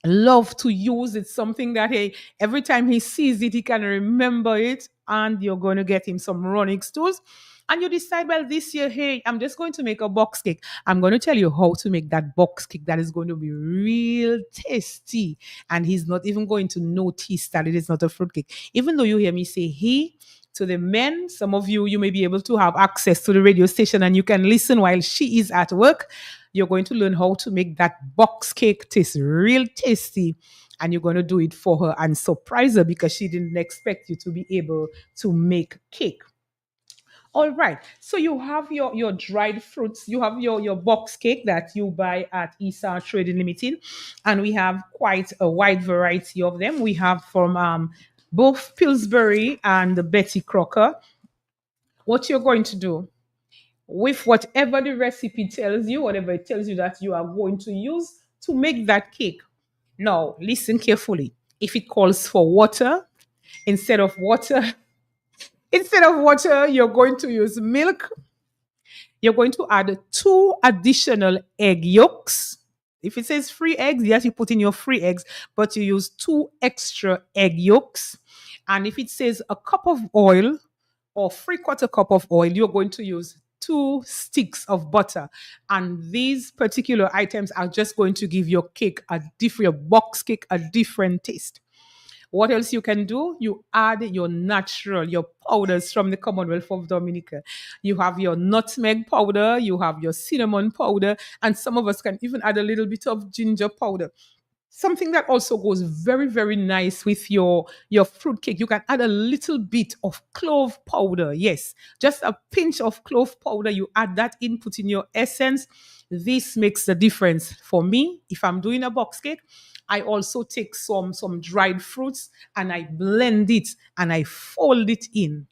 love to use. It's something that every time he sees it, he can remember it. And you're going to get him some Ronix tools. And you decide, well, this year, hey, I'm just going to make a box cake. I'm going to tell you how to make that box cake that is going to be real tasty. And he's not even going to notice that it is not a fruit cake. Even though you hear me say he, to the men, some of you may be able to have access to the radio station and you can listen while she is at work. You're going to learn how to make that box cake taste real tasty. And you're going to do it for her and surprise her because she didn't expect you to be able to make cake. All right. So you have your dried fruits. You have your box cake that you buy at Esa Trading Limited. And we have quite a wide variety of them. We have from both Pillsbury and the Betty Crocker. What you're going to do with whatever the recipe tells you, whatever it tells you that you are going to use to make that cake. Now, listen carefully. If it calls for water, instead of water, you're going to use milk. You're going to add 2 additional egg yolks. If it says 3 eggs, yes, you put in your 3 eggs, but you use 2 extra egg yolks. And if it says a cup of oil or 3/4 cup of oil, you're going to use 2 sticks of butter. And these particular items are just going to give your cake your box cake a different taste. What else you can do? You add your powders from the Commonwealth of Dominica. You have your nutmeg powder, you have your cinnamon powder, and some of us can even add a little bit of ginger powder. Something that also goes very, very nice with your fruit cake. You can add a little bit of clove powder. Yes, just a pinch of clove powder. You add that in, put in your essence. This makes the difference for me. If I'm doing a box cake, I also take some dried fruits and I blend it and I fold it in.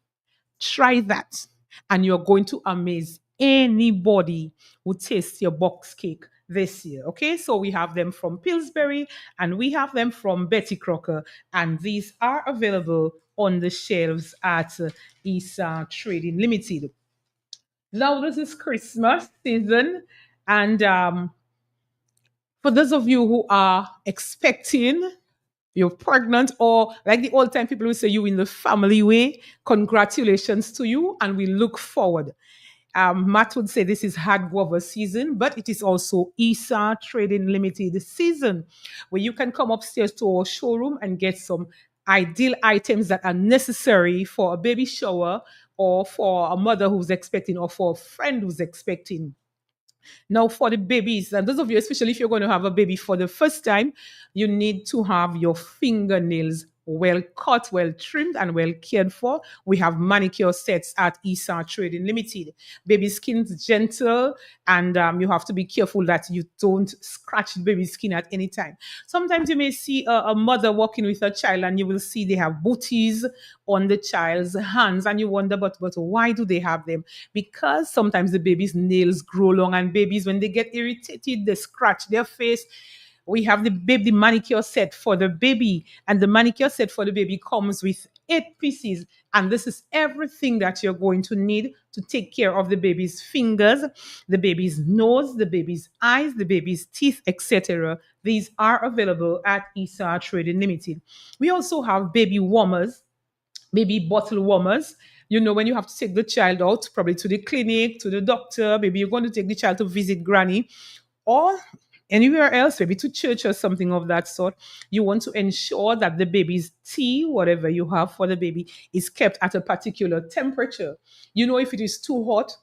Try that, and you're going to amaze anybody who tastes your box cake this year. Okay, so we have them from Pillsbury and we have them from Betty Crocker, and these are available on the shelves at Esa Trading Limited. Now, this is Christmas season, and for those of you who are expecting, you're pregnant, or like the old time people will say, you in the family way, congratulations to you, and we look forward. Matt would say this is hard guava season, but it is also Esa Trading Limited season, where you can come upstairs to our showroom and get some ideal items that are necessary for a baby shower or for a mother who's expecting or for a friend who's expecting. Now, for the babies, and those of you, especially if you're going to have a baby for the first time, you need to have your fingernails well cut, well trimmed, and well cared for. We have manicure sets at Esa Trading Limited. Baby skin's gentle, and you have to be careful that you don't scratch the baby skin at any time. Sometimes you may see a mother walking with a child, and you will see they have booties on the child's hands, and you wonder, but why do they have them? Because sometimes the baby's nails grow long, and babies, when they get irritated, they scratch their face. We have the baby manicure set for the baby, and the manicure set for the baby comes with 8 pieces, and this is everything that you're going to need to take care of the baby's fingers, the baby's nose, the baby's eyes, the baby's teeth, etc. These are available at Esa Trading Limited. We also have baby warmers, baby bottle warmers. You know, when you have to take the child out, probably to the clinic, to the doctor, maybe you're going to take the child to visit granny, or anywhere else, maybe to church or something of that sort, you want to ensure that the baby's tea, whatever you have for the baby, is kept at a particular temperature. You know, if it is too hot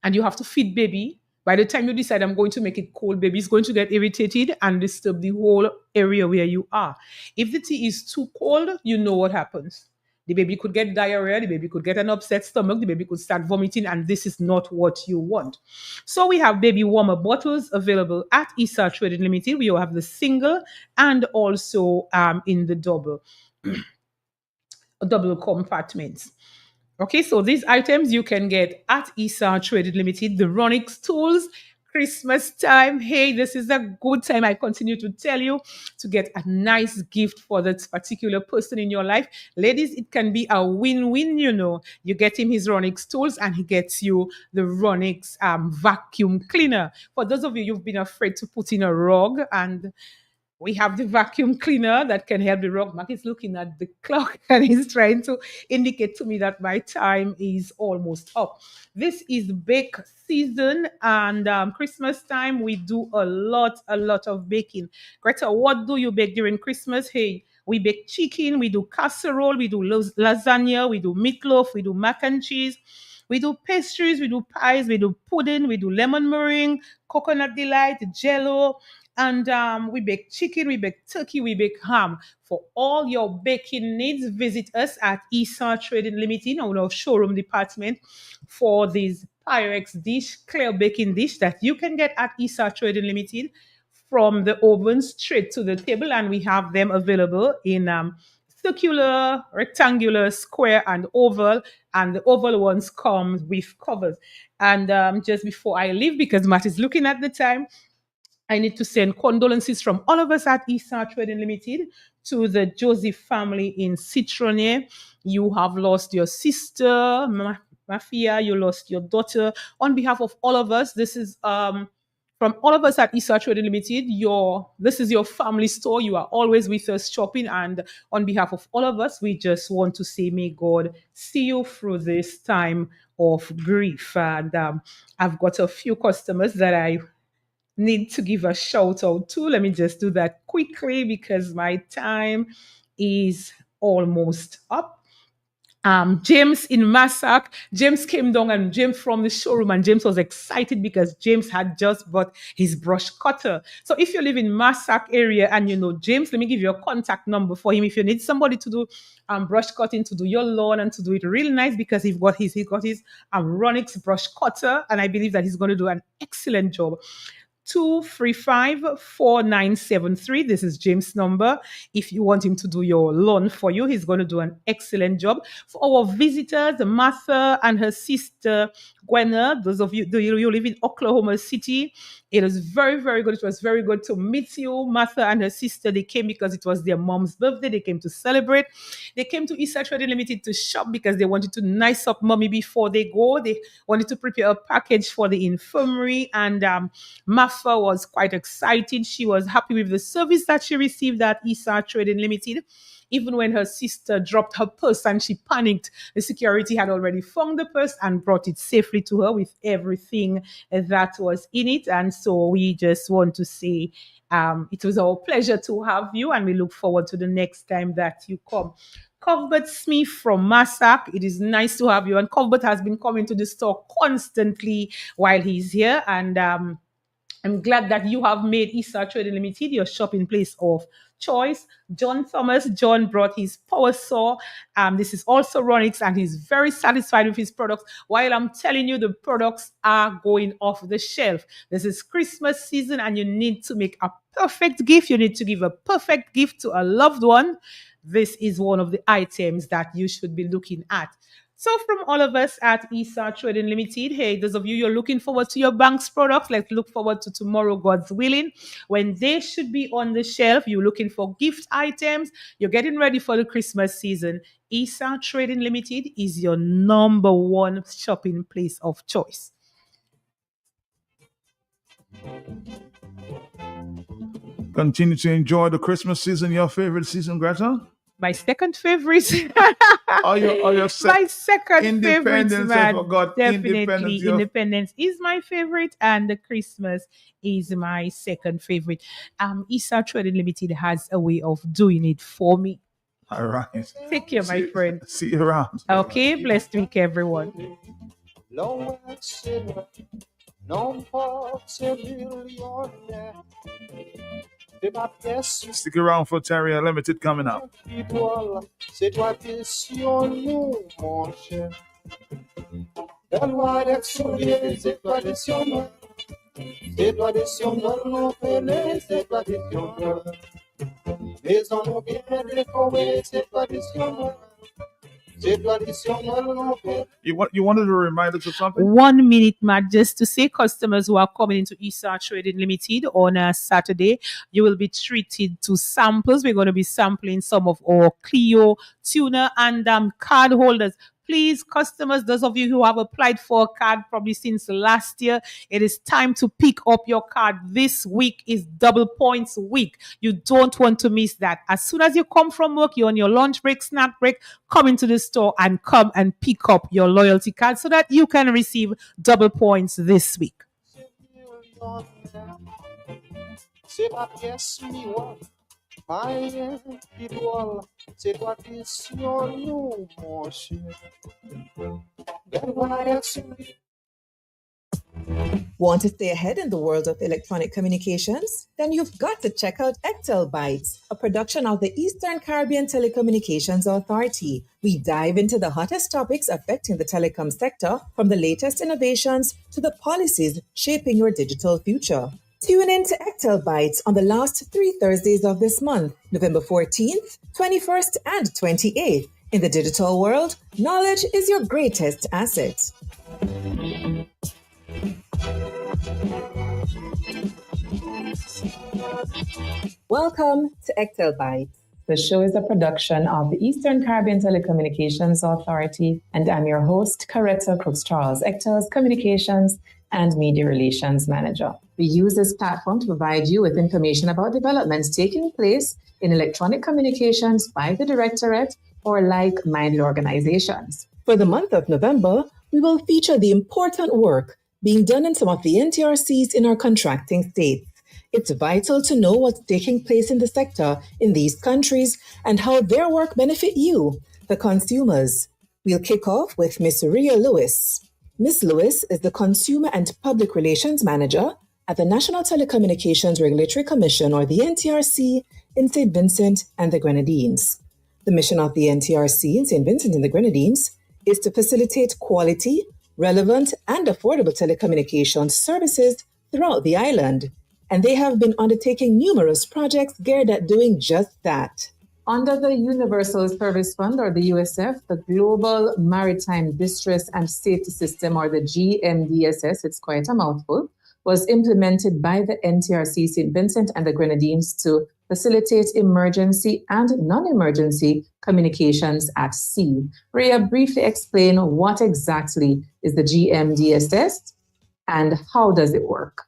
and you have to feed baby, by the time you decide I'm going to make it cold, baby is going to get irritated and disturb the whole area where you are. If the tea is too cold, you know what happens. The baby could get diarrhea, the baby could get an upset stomach, the baby could start vomiting, and this is not what you want. So we have baby warmer bottles available at Esa Trading Limited. We have the single and also in the double compartments. Okay, so these items you can get at Esa Trading Limited. The Ronix tools, Christmas time. Hey, this is a good time. I continue to tell you to get a nice gift for that particular person in your life. Ladies, it can be a win-win, you know. You get him his Ronix tools and he gets you the Ronix vacuum cleaner. For those of you who've been afraid to put in a rug, and we have the vacuum cleaner that can help the rug. Mark is looking at the clock and he's trying to indicate to me that my time is almost up. This is bake season and Christmas time. We do a lot of baking. Greta, what do you bake during Christmas? Hey, we bake chicken, we do casserole, we do lasagna, we do meatloaf, we do mac and cheese. We do pastries, we do pies, we do pudding, we do lemon meringue, coconut delight, jello, and we bake chicken, we bake turkey, we bake ham. For all your baking needs, visit us at Esa Trading Limited, our showroom department, for this Pyrex dish, clear baking dish that you can get at Esa Trading Limited from the oven straight to the table. And we have them available in circular, rectangular, square, and oval. And the oval ones come with covers. And just before I leave, because Matt is looking at the time, I need to send condolences from all of us at Esa Trading Limited to the Joseph family in Citronet. You have lost your sister, Mafia. You lost your daughter. On behalf of all of us, this is from all of us at Esa Trading Limited. This is your family store. You are always with us shopping, and on behalf of all of us, we just want to say, may God see you through this time of grief. And I've got a few customers that I need to give a shout out to. Let me just do that quickly because my time is almost up. James in Massac. James came down and James from the showroom, and James was excited because James had just bought his brush cutter. So if you live in Massac area and you know James, let me give you a contact number for him if you need somebody to do brush cutting, to do your lawn and to do it really nice, because he got his Ronix brush cutter, and I believe that he's going to do an excellent job. 235-4973. This is James' number. If you want him to do your lawn for you, he's going to do an excellent job. For our visitors, Martha and her sister Gwenna, those of you you live in Oklahoma City, it is very, very good. It was very good to meet you. Martha and her sister, they came because it was their mom's birthday. They came to celebrate. They came to Esa Trading Limited to shop because they wanted to nice up mommy before they go. They wanted to prepare a package for the infirmary, and Martha was quite excited. She was happy with the service that she received at Esa Trading Limited. Even when her sister dropped her purse and she panicked, the security had already found the purse and brought it safely to her with everything that was in it. And so we just want to say it was our pleasure to have you, and we look forward to the next time that you come. Cuthbert Smith from Massac, it is nice to have you. And Cuthbert has been coming to the store constantly while he's here. And I'm glad that you have made Esa Trading Limited your shopping place of choice. John Thomas, John brought his power saw. This is also Ronix, and he's very satisfied with his products. While I'm telling you, the products are going off the shelf. This is Christmas season, and you need to make a perfect gift. You need to give a perfect gift to a loved one. This is one of the items that you should be looking at. So from all of us at Esa Trading Limited, hey, those of you you're looking forward to your bank's products, let's look forward to tomorrow, God's willing, when they should be on the shelf. You're looking for gift items. You're getting ready for the Christmas season. Esa Trading Limited is your number one shopping place of choice. Continue to enjoy the Christmas season, your favorite season, Greta? My second favorite. My second favorite, man. I forgot. Definitely, Independence is my favorite, and the Christmas is my second favorite. Esa Trading Limited has a way of doing it for me. All right. Take care, my friend. See you around. Okay, blessed week, everyone. Stick around for Terry Unlimited coming up. C'est toi question nous, mon cher. Donne-moi d'être souillé, c'est toi question. C'est toi question, non, c'est toi question. Les hommes bien décorés, c'est toi question. You wanted to remind us of something? 1 minute, Matt, just to say customers who are coming into Esa Trading Limited on a Saturday, you will be treated to samples. We're going to be sampling some of our Clio tuner and card holders. Please, customers, those of you who have applied for a card probably since last year, it is time to pick up your card. This week is double points week. You don't want to miss that. As soon as you come from work, you're on your lunch break, snack break, come into the store and come and pick up your loyalty card so that you can receive double points this week. My individual, say what is your new motion? Want to stay ahead in the world of electronic communications? Then you've got to check out Ectel Bites, a production of the Eastern Caribbean Telecommunications Authority. We dive into the hottest topics affecting the telecom sector, from the latest innovations to the policies shaping your digital future. Tune in to Ectel Bites on the last 3 Thursdays of this month, November 14th, 21st, and 28th. In the digital world, knowledge is your greatest asset. Welcome to Ectel Bites. The show is a production of the Eastern Caribbean Telecommunications Authority, and I'm your host, Coretta Crooks-Charles, Ectel's Communications and Media Relations Manager. We use this platform to provide you with information about developments taking place in electronic communications by the Directorate or like-minded organizations. For the month of November, we will feature the important work being done in some of the NTRCs in our contracting states. It's vital to know what's taking place in the sector in these countries and how their work benefit you, the consumers. We'll kick off with Miss Rhea Lewis. Ms. Lewis is the Consumer and Public Relations Manager at the National Telecommunications Regulatory Commission, or the NTRC, in St. Vincent and the Grenadines. The mission of the NTRC in St. Vincent and the Grenadines is to facilitate quality, relevant, and affordable telecommunications services throughout the island, and they have been undertaking numerous projects geared at doing just that. Under the Universal Service Fund, or the USF, the Global Maritime Distress and Safety System, or the GMDSS, it's quite a mouthful, was implemented by the NTRC St. Vincent and the Grenadines to facilitate emergency and non-emergency communications at sea. Rhea, briefly explain what exactly is the GMDSS and how does it work?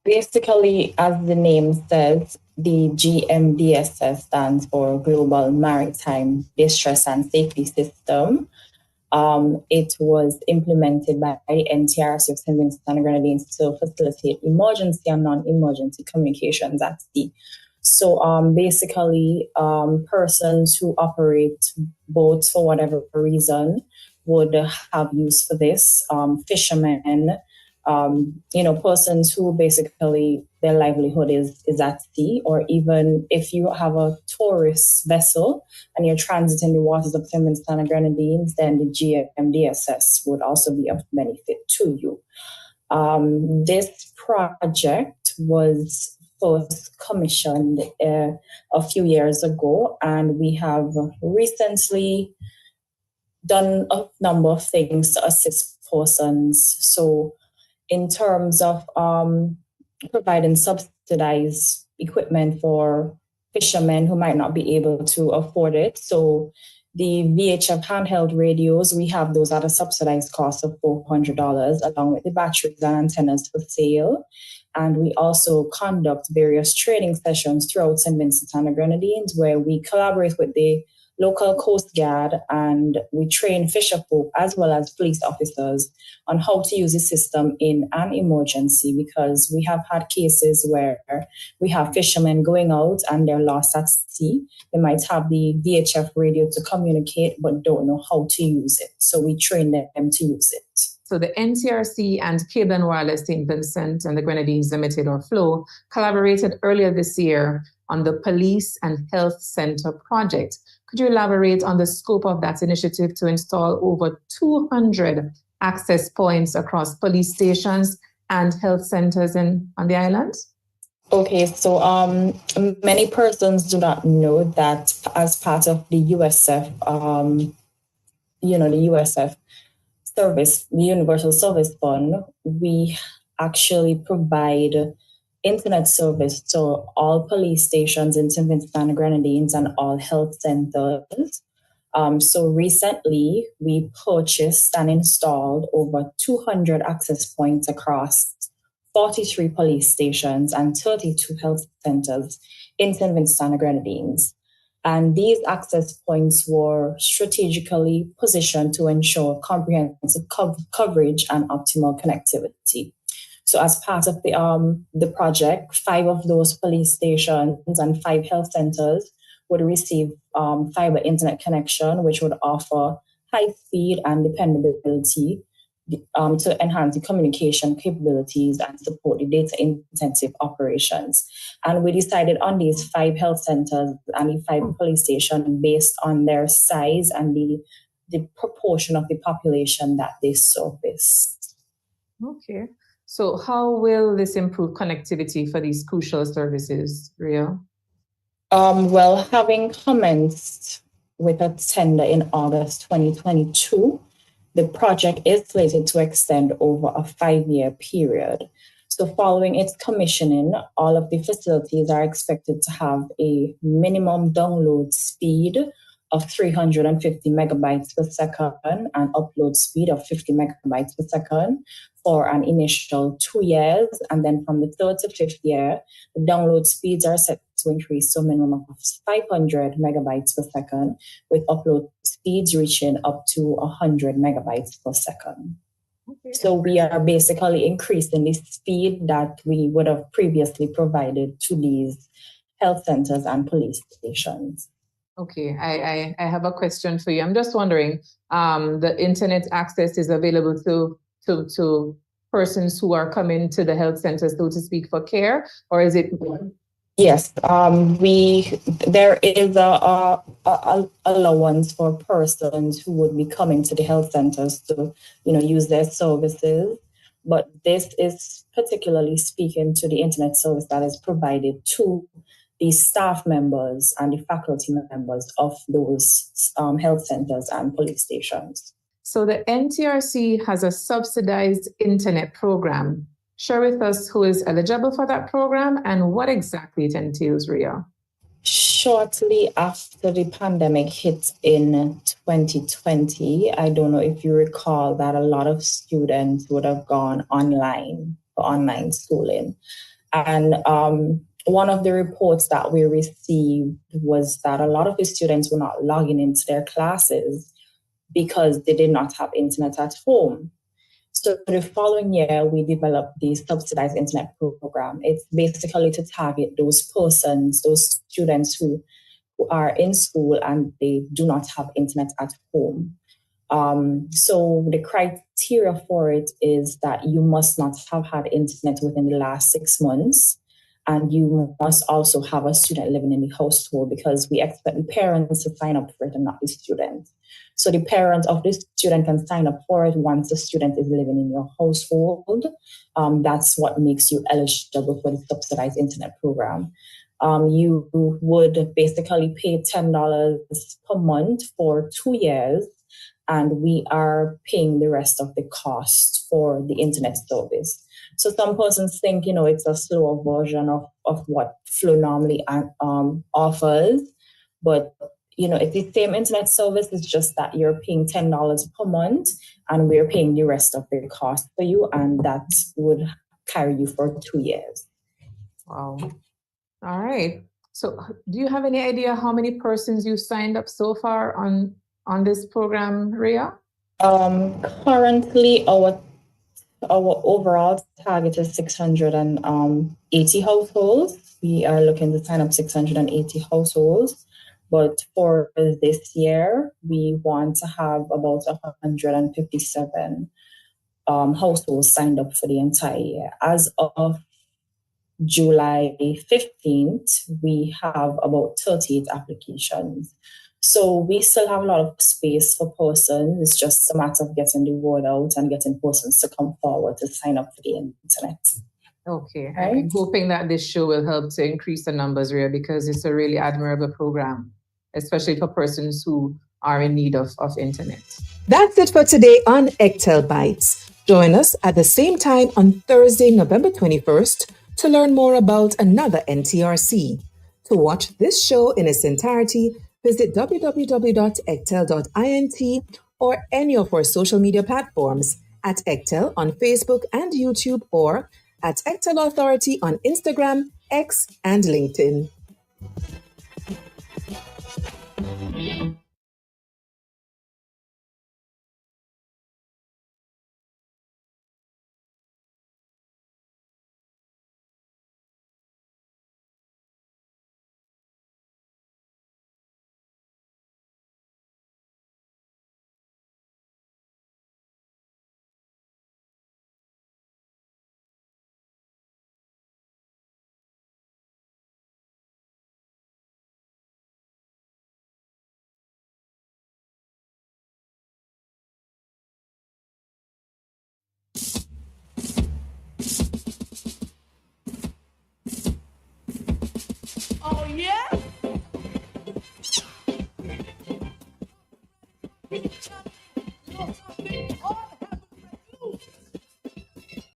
Basically, as the name says, the GMDSS stands for Global Maritime Distress and Safety System. It was implemented by the NTRC of St. Vincent and Grenadines to facilitate emergency and non-emergency communications at sea. So basically, persons who operate boats for whatever reason would have use for this. Fishermen, persons who basically their livelihood is at sea, or even if you have a tourist vessel and you're transiting the waters of St. Vincent and Grenadines, then the GMDSS would also be of benefit to you. This project was first commissioned a few years ago, and we have recently done a number of things to assist persons. So in terms of providing subsidized equipment for fishermen who might not be able to afford it. So the VHF handheld radios, we have those at a subsidized cost of $400, along with the batteries and antennas for sale. And we also conduct various training sessions throughout St. Vincent and the Grenadines, where we collaborate with the local Coast Guard, and we train fisherfolk as well as police officers on how to use the system in an emergency, because we have had cases where we have fishermen going out and they're lost at sea. They might have the VHF radio to communicate but don't know how to use it. So we train them to use it. So the NTRC and Cable and Wireless St. Vincent and the Grenadines Limited, or FLO, collaborated earlier this year on the Police and Health Center project. Could you elaborate on the scope of that initiative to install over 200 access points across police stations and health centers on the island? Okay, so many persons do not know that as part of the USF the USF service, the Universal Service Fund, we actually provide internet service to all police stations in St. Vincent and Grenadines and all health centers. So recently, we purchased and installed over 200 access points across 43 police stations and 32 health centers in St. Vincent and Grenadines. And these access points were strategically positioned to ensure comprehensive coverage and optimal connectivity. So as part of the project, 5 of those police stations and 5 health centers would receive fiber internet connection, which would offer high speed and dependability to enhance the communication capabilities and support the data-intensive operations. And we decided on these 5 health centers and the 5 police stations based on their size and the proportion of the population that they service. Okay. So how will this improve connectivity for these crucial services, Ria? Well, having commenced with a tender in August 2022, the project is slated to extend over a 5-year period. So following its commissioning, all of the facilities are expected to have a minimum download speed of 350 megabytes per second and upload speed of 50 megabytes per second for an initial 2 years. And then from the 3rd to 5th year, the download speeds are set to increase to a minimum of 500 megabytes per second, with upload speeds reaching up to 100 megabytes per second. Okay. So we are basically increasing the speed that we would have previously provided to these health centers and police stations. Okay, I have a question for you. I'm just wondering, the internet access is available to persons who are coming to the health center, so to speak, for care, or is it? Yes, there is a allowance for persons who would be coming to the health centers to, use their services. But this is particularly speaking to the internet service that is provided to the staff members and the faculty members of those health centers and police stations. So the NTRC has a subsidized internet program. Share with us who is eligible for that program and what exactly it entails, Ria. Shortly after the pandemic hit in 2020, I don't know if you recall that a lot of students would have gone online for online schooling. And one of the reports that we received was that a lot of the students were not logging into their classes because they did not have internet at home. So the following year, we developed the subsidized internet program. It's basically to target those persons, those students who are in school and they do not have internet at home. So the criteria for it is that you must not have had internet within the last 6 months. And you must also have a student living in the household, because we expect the parents to sign up for it and not the student. So the parent of the student can sign up for it once the student is living in your household. That's what makes you eligible for the subsidized internet program. You would basically pay $10 per month for 2 years, and we are paying the rest of the cost for the internet service. So some persons think, it's a slower version of what Flow normally offers. But, it's the same internet service. It's just that you're paying $10 per month and we're paying the rest of the cost for you. And that would carry you for 2 years. Wow. All right. So do you have any idea how many persons you signed up so far on this program, Ria? Currently, our overall target is 680 households. We are looking to sign up 680 households. But for this year, we want to have about 157 households signed up for the entire year. As of July 15th, we have about 38 applications. So we still have a lot of space for persons. It's just a matter of getting the word out and getting persons to come forward to sign up for the internet. Okay. Right? I'm hoping that this show will help to increase the numbers, Ria, because it's a really admirable program, especially for persons who are in need of internet. That's it for today on Ectel Bites. Join us at the same time on Thursday, November 21st to learn more about another NTRC. To watch this show in its entirety, visit www.ectel.int or any of our social media platforms at Ectel on Facebook and YouTube or at Ectel Authority on Instagram, X, and LinkedIn.